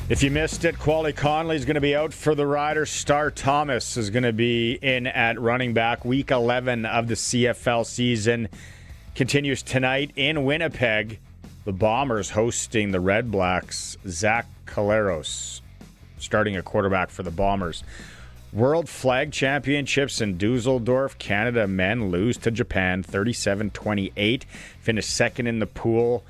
If you missed it, Quali Conley is going to be out for the Riders. Star Thomas is going to be in at running back. Week 11 of the CFL season continues tonight in Winnipeg. The Bombers hosting the Red Blacks. Zach Caleros starting a quarterback for the Bombers. World Flag Championships in Dusseldorf. Canada men lose to Japan 37-28. Finished second in the pool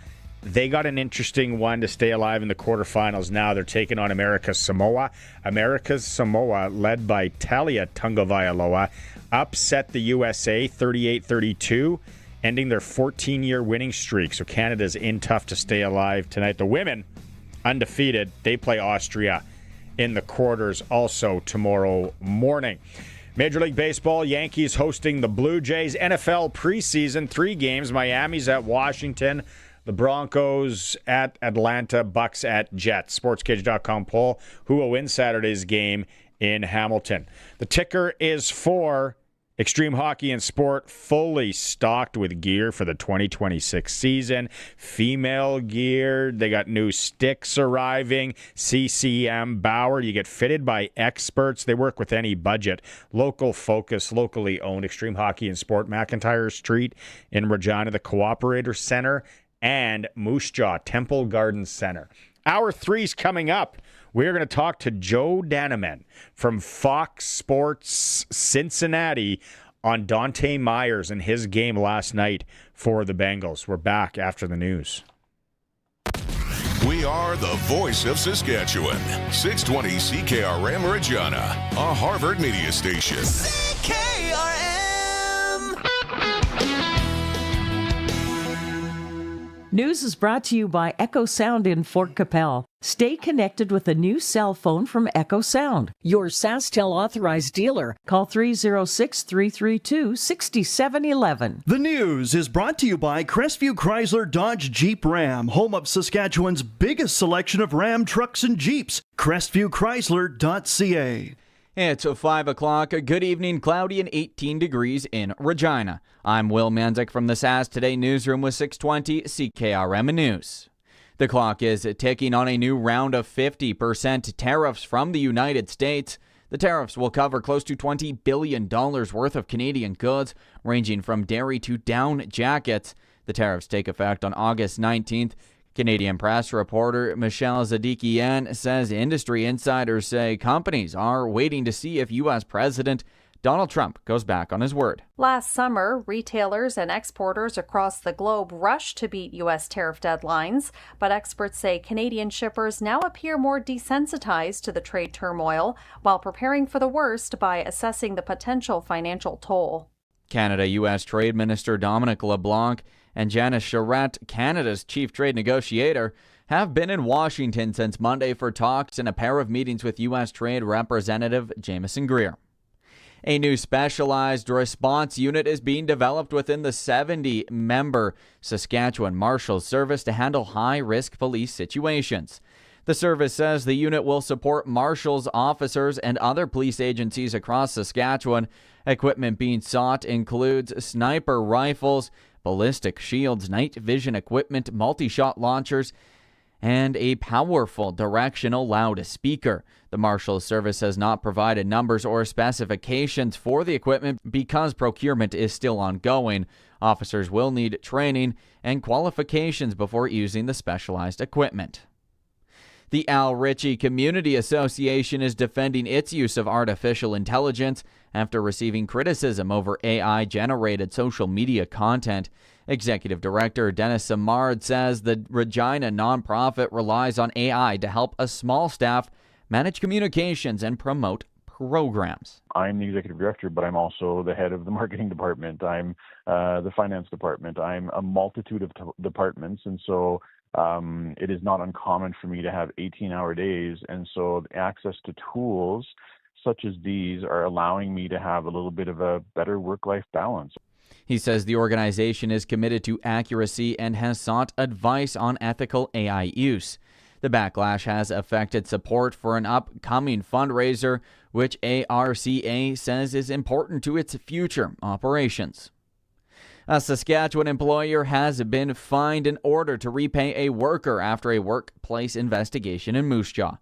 They got an interesting one to stay alive in the quarterfinals now. They're taking on America's Samoa. America's Samoa, led by Talia Tungavailoa, upset the USA 38-32, ending their 14-year winning streak. So Canada's in tough to stay alive tonight. The women, undefeated. They play Austria in the quarters also tomorrow morning. Major League Baseball, Yankees hosting the Blue Jays. NFL preseason, 3 games. Miami's at Washington. The Broncos at Atlanta, Bucks at Jets. Sportscage.com poll, who will win Saturday's game in Hamilton. The ticker is for Extreme Hockey and Sport, fully stocked with gear for the 2026 season. Female gear, they got new sticks arriving. CCM Bauer, you get fitted by experts. They work with any budget. Local focus, locally owned. Extreme Hockey and Sport, McIntyre Street in Regina, the Cooperator Center, and Moose Jaw Temple Garden Center. Hour 3's coming up. We're going to talk to Joe Danneman from Fox Sports Cincinnati on Dohnte Meyers and his game last night for the Bengals. We're back after the news. We are the voice of Saskatchewan. 620 CKRM Regina, a Harvard media station. News is brought to you by Echo Sound in Fort Capel. Stay connected with a new cell phone from Echo Sound, your SaskTel authorized dealer. Call 306-332-6711. The news is brought to you by Crestview Chrysler Dodge Jeep Ram, home of Saskatchewan's biggest selection of Ram trucks and Jeeps. CrestviewChrysler.ca. It's 5 o'clock. Good evening, cloudy and 18 degrees in Regina. I'm Will Manzik from the SAS Today newsroom with 620 CKRM News. The clock is ticking on a new round of 50% tariffs from the United States. The tariffs will cover close to $20 billion worth of Canadian goods, ranging from dairy to down jackets. The tariffs take effect on August 19th. Canadian press reporter Michelle Zadikian says industry insiders say companies are waiting to see if U.S. President Donald Trump goes back on his word. Last summer, retailers and exporters across the globe rushed to beat U.S. tariff deadlines, but experts say Canadian shippers now appear more desensitized to the trade turmoil while preparing for the worst by assessing the potential financial toll. Canada-U.S. Trade Minister Dominic LeBlanc and Janice Charette, Canada's chief trade negotiator, have been in Washington since Monday for talks and a pair of meetings with U.S. Trade Representative Jamieson Greer. A new specialized response unit is being developed within the 70-member Saskatchewan Marshals Service to handle high-risk police situations. The service says the unit will support marshals, officers, and other police agencies across Saskatchewan. Equipment being sought includes sniper rifles, ballistic shields, night vision equipment, multi-shot launchers, and a powerful directional loudspeaker. The Marshals Service has not provided numbers or specifications for the equipment because procurement is still ongoing. Officers will need training and qualifications before using the specialized equipment. The Al Ritchie Community Association is defending its use of artificial intelligence after receiving criticism over AI-generated social media content. Executive Director Dennis Samard says the Regina nonprofit relies on AI to help a small staff manage communications and promote programs. I'm the executive director, but I'm also the head of the marketing department. I'm the finance department. I'm a multitude of departments, and so it is not uncommon for me to have 18-hour days, and so the access to tools such as these are allowing me to have a little bit of a better work-life balance. He says the organization is committed to accuracy and has sought advice on ethical AI use. The backlash has affected support for an upcoming fundraiser, which ARCA says is important to its future operations. A Saskatchewan employer has been fined in order to repay a worker after a workplace investigation in Moose Jaw.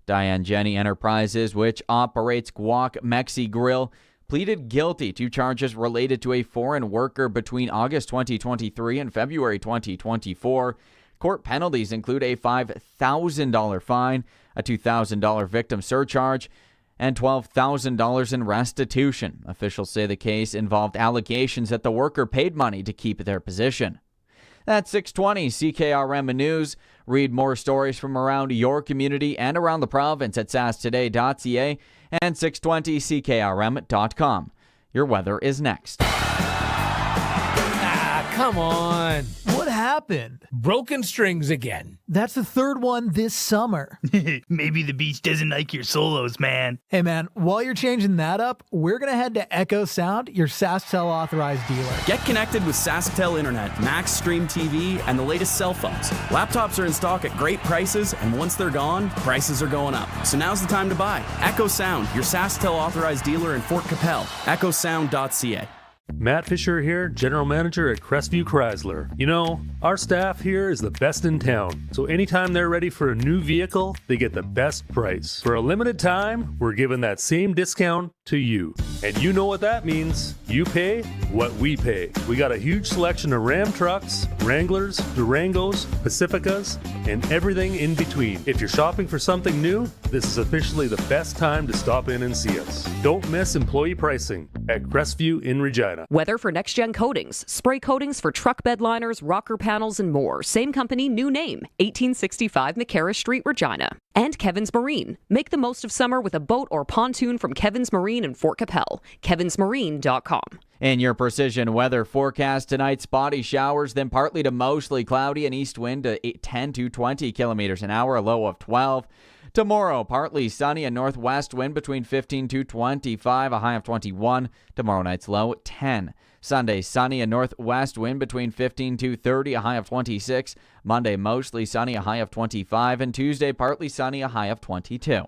Diane Jenny Enterprises, which operates Guac Mexi Grill, pleaded guilty to charges related to a foreign worker between August 2023 and February 2024. Court penalties include a $5,000 fine, a $2,000 victim surcharge, and $12,000 in restitution. Officials say the case involved allegations that the worker paid money to keep their position. That's 620 CKRM News. Read more stories from around your community and around the province at sastoday.ca and 620ckrm.com. Your weather is next. Come on. What happened? Broken strings again. That's the third one this summer. Maybe the beach doesn't like your solos, man. Hey, man, while you're changing that up, we're going to head to Echo Sound, your SaskTel authorized dealer. Get connected with SaskTel Internet, Max Stream TV, and the latest cell phones. Laptops are in stock at great prices, and once they're gone, prices are going up. So now's the time to buy. Echo Sound, your SaskTel authorized dealer in Fort Capel. EchoSound.ca. Matt Fisher here, General Manager at Crestview Chrysler. You know, our staff here is the best in town, so anytime they're ready for a new vehicle, they get the best price. For a limited time, we're giving that same discount to you. And you know what that means. You pay what we pay. We got a huge selection of Ram trucks, Wranglers, Durangos, Pacificas, and everything in between. If you're shopping for something new, this is officially the best time to stop in and see us. Don't miss employee pricing at Crestview in Regina. Weather for Next Gen Coatings. Spray coatings for truck bed liners, rocker panels, and more. Same company, new name. 1865 McCarra Street, Regina. And Kevin's Marine. Make the most of summer with a boat or pontoon from Kevin's Marine in Fort Capel. kevinsmarine.com. In your precision weather forecast tonight, spotty showers, then partly to mostly cloudy, an east wind to 10 to 20 kilometers an hour, a low of 12. Tomorrow, partly sunny, a northwest wind between 15 to 25, a high of 21. Tomorrow night's low, 10. Sunday, sunny, a northwest wind between 15 to 30, a high of 26. Monday, mostly sunny, a high of 25. And Tuesday, partly sunny, a high of 22.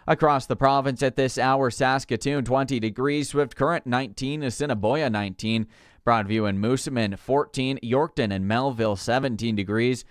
Across the province at this hour, Saskatoon 20 degrees, Swift Current 19, Assiniboia 19, Broadview and Moosomin 14, Yorkton and Melville 17 degrees,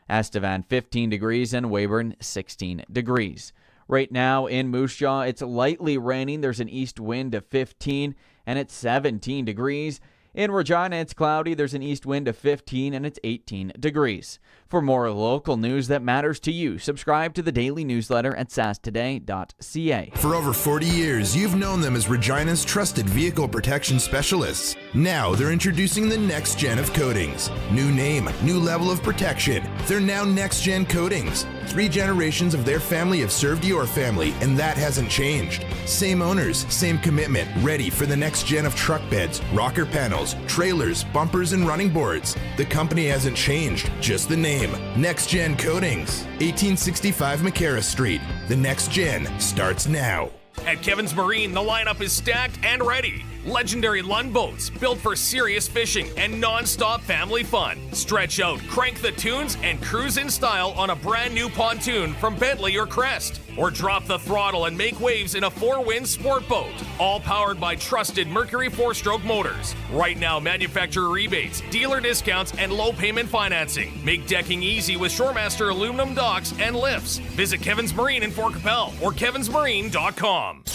Estevan 15 degrees, and Weyburn 16 degrees. Right now in Moose Jaw, it's lightly raining. There's an east wind of 15, and it's 17 degrees. In Regina, it's cloudy. There's an east wind of 15, and it's 18 degrees. For more local news that matters to you, subscribe to the daily newsletter at sastoday.ca. For over 40 years, you've known them as Regina's trusted vehicle protection specialists. Now they're introducing the next gen of coatings. New name, new level of protection. They're now Next Gen Coatings. 3 generations of their family have served your family, and that hasn't changed. Same owners, same commitment, ready for the next gen of truck beds, rocker panels, trailers, bumpers, and running boards. The company hasn't changed, just the name. Next Gen Coatings, 1865 McCarra Street. The next gen starts now. At Kevin's Marine, the lineup is stacked and ready. Legendary Lund boats built for serious fishing and non-stop family fun. Stretch out, crank the tunes, and cruise in style on a brand new pontoon from Bentley or Crest. Or drop the throttle and make waves in a 4-wind sport boat. All powered by trusted Mercury 4-stroke motors. Right now, manufacturer rebates, dealer discounts, and low payment financing. Make decking easy with Shoremaster aluminum docks and lifts. Visit Kevin's Marine in Fort Capel or kevinsmarine.com.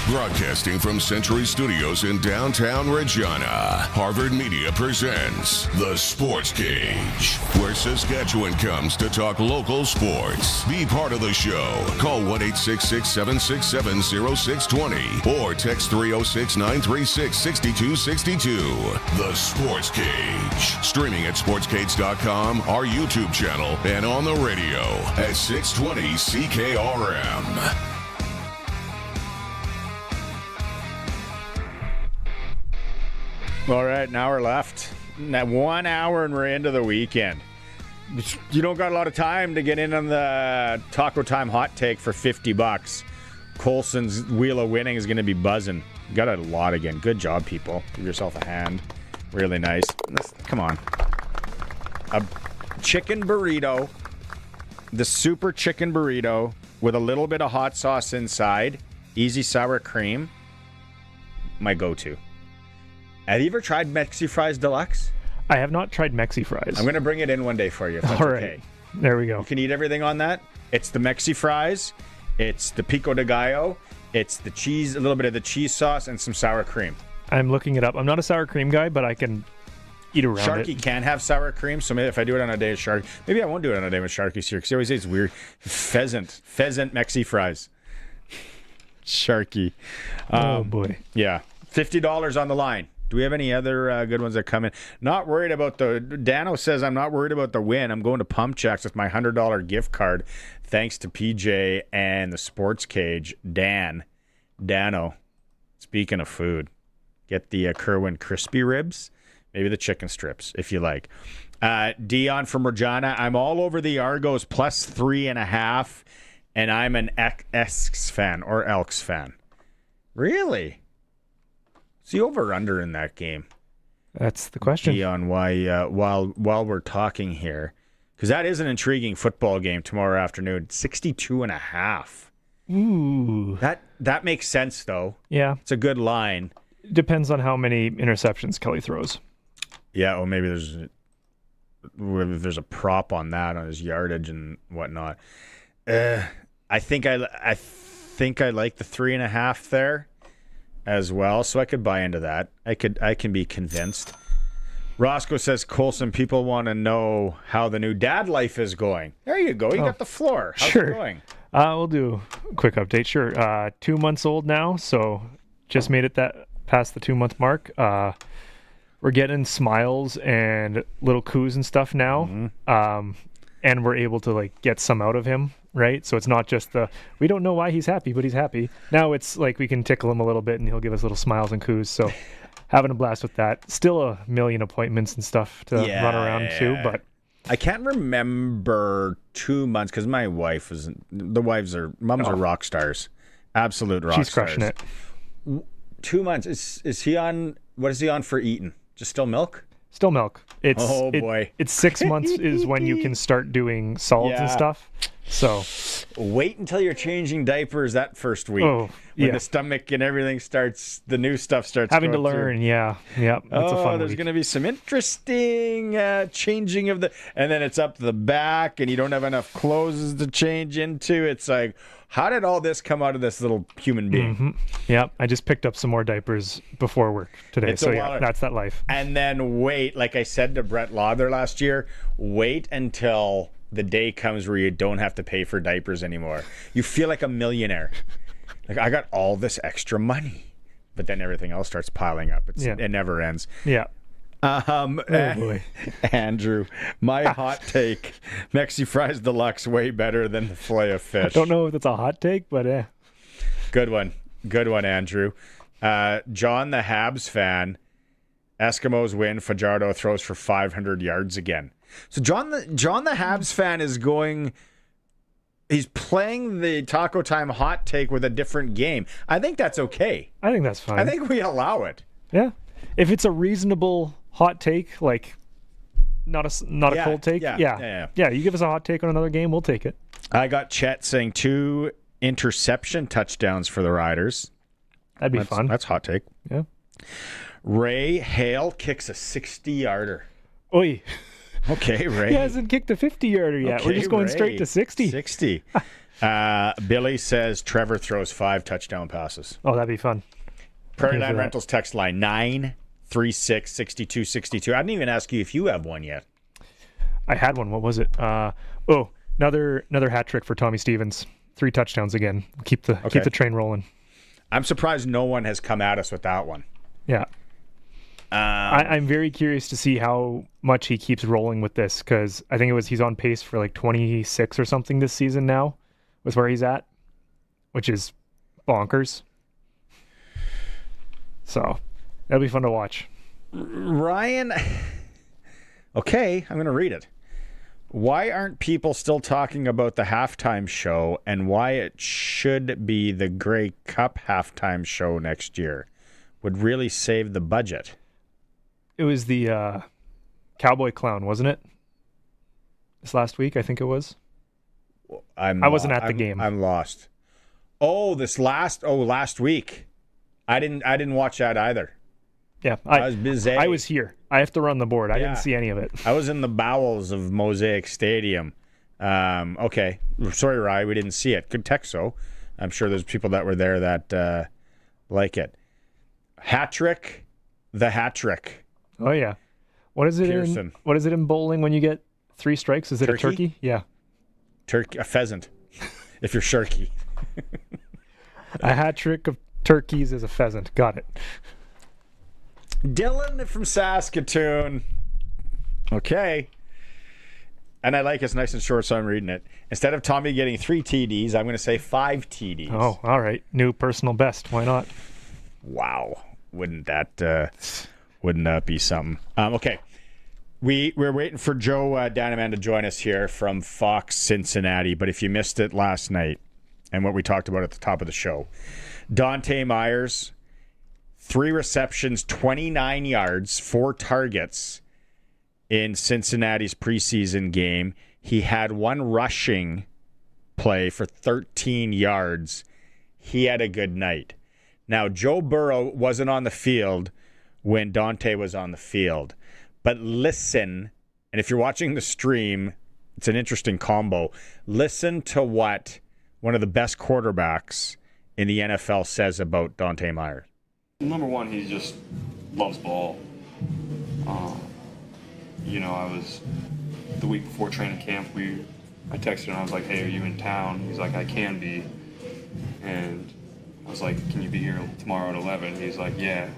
Broadcasting from Century Studios in downtown Regina, Harvard Media presents The Sportscage, where Saskatchewan comes to talk local sports. Be part of the show. Call 1-866-767-0620 or text 306-936-6262. The Sportscage. Streaming at sportscage.com, our YouTube channel, and on the radio at 620 CKRM. All right, an hour left. 1 hour and we're into the weekend. You don't got a lot of time to get in on the Taco Time hot take for $50. Colson's Wheel of Winning is going to be buzzing. Got a lot again. Good job, people. Give yourself a hand. Really nice. Come on. A chicken burrito. The super chicken burrito with a little bit of hot sauce inside. Easy sour cream. My go-to. Have you ever tried Mexi Fries Deluxe? I have not tried Mexi Fries. I'm going to bring it in one day for you, if that's All right. okay. There we go. You can eat everything on that. It's the Mexi Fries. It's the Pico de Gallo. It's the cheese, a little bit of the cheese sauce, and some sour cream. I'm looking it up. I'm not a sour cream guy, but I can eat around Sharky it. can have sour cream, so maybe if I do it on a day with Sharky, maybe I won't do it on a day with Sharky's here, because he always says it's weird. Pheasant Mexi Fries. Sharky. Oh, boy. Yeah. $50 on the line. Do we have any other good ones that come in? Not worried about Dano says, I'm not worried about the win. I'm going to Pump Jacks with my $100 gift card. Thanks to PJ and the Sports Cage. Dano, speaking of food, get the Kerwin crispy ribs, maybe the chicken strips if you like. Dion from Regina, I'm all over the Argos plus 3.5, and I'm an Elks fan or Elks fan. Really? What's the over-under in that game? That's the question. Dion, why, while we're talking here, because that is an intriguing football game tomorrow afternoon, 62.5. Ooh. That makes sense, though. Yeah. It's a good line. Depends on how many interceptions Kelly throws. Yeah, or maybe there's a prop on that, on his yardage and whatnot. I think I like the 3.5 there as well, so I could buy into that. I can be convinced. Roscoe says, Colson, people want to know how the new dad life is going. There you go. You got the floor. How's it going? We'll do a quick update. Sure. 2 months old now, so just made it past the 2-month mark. We're getting smiles and little coos and stuff now. And we're able to get some out of him, right? So it's not just we don't know why he's happy, but he's happy. Now it's like we can tickle him a little bit and he'll give us little smiles and coos. So having a blast with that. Still a million appointments and stuff to run around too, but I can't remember 2 months because my wife mums are rock stars. Absolute rock stars. She's crushing it. 2 months. Is he on, what is he on for eating? Just still milk? Still milk. Boy. It's 6 months is when you can start doing solids and stuff. So wait until you're changing diapers that first week. When the stomach and everything the new stuff starts having to learn. Through. Yeah. That's a fun there's week. going to be some interesting changing of and then it's up the back and you don't have enough clothes to change into. It's like, how did all this come out of this little human being? Mm-hmm. Yeah, I just picked up some more diapers before work today. So that's that life. And then wait, like I said to Brett Lauder last year, wait until the day comes where you don't have to pay for diapers anymore. You feel like a millionaire. Like, I got all this extra money. But then everything else starts piling up. It never ends. Yeah. Oh boy. Andrew, my hot take, Mexi Fries Deluxe way better than the fillet of fish. I don't know if that's a hot take, but Good one, Andrew. John the Habs fan, Eskimos win, Fajardo throws for 500 yards again. So John the Habs fan is he's playing the Taco Time hot take with a different game. I think that's okay. I think that's fine. I think we allow it. Yeah. If it's a reasonable hot take, like not a cold take. Yeah. You give us a hot take on another game, we'll take it. I got Chet saying 2 interception touchdowns for the Riders. That'd be fun. That's hot take. Yeah. Ray Hale kicks a 60-yarder. Oi. Okay, Ray. He hasn't kicked a 50-yarder yet. Okay, we're just going straight to 60. 60. Billy says Trevor throws 5 touchdown passes. Oh, that'd be fun. Prairie Land Rentals text line 936-6262. I didn't even ask you if you have one yet. I had one. What was it? Another hat trick for Tommy Stevens. 3 touchdowns again. Keep the train rolling. I'm surprised no one has come at us with that one. Yeah. I'm very curious to see how much he keeps rolling with this, because I think he's on pace for like 26 or something this season now with where he's at, which is bonkers. So that'll be fun to watch. Ryan, okay, I'm going to read it. Why aren't people still talking about the halftime show and why it should be the Grey Cup halftime show next year? Would really save the budget. It was the Cowboy Clown, wasn't it? This last week, I think it was. I wasn't at the game. I'm lost. Oh, last week. I didn't watch that either. Yeah, I was busy. I was here. I have to run the board. I didn't see any of it. I was in the bowels of Mosaic Stadium. Okay. Sorry, Rye, we didn't see it. Good text, so. I'm sure there's people that were there that like it. Hat-trick. The hat-trick. Oh, yeah. What is it in bowling when you get 3 strikes? Is it a turkey? Yeah. Turkey, a pheasant, if you're Sharky. A hat trick of turkeys is a pheasant. Got it. Dylan from Saskatoon. Okay. And I like it's nice and short, so I'm reading it. Instead of Tommy getting 3 TDs, I'm going to say 5 TDs. Oh, all right. New personal best. Why not? Wow. Wouldn't that be something? Okay. We're waiting for Joe Danneman to join us here from Fox Cincinnati. But if you missed it last night and what we talked about at the top of the show, Dohnte Meyers, 3 receptions, 29 yards, 4 targets in Cincinnati's preseason game. He had 1 rushing play for 13 yards. He had a good night. Now, Joe Burrow wasn't on the field when Dohnte was on the field. But listen, and if you're watching the stream, it's an interesting combo. Listen to what one of the best quarterbacks in the NFL says about Dohnte Meyers. Number one, he just loves ball. I was the week before training camp. I texted him. I was like, "Hey, are you in town?" He's like, "I can be." And I was like, "Can you be here tomorrow at 11?" He's like, "Yeah."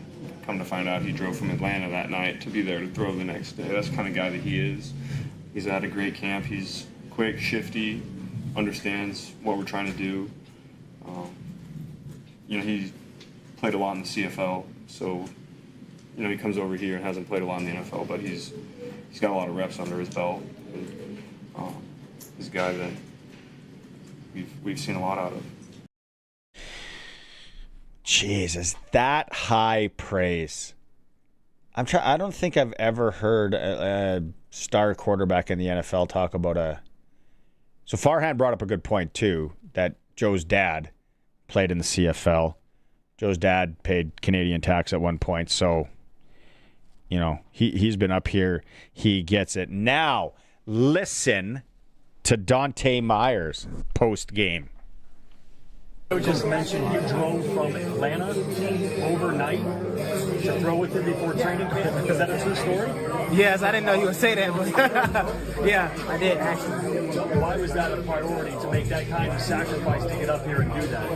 Come to find out, he drove from Atlanta that night to be there to throw the next day. That's the kind of guy that he is. He's had a great camp. He's quick, shifty, understands what we're trying to do. He played a lot in the CFL, so he comes over here and hasn't played a lot in the NFL, but he's got a lot of reps under his belt. And, he's a guy that we've seen a lot out of. Jesus, that high praise. I don't think I've ever heard a star quarterback in the NFL talk about So Farhan brought up a good point too, that Joe's dad played in the CFL. Joe's dad paid Canadian tax at one point, so he's been up here. He gets it. Now, listen to Dohnte Meyers post game. You just mentioned you drove from Atlanta overnight to throw with him before training camp. Is that a true story? Yes, I didn't know you would say that, but yeah, I did actually. Why was that a priority to make that kind of sacrifice to get up here and do that?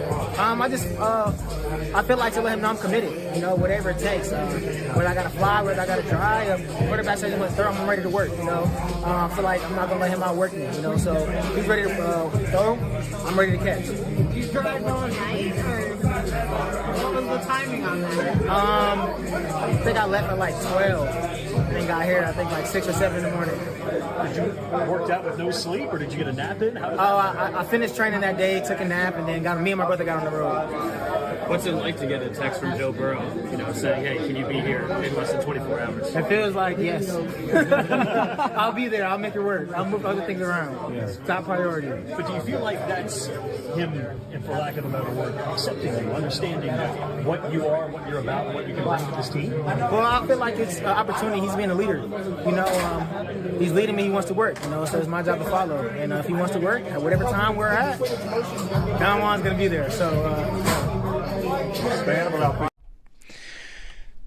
I feel like to let him know I'm committed. Whatever it takes. Whether I gotta fly, whether I gotta drive, quarterback says he wants to throw, I'm ready to work. I feel like I'm not gonna let him outwork me. So if he's ready to throw, I'm ready to catch. You drive all night, or what was the timing on that? I think I left at like 12 and got here I think like 6 or 7 in the morning. Did you work out with no sleep, or did you get a nap in? I finished training that day, took a nap, and then me and my brother got on the road. What's it like to get a text from Joe Burrow, saying, "Hey, can you be here in less than 24 hours?" It feels like yes. I'll be there. I'll make it work. I'll move other things around. Yeah. Top priority. But do you feel like that's him, and for lack of a better word, accepting you, understanding what you are, what you're about, what you can bring to this team? Well, I feel like it's an opportunity. He's being a leader. He's leading me. He wants to work. So it's my job to follow. And if he wants to work at whatever time we're at, Danneman's going to be there. So.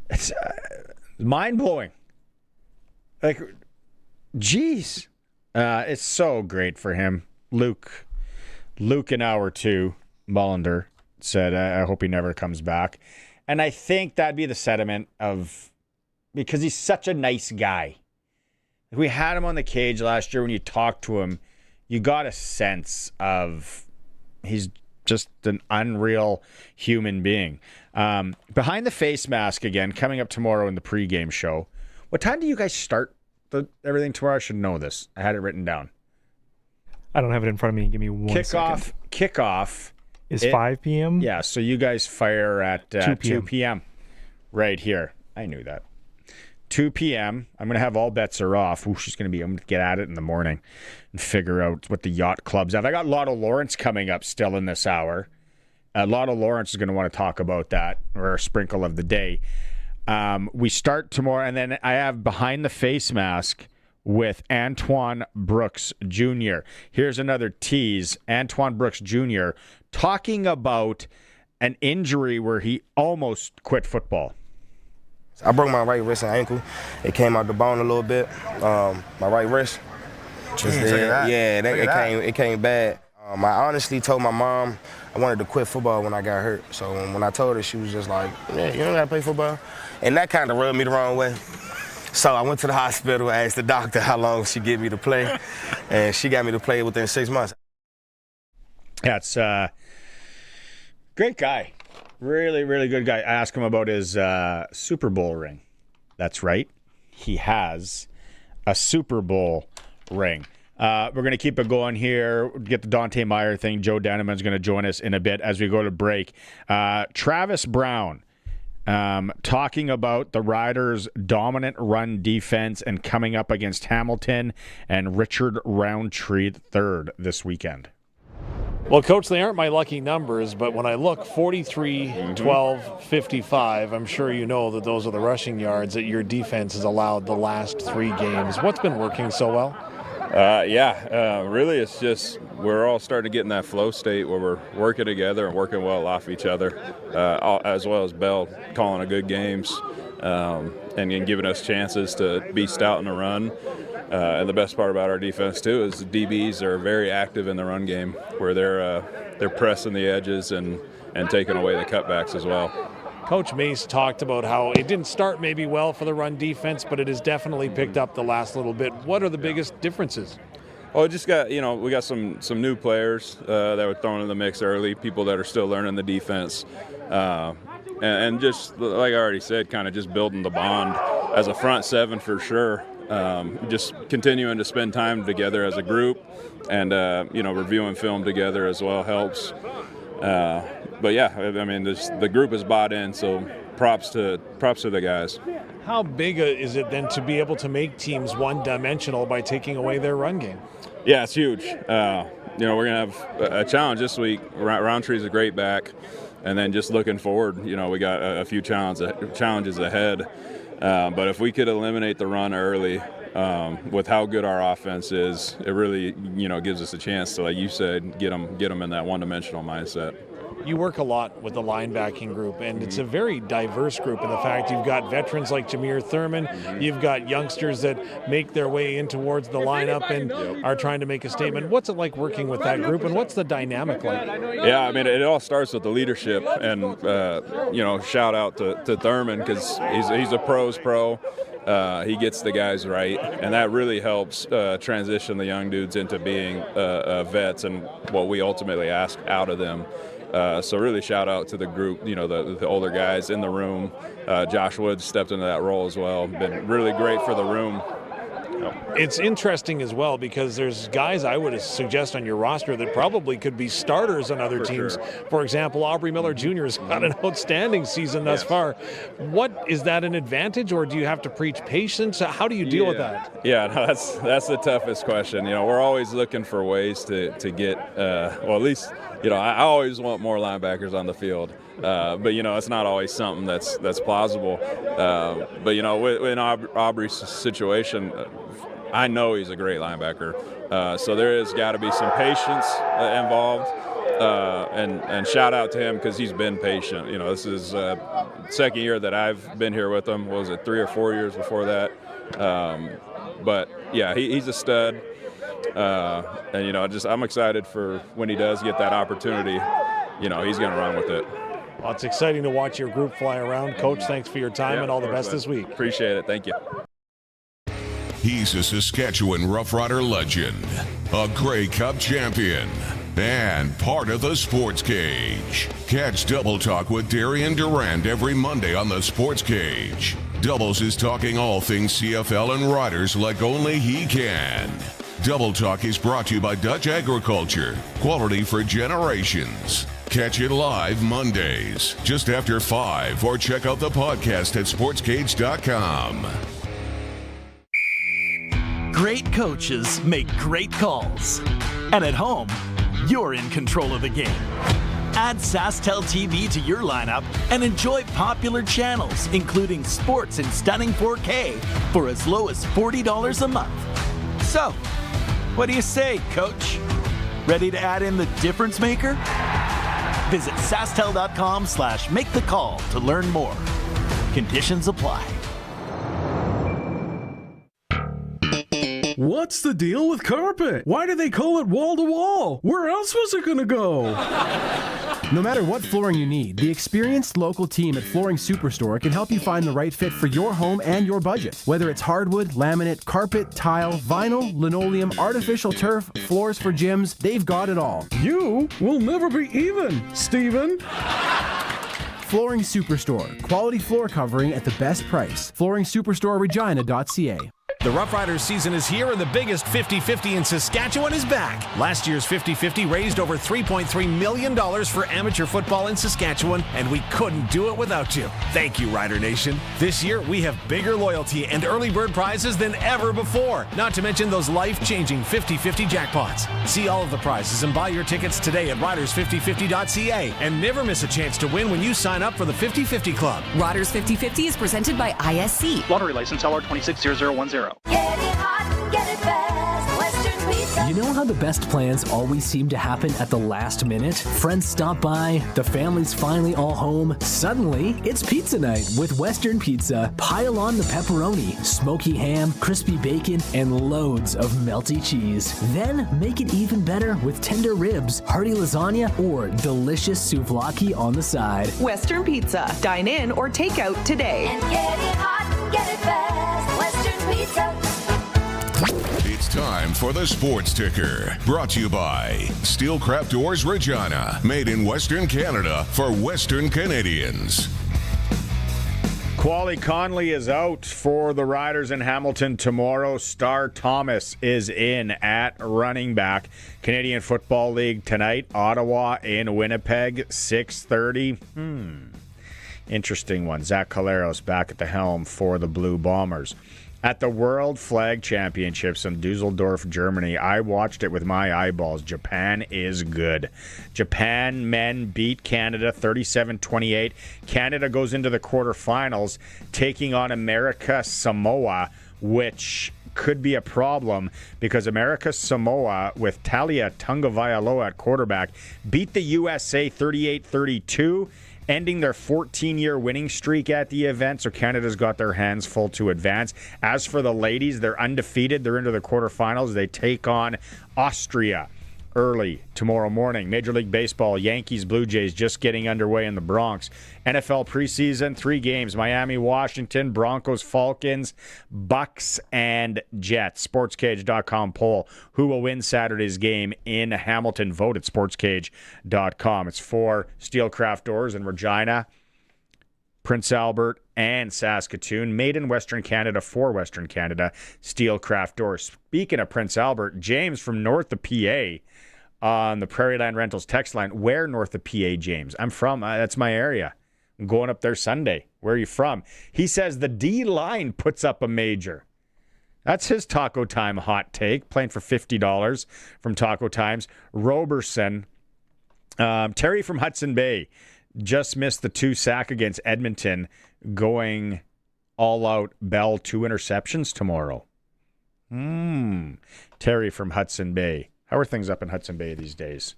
It's mind-blowing. Like, geez. It's so great for him. Luke in hour 2, Mullinder, said, I hope he never comes back. And I think that'd be the sentiment because he's such a nice guy. We had him on the cage last year. When you talked to him, you got a sense of he's just an unreal human being. Behind the face mask again, coming up tomorrow in the pregame show. What time do you guys start everything tomorrow? I should know this. I had it written down. I don't have it in front of me. Give me one second. Kickoff is 5 p.m.? Yeah, so you guys fire at 2 p.m. right here. I knew that. 2 p.m. I'm going to have all bets are off. I'm going to get at it in the morning and figure out what the yacht clubs have. I got Lotto Lawrence coming up still in this hour. Lotto Lawrence is going to want to talk about that, or a sprinkle of the day. We start tomorrow, and then I have Behind the Face Mask with Antoine Brooks Jr. Here's another tease. Antoine Brooks Jr. talking about an injury where he almost quit football. I broke my right wrist and ankle. It came out the bone a little bit. My right wrist. It came bad. I honestly told my mom I wanted to quit football when I got hurt. So when I told her, she was just like, "Yeah, you don't got to play football." And that kind of rubbed me the wrong way. So I went to the hospital, asked the doctor how long she'd give me to play, and she got me to play within 6 months. That's great guy. Really, really good guy. I asked him about his Super Bowl ring. That's right. He has a Super Bowl ring. We're going to keep it going here. Get the Dohnte Meyers thing. Joe Danneman's going to join us in a bit as we go to break. Travis Brown talking about the Riders' dominant run defense and coming up against Hamilton and Richard Roundtree III this weekend. Well, Coach, they aren't my lucky numbers, but when I look 43, 12, 55, I'm sure you know that those are the rushing yards that your defense has allowed the last 3 games. What's been working so well? Really it's just we're all starting to get in that flow state where we're working together and working well off each other, as well as Bell calling a good games and giving us chances to be stout in the run. And the best part about our defense, too, is the DBs are very active in the run game where they're pressing the edges and taking away the cutbacks as well. Coach Mace talked about how it didn't start maybe well for the run defense, but it has definitely picked up the last little bit. What are the biggest differences? Oh, just got, we got some new players that were thrown in the mix early, people that are still learning the defense. And just, like I already said, kind of just building the bond as a front seven for sure. Just continuing to spend time together as a group and, reviewing film together as well helps. But yeah, I mean, the group is bought in, so props to the guys. How big is it then to be able to make teams one-dimensional by taking away their run game? Yeah, it's huge. We're going to have a challenge this week. Roundtree's a great back. And then just looking forward, we got a few challenges ahead. But if we could eliminate the run early with how good our offense is, it really, gives us a chance to, like you said, get them in that one-dimensional mindset. You work a lot with the linebacking group, and it's a very diverse group in the fact you've got veterans like Jameer Thurman, you've got youngsters that make their way in towards the lineup and are trying to make a statement. What's it like working with that group, and what's the dynamic like? Yeah, I mean, it all starts with the leadership, and, shout out to Thurman because he's a pro's pro. He gets the guys right, and that really helps transition the young dudes into being vets and what we ultimately ask out of them. So really shout out to the group, the older guys in the room. Josh Woods stepped into that role as well. Been really great for the room. It's interesting as well because there's guys I would suggest on your roster that probably could be starters on other teams. Sure. For example, Aubrey Miller Jr. has had an outstanding season thus far. What is that an advantage, or do you have to preach patience? How do you deal with that? Yeah, no, that's the toughest question. We're always looking for ways to get, at least, I always want more linebackers on the field. But it's not always something that's plausible. But in Aubrey's situation, I know he's a great linebacker. So there has got to be some patience involved. And shout out to him because he's been patient. This is second year that I've been here with him. What was it, 3 or 4 years before that? But yeah, he's a stud. And I'm excited for when he does get that opportunity. He's going to run with it. Well, it's exciting to watch your group fly around. Coach, thanks for your time and all the best this week. Appreciate it. Thank you. He's a Saskatchewan Roughrider legend, a Grey Cup champion, and part of the Sports Cage. Catch Double Talk with Darian Durant every Monday on the Sports Cage. Doubles is talking all things CFL and Riders like only he can. Double Talk is brought to you by Dutch Agriculture, quality for generations. Catch it live Mondays, just after 5, or check out the podcast at sportscage.com. Great coaches make great calls. And at home, you're in control of the game. Add SaskTel TV to your lineup and enjoy popular channels, including sports in stunning 4K for as low as $40 a month. So, what do you say, Coach? Ready to add in the difference maker? Visit SaskTel.com/make-the-call to learn more. Conditions apply. What's the deal with carpet? Why do they call it wall-to-wall? Where else was it gonna go? No matter what flooring you need, the experienced local team at Flooring Superstore can help you find the right fit for your home and your budget. Whether it's hardwood, laminate, carpet, tile, vinyl, linoleum, artificial turf, floors for gyms, they've got it all. You will never be even, Steven. Flooring Superstore. Quality floor covering at the best price. FlooringSuperstoreRegina.ca. The Roughriders season is here, and the biggest 50-50 in Saskatchewan is back. Last year's 50-50 raised over $3.3 million for amateur football in Saskatchewan, and we couldn't do it without you. Thank you, Rider Nation. This year, we have bigger loyalty and early bird prizes than ever before, not to mention those life-changing 50-50 jackpots. See all of the prizes and buy your tickets today at riders5050.ca, and never miss a chance to win when you sign up for the 50-50 Club. Riders 50-50 is presented by ISC. Lottery license LR 260010. You know how the best plans always seem to happen at the last minute? Friends stop by, the family's finally all home. Suddenly, it's pizza night with Western Pizza. Pile on the pepperoni, smoky ham, crispy bacon, and loads of melty cheese. Then make it even better with tender ribs, hearty lasagna, or delicious souvlaki on the side. Western Pizza. Dine in or take out today. And get it hot and get it fast. Western Pizza. It's time for the Sports Ticker, brought to you by Steelcraft Doors Regina, made in Western Canada for Western Canadians. Quali Conley is out for the Riders in Hamilton tomorrow. Star Thomas is in at running back. Canadian Football League tonight, Ottawa in Winnipeg, 6:30. Interesting one. Zach Caleros back at the helm for the Blue Bombers. At the World Flag Championships in Dusseldorf, Germany, I watched it with my eyeballs. Japan is good. Japan men beat Canada 37-28. Canada goes into the quarterfinals, taking on America Samoa, which could be a problem because America Samoa, with Talia Tungavailoa at quarterback, beat the USA 38-32. Ending their 14-year winning streak at the event, so Canada's got their hands full to advance. As for the ladies, they're undefeated. They're into the quarterfinals. They take on Austria early tomorrow morning. Major League Baseball, Yankees, Blue Jays just getting underway in the Bronx. NFL preseason, 3 games. Miami, Washington, Broncos, Falcons, Bucks, and Jets. Sportscage.com poll. Who will win Saturday's game in Hamilton? Vote at sportscage.com. It's for Steelcraft Doors in Regina, Prince Albert, and Saskatoon. Made in Western Canada for Western Canada. Steelcraft Doors. Speaking of Prince Albert, James from north of PA on the Prairie Land Rentals text line. Where north of PA, James? I'm from. That's my area. I'm going up there Sunday. Where are you from? He says the D-line puts up a major. That's his Taco Time hot take. Playing for $50 from Taco Times. Roberson. Terry from Hudson Bay just missed the 2 sack against Edmonton, going all out. Bell 2 interceptions tomorrow. Terry from Hudson Bay. How are things up in Hudson Bay these days?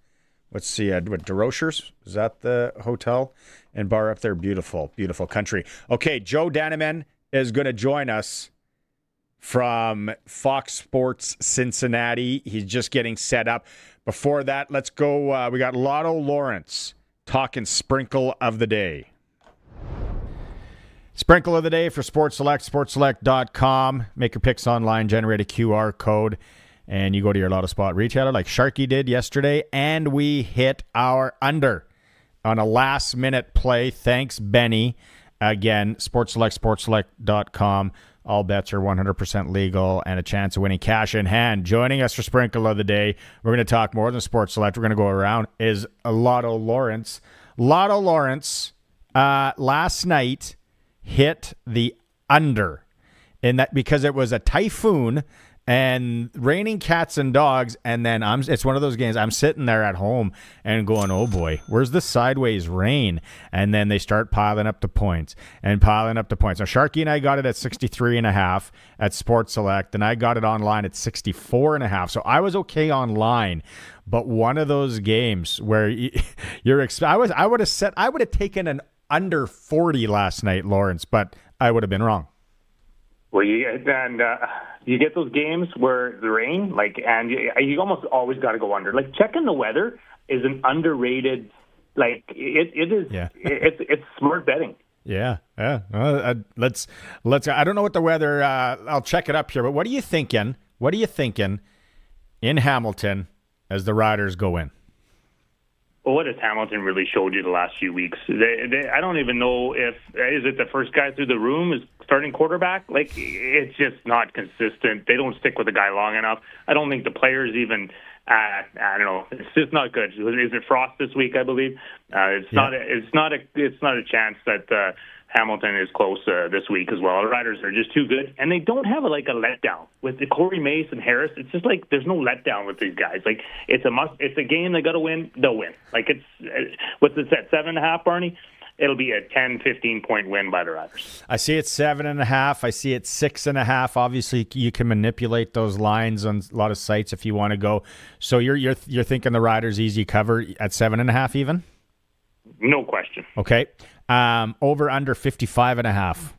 Let's see. What, DeRochers? Is that the hotel and bar up there? Beautiful, beautiful country. Okay, Joe Danneman is going to join us from Fox Sports Cincinnati. He's just getting set up. Before that, let's go. We got Lotto Lawrence talking sprinkle of the day. Sprinkle of the day for Sports Select, sportselect.com. Make your picks online, generate a QR code, and you go to your Lotto Spot retailer like Sharky did yesterday, and we hit our under on a last-minute play. Thanks, Benny. Again, Sports Select, sportselect.com. All bets are 100% legal and a chance of winning cash in hand. Joining us for Sprinkle of the Day, we're going to talk more than Sports Select. We're going to go around, is Lotto Lawrence. Lotto Lawrence, last night, hit the under in that because it was a typhoon and raining cats and dogs, and then it's one of those games I'm sitting there at home and going, oh boy, where's the sideways rain? And then they start piling up the points and piling up the points. Now Sharky and I got it at 63.5 at Sports Select, and I got it online at 64.5. So I was okay online, but one of those games where I would have taken an under 40 last night, Lawrence, but I would have been wrong. Well, you get those games where the rain, and you almost always got to go under. Like, checking the weather is an underrated. Like, it is. Yeah. It's smart betting. Yeah. Let's. I don't know what the weather. I'll check it up here. But what are you thinking? What are you thinking in Hamilton as the Riders go in? Well, what has Hamilton really showed you the last few weeks? I don't even know if is it the first guy through the room is starting quarterback. Like, it's just not consistent. They don't stick with the guy long enough. I don't think the players even. I don't know. It's just not good. Is it Frost this week? I believe it's not a chance that Hamilton is close this week as well. The Riders are just too good, and they don't have a letdown with the Corey Mace and Harris. It's just like there's no letdown with these guys. Like, it's a must. It's a game they got to win. They'll win. Like, it's what's it at 7.5, Barney? It'll be a 10, 15-point win by the Riders. I see it 7.5. I see it 6.5. Obviously, you can manipulate those lines on a lot of sites if you want to go. So you're thinking the Riders easy cover at 7.5 even? No question. Okay. Over under 55.5.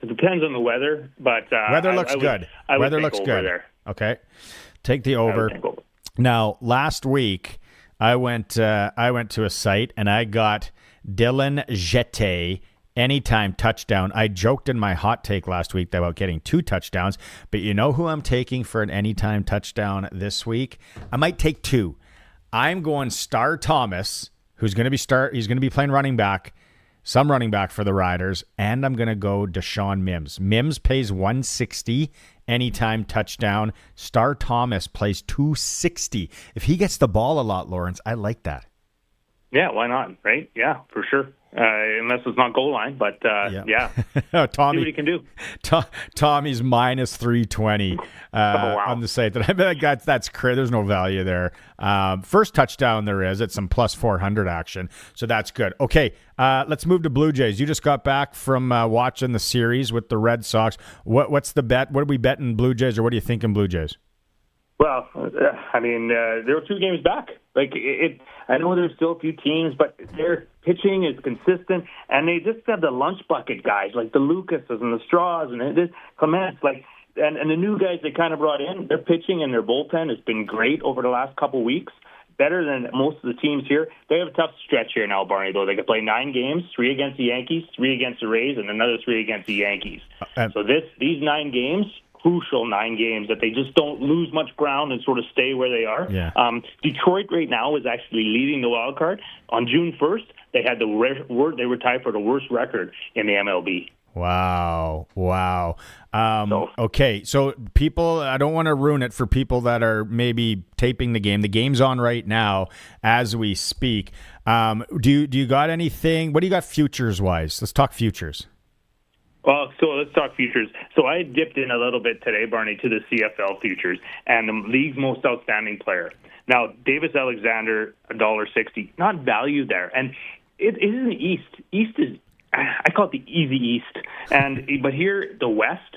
It depends on the weather, but weather looks good. Weather looks good. There. Okay. Take the over. Now, last week I went to a site and I got Dylan Jete anytime touchdown. I joked in my hot take last week about getting 2 touchdowns, but you know who I'm taking for an anytime touchdown this week? I might take 2. I'm going Star Thomas, who's going to be he's going to be playing running back for the Riders, and I'm going to go Deshaun Mims. Mims pays 160 anytime touchdown. Star Thomas plays 260. If he gets the ball a lot, Lawrence, I like that. Yeah, why not? Right? Yeah, for sure. Unless it's not goal line, but yeah. Tommy, see what he can do. Tommy's minus 320 on the site. That's crazy. There's no value there. First touchdown there is. It's some plus 400 action, so that's good. Okay, let's move to Blue Jays. You just got back from watching the series with the Red Sox. What's the bet? What are we betting Blue Jays, or what do you think in Blue Jays? Well, I mean, there were 2 games back. I know there's still a few teams, but their pitching is consistent, and they just have the lunch bucket guys like the Lucases and the Straws and the Clements, and the new guys they kind of brought in. Their pitching and their bullpen has been great over the last couple weeks, better than most of the teams here. They have a tough stretch here now, Barney. Though they could play 9 games, 3 against the Yankees, 3 against the Rays, and another 3 against the Yankees. So these 9 games. Crucial 9 games that they just don't lose much ground and sort of stay where they are. Yeah. Detroit right now is actually leading the wild card. On June 1st, they had they were tied for the worst record in the MLB. Wow. Okay, so people, I don't want to ruin it for people that are maybe taping the game. The game's on right now as we speak. Do you got anything? What do you got futures-wise? Let's talk futures. Well, so let's talk futures. So I dipped in a little bit today, Barney, to the CFL futures and the league's most outstanding player. Now, Davis Alexander, $1.60, not value there. And it isn't East. East is, I call it the easy East. But here, the West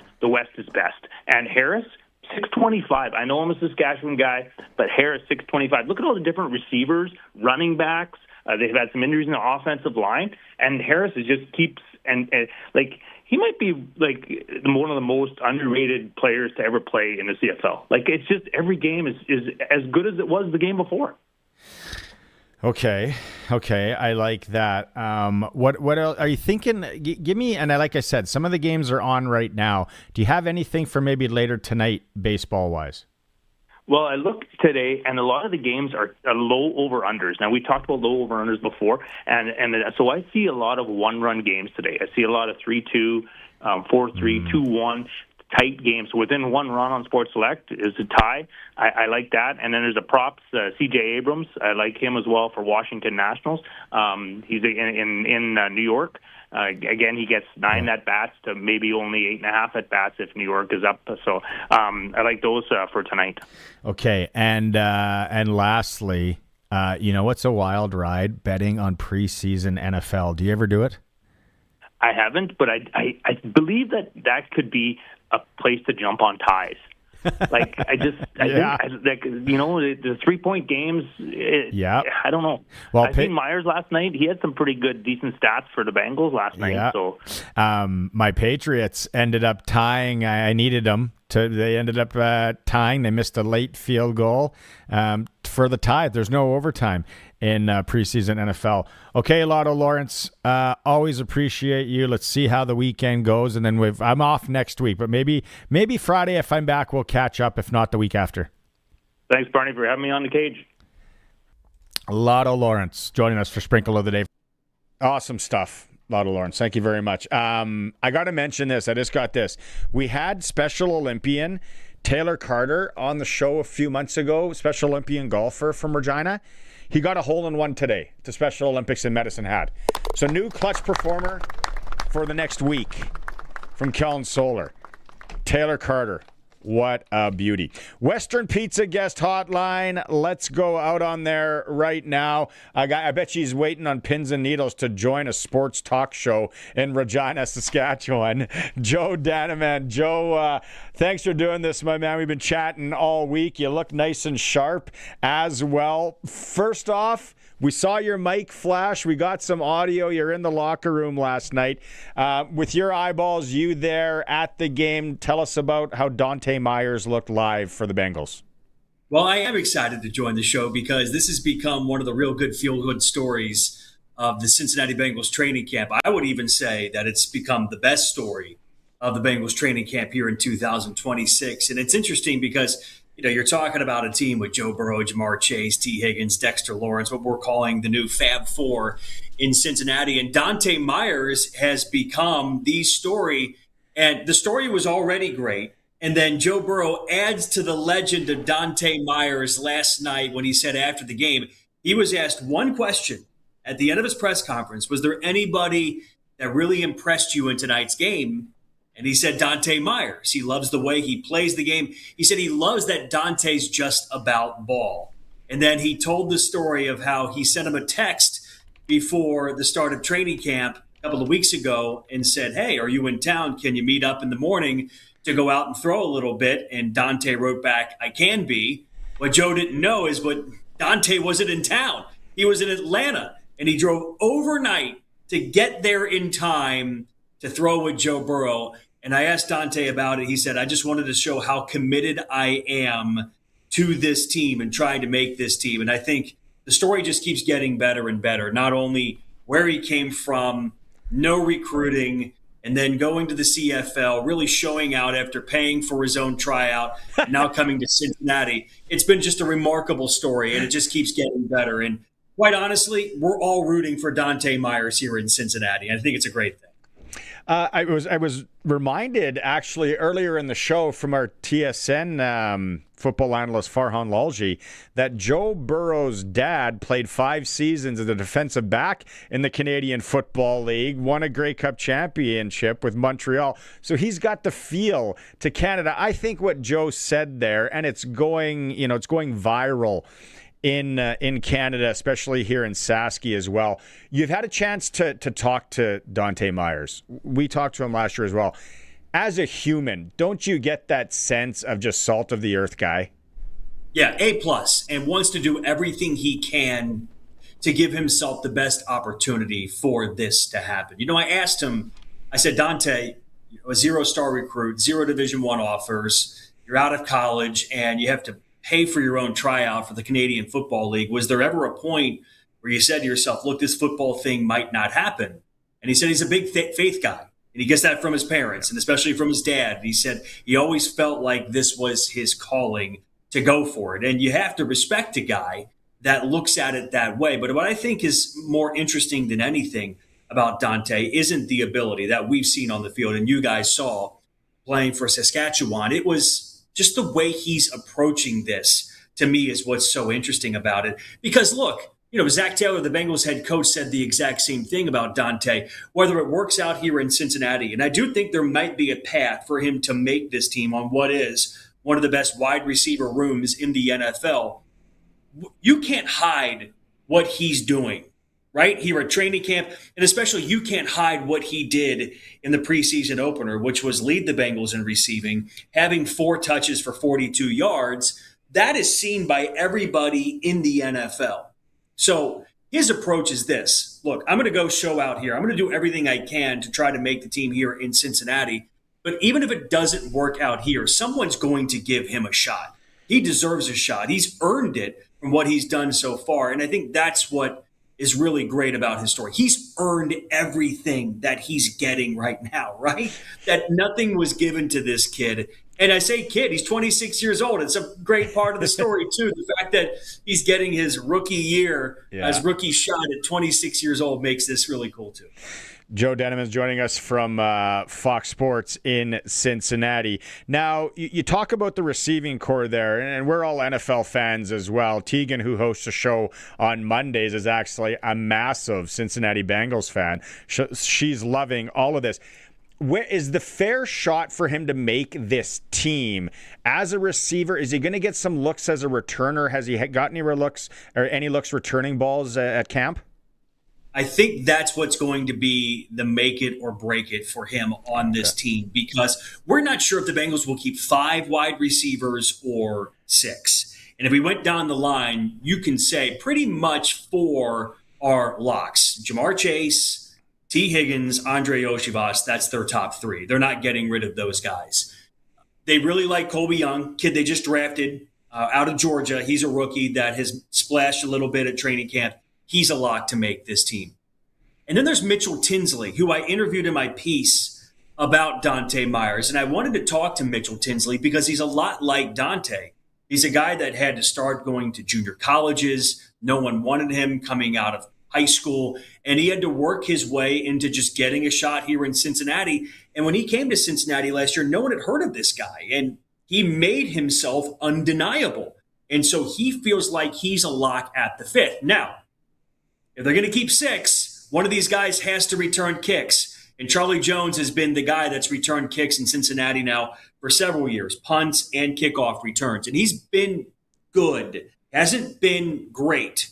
is best. And Harris, $6.25. I know I'm a Saskatchewan guy, but Harris, $6.25. Look at all the different receivers, running backs. They've had some injuries in the offensive line, and Harris just keeps he might be one of the most underrated players to ever play in the CFL. It's just every game is as good as it was the game before. Okay, I like that. What else are you thinking? Give me, and like I said, some of the games are on right now. Do you have anything for maybe later tonight, baseball wise? Well, I looked today, and a lot of the games are low over-unders. Now, we talked about low over-unders before, and so I see a lot of one-run games today. I see a lot of 3-2, 4-3, 2-1 tight games. Within 1 run on Sports Select is a tie. I like that. And then there's a props, C.J. Abrams. I like him as well for Washington Nationals. He's in New York. Again, he gets 9 at-bats to maybe only 8.5 at-bats if New York is up. So I like those for tonight. Okay, and lastly, what's a wild ride? Betting on preseason NFL. Do you ever do it? I haven't, but I believe that could be a place to jump on ties. Like, I think, the 3-point games, I don't know. Well, I seen Meyers last night. He had some pretty good, decent stats for the Bengals last night. So, my Patriots ended up tying. I needed them. They ended up tying. They missed a late field goal for the tie. There's no overtime in preseason NFL. Okay, Lotto Lawrence, always appreciate you. Let's see how the weekend goes, and then I'm off next week, but maybe Friday if I'm back, we'll catch up. If not, the week after. Thanks, Barney, for having me on the cage. Lotto Lawrence joining us for Sprinkle of the Day. Awesome stuff. Lotto Lawrence, thank you very much. I got to mention this. I just got this. We had Special Olympian Taylor Carter on the show a few months ago, Special Olympian golfer from Regina. He got a hole-in-one today to Special Olympics in Medicine Hat. So new clutch performer for the next week from Kelton Solar. Taylor Carter. What a beauty. Western Pizza guest hotline. Let's go out on there right now. I bet she's waiting on pins and needles to join a sports talk show in Regina, Saskatchewan. Joe Danneman. Joe, thanks for doing this, my man. We've been chatting all week. You look nice and sharp as well. First off, we saw your mic flash. We got some audio. You're in the locker room last night. With your eyeballs, you there at the game, tell us about how Dohnte Meyers looked live for the Bengals. Well, I am excited to join the show because this has become one of the real good feel-good stories of the Cincinnati Bengals training camp. I would even say that it's become the best story of the Bengals training camp here in 2026. And it's interesting because you're talking about a team with Joe Burrow, Jamar Chase, T. Higgins, Dexter Lawrence, what we're calling the new Fab Four in Cincinnati. And Dohnte Meyers has become the story. And the story was already great. And then Joe Burrow adds to the legend of Dohnte Meyers last night when he said after the game, he was asked one question at the end of his press conference. Was there anybody that really impressed you in tonight's game? And he said Dohnte Meyers. He loves the way he plays the game. He said he loves that Dante's just about ball. And then he told the story of how he sent him a text before the start of training camp a couple of weeks ago and said, hey, are you in town? Can you meet up in the morning to go out and throw a little bit? And Dohnte wrote back, I can be. What Joe didn't know is Dohnte wasn't in town. He was in Atlanta, and he drove overnight to get there in time to throw with Joe Burrow. And I asked Dohnte about it. He said, I just wanted to show how committed I am to this team and trying to make this team. And I think the story just keeps getting better and better, not only where he came from, no recruiting, and then going to the CFL, really showing out after paying for his own tryout, now coming to Cincinnati. It's been just a remarkable story, and it just keeps getting better. And quite honestly, we're all rooting for Dohnte Meyers here in Cincinnati. And I think it's a great thing. I was reminded actually earlier in the show from our TSN football analyst Farhan Lalji that Joe Burrow's dad played 5 seasons as a defensive back in the Canadian Football League, won a Grey Cup championship with Montreal. So he's got the feel to Canada. I think what Joe said there, and it's going viral in Canada, especially here in Sasky as well. You've had a chance to talk to Dohnte Meyers. We talked to him last year as well. As a human, don't you get that sense of just salt of the earth guy? Yeah, A+, and wants to do everything he can to give himself the best opportunity for this to happen. I asked him, I said, Dohnte, a 0-star recruit, 0 Division I offers, you're out of college, and you have to pay for your own tryout for the Canadian Football League. Was there ever a point where you said to yourself, look, this football thing might not happen? And he said he's a big faith guy, and he gets that from his parents, and especially from his dad. And he said he always felt like this was his calling to go for it. And you have to respect a guy that looks at it that way. But what I think is more interesting than anything about Dohnte isn't the ability that we've seen on the field and you guys saw playing for Saskatchewan. It was just the way he's approaching this, to me, is what's so interesting about it. Because, look, Zach Taylor, the Bengals head coach, said the exact same thing about Dohnte, whether it works out here in Cincinnati. And I do think there might be a path for him to make this team on what is one of the best wide receiver rooms in the NFL. You can't hide what he's doing right? Here at training camp, and especially you can't hide what he did in the preseason opener, which was lead the Bengals in receiving, having 4 touches for 42 yards. That is seen by everybody in the NFL. So his approach is this. Look, I'm going to go show out here. I'm going to do everything I can to try to make the team here in Cincinnati. But even if it doesn't work out here, someone's going to give him a shot. He deserves a shot. He's earned it from what he's done so far. And I think that's what is really great about his story. He's earned everything that he's getting right now, right? That nothing was given to this kid. And I say kid, he's 26 years old. It's a great part of the story, too. The fact that he's getting his rookie year, his rookie shot at 26 years old makes this really cool, too. Joe Danneman is joining us from Fox Sports in Cincinnati. Now, you talk about the receiving core there, and we're all NFL fans as well. Tegan, who hosts a show on Mondays, is actually a massive Cincinnati Bengals fan. She's loving all of this. Where is the fair shot for him to make this team as a receiver? Is he going to get some looks as a returner? Has he got any looks returning balls at camp? I think that's what's going to be the make it or break it for him on this team, because we're not sure if the Bengals will keep 5 wide receivers or 6. And if we went down the line, you can say pretty much 4 are locks. Jamar Chase, T. Higgins, Andre Yoshivas, that's their top 3. They're not getting rid of those guys. They really like Colby Young, kid they just drafted out of Georgia. He's a rookie that has splashed a little bit at training camp. He's a lock to make this team. And then there's Mitchell Tinsley, who I interviewed in my piece about Dohnte Meyers. And I wanted to talk to Mitchell Tinsley because he's a lot like Dohnte. He's a guy that had to start going to junior colleges. No one wanted him coming out of high school. And he had to work his way into just getting a shot here in Cincinnati. And when he came to Cincinnati last year, no one had heard of this guy. And he made himself undeniable. And so he feels like he's a lock at the 5th. Now, if they're going to keep 6, one of these guys has to return kicks. And Charlie Jones has been the guy that's returned kicks in Cincinnati now for several years, punts and kickoff returns. And he's been good, hasn't been great.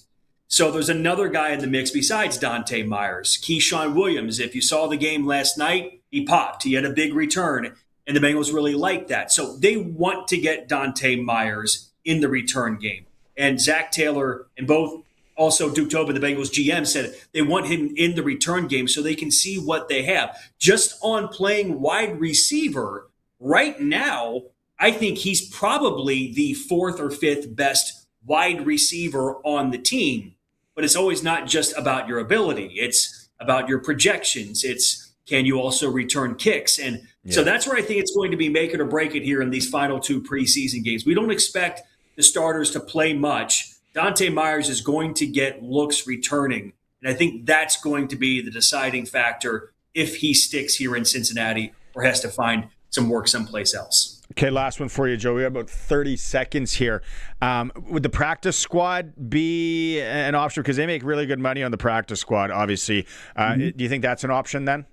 So there's another guy in the mix besides Dohnte Meyers. Keyshawn Williams, if you saw the game last night, he popped. He had a big return, and the Bengals really like that. So they want to get Dohnte Meyers in the return game. And Zach Taylor and both also Duke Tobin, the Bengals GM, said they want him in the return game so they can see what they have. Just on playing wide receiver right now, I think he's probably the 4th or 5th best wide receiver on the team. But it's always not just about your ability. It's about your projections. It's can you also return kicks? And so that's where I think it's going to be make it or break it here in these final 2 preseason games. We don't expect the starters to play much. Dohnte Meyers is going to get looks returning. And I think that's going to be the deciding factor if he sticks here in Cincinnati or has to find some work someplace else. Okay, last one for you, Joe. We have about 30 seconds here. Would the practice squad be an option? Because they make really good money on the practice squad, obviously. Do you think that's an option then?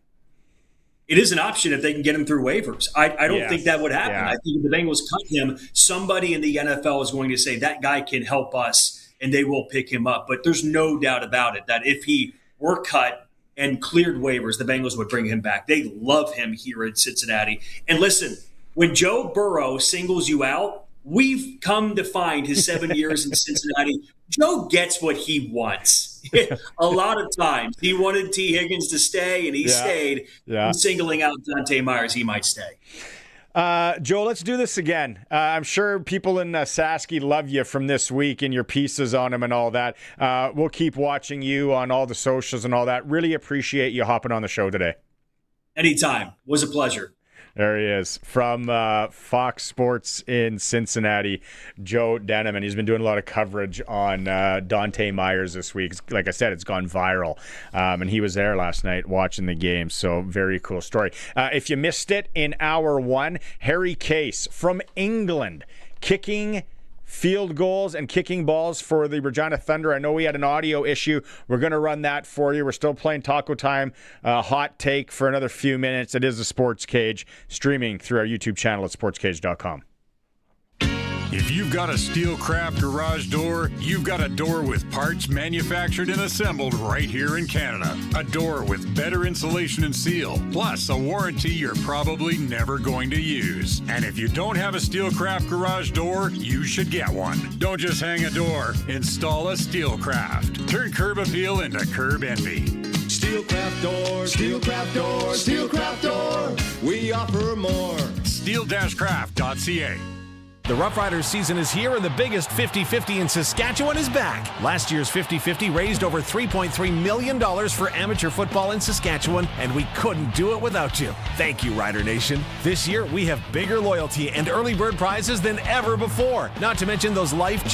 It is an option if they can get him through waivers. I don't think that would happen. I think if the Bengals cut him, somebody in the NFL is going to say that guy can help us, and they will pick him up. But there's no doubt about it that if he were cut and cleared waivers, the Bengals would bring him back. They love him here in Cincinnati. And listen, when Joe Burrow singles you out, we've come to find his 7 years in Cincinnati, Joe gets what he wants. A lot of times he wanted T. Higgins to stay, and he stayed. He's singling out Dohnte Meyers. He might stay. Joe, let's do this again. I'm sure people in Sasky love you from this week and your pieces on him and all that. We'll keep watching you on all the socials and all that. Really appreciate you hopping on the show today. Anytime. Was a pleasure. There he is from Fox Sports in Cincinnati, Joe Danneman. He's been doing a lot of coverage on Dohnte Meyers this week. Like I said, it's gone viral. And he was there last night watching the game. So very cool story. If you missed it in hour 1, Harry Case from England kicking field goals and kicking balls for the Regina Thunder. I know we had an audio issue. We're going to run that for you. We're still playing Taco Time Hot Take for another few minutes. It is the Sports Cage, streaming through our YouTube channel at sportscage.com. If you've got a Steelcraft garage door, you've got a door with parts manufactured and assembled right here in Canada. A door with better insulation and seal, plus a warranty you're probably never going to use. And if you don't have a Steelcraft garage door, you should get one. Don't just hang a door, install a Steelcraft. Turn curb appeal into curb envy. Steelcraft door, Steelcraft door, Steelcraft door. We offer more. Steel-craft.ca. The Roughriders season is here, and the biggest 50-50 in Saskatchewan is back. Last year's 50-50 raised over $3.3 million for amateur football in Saskatchewan, and we couldn't do it without you. Thank you, Rider Nation. This year, we have bigger loyalty and early bird prizes than ever before, not to mention those life-changing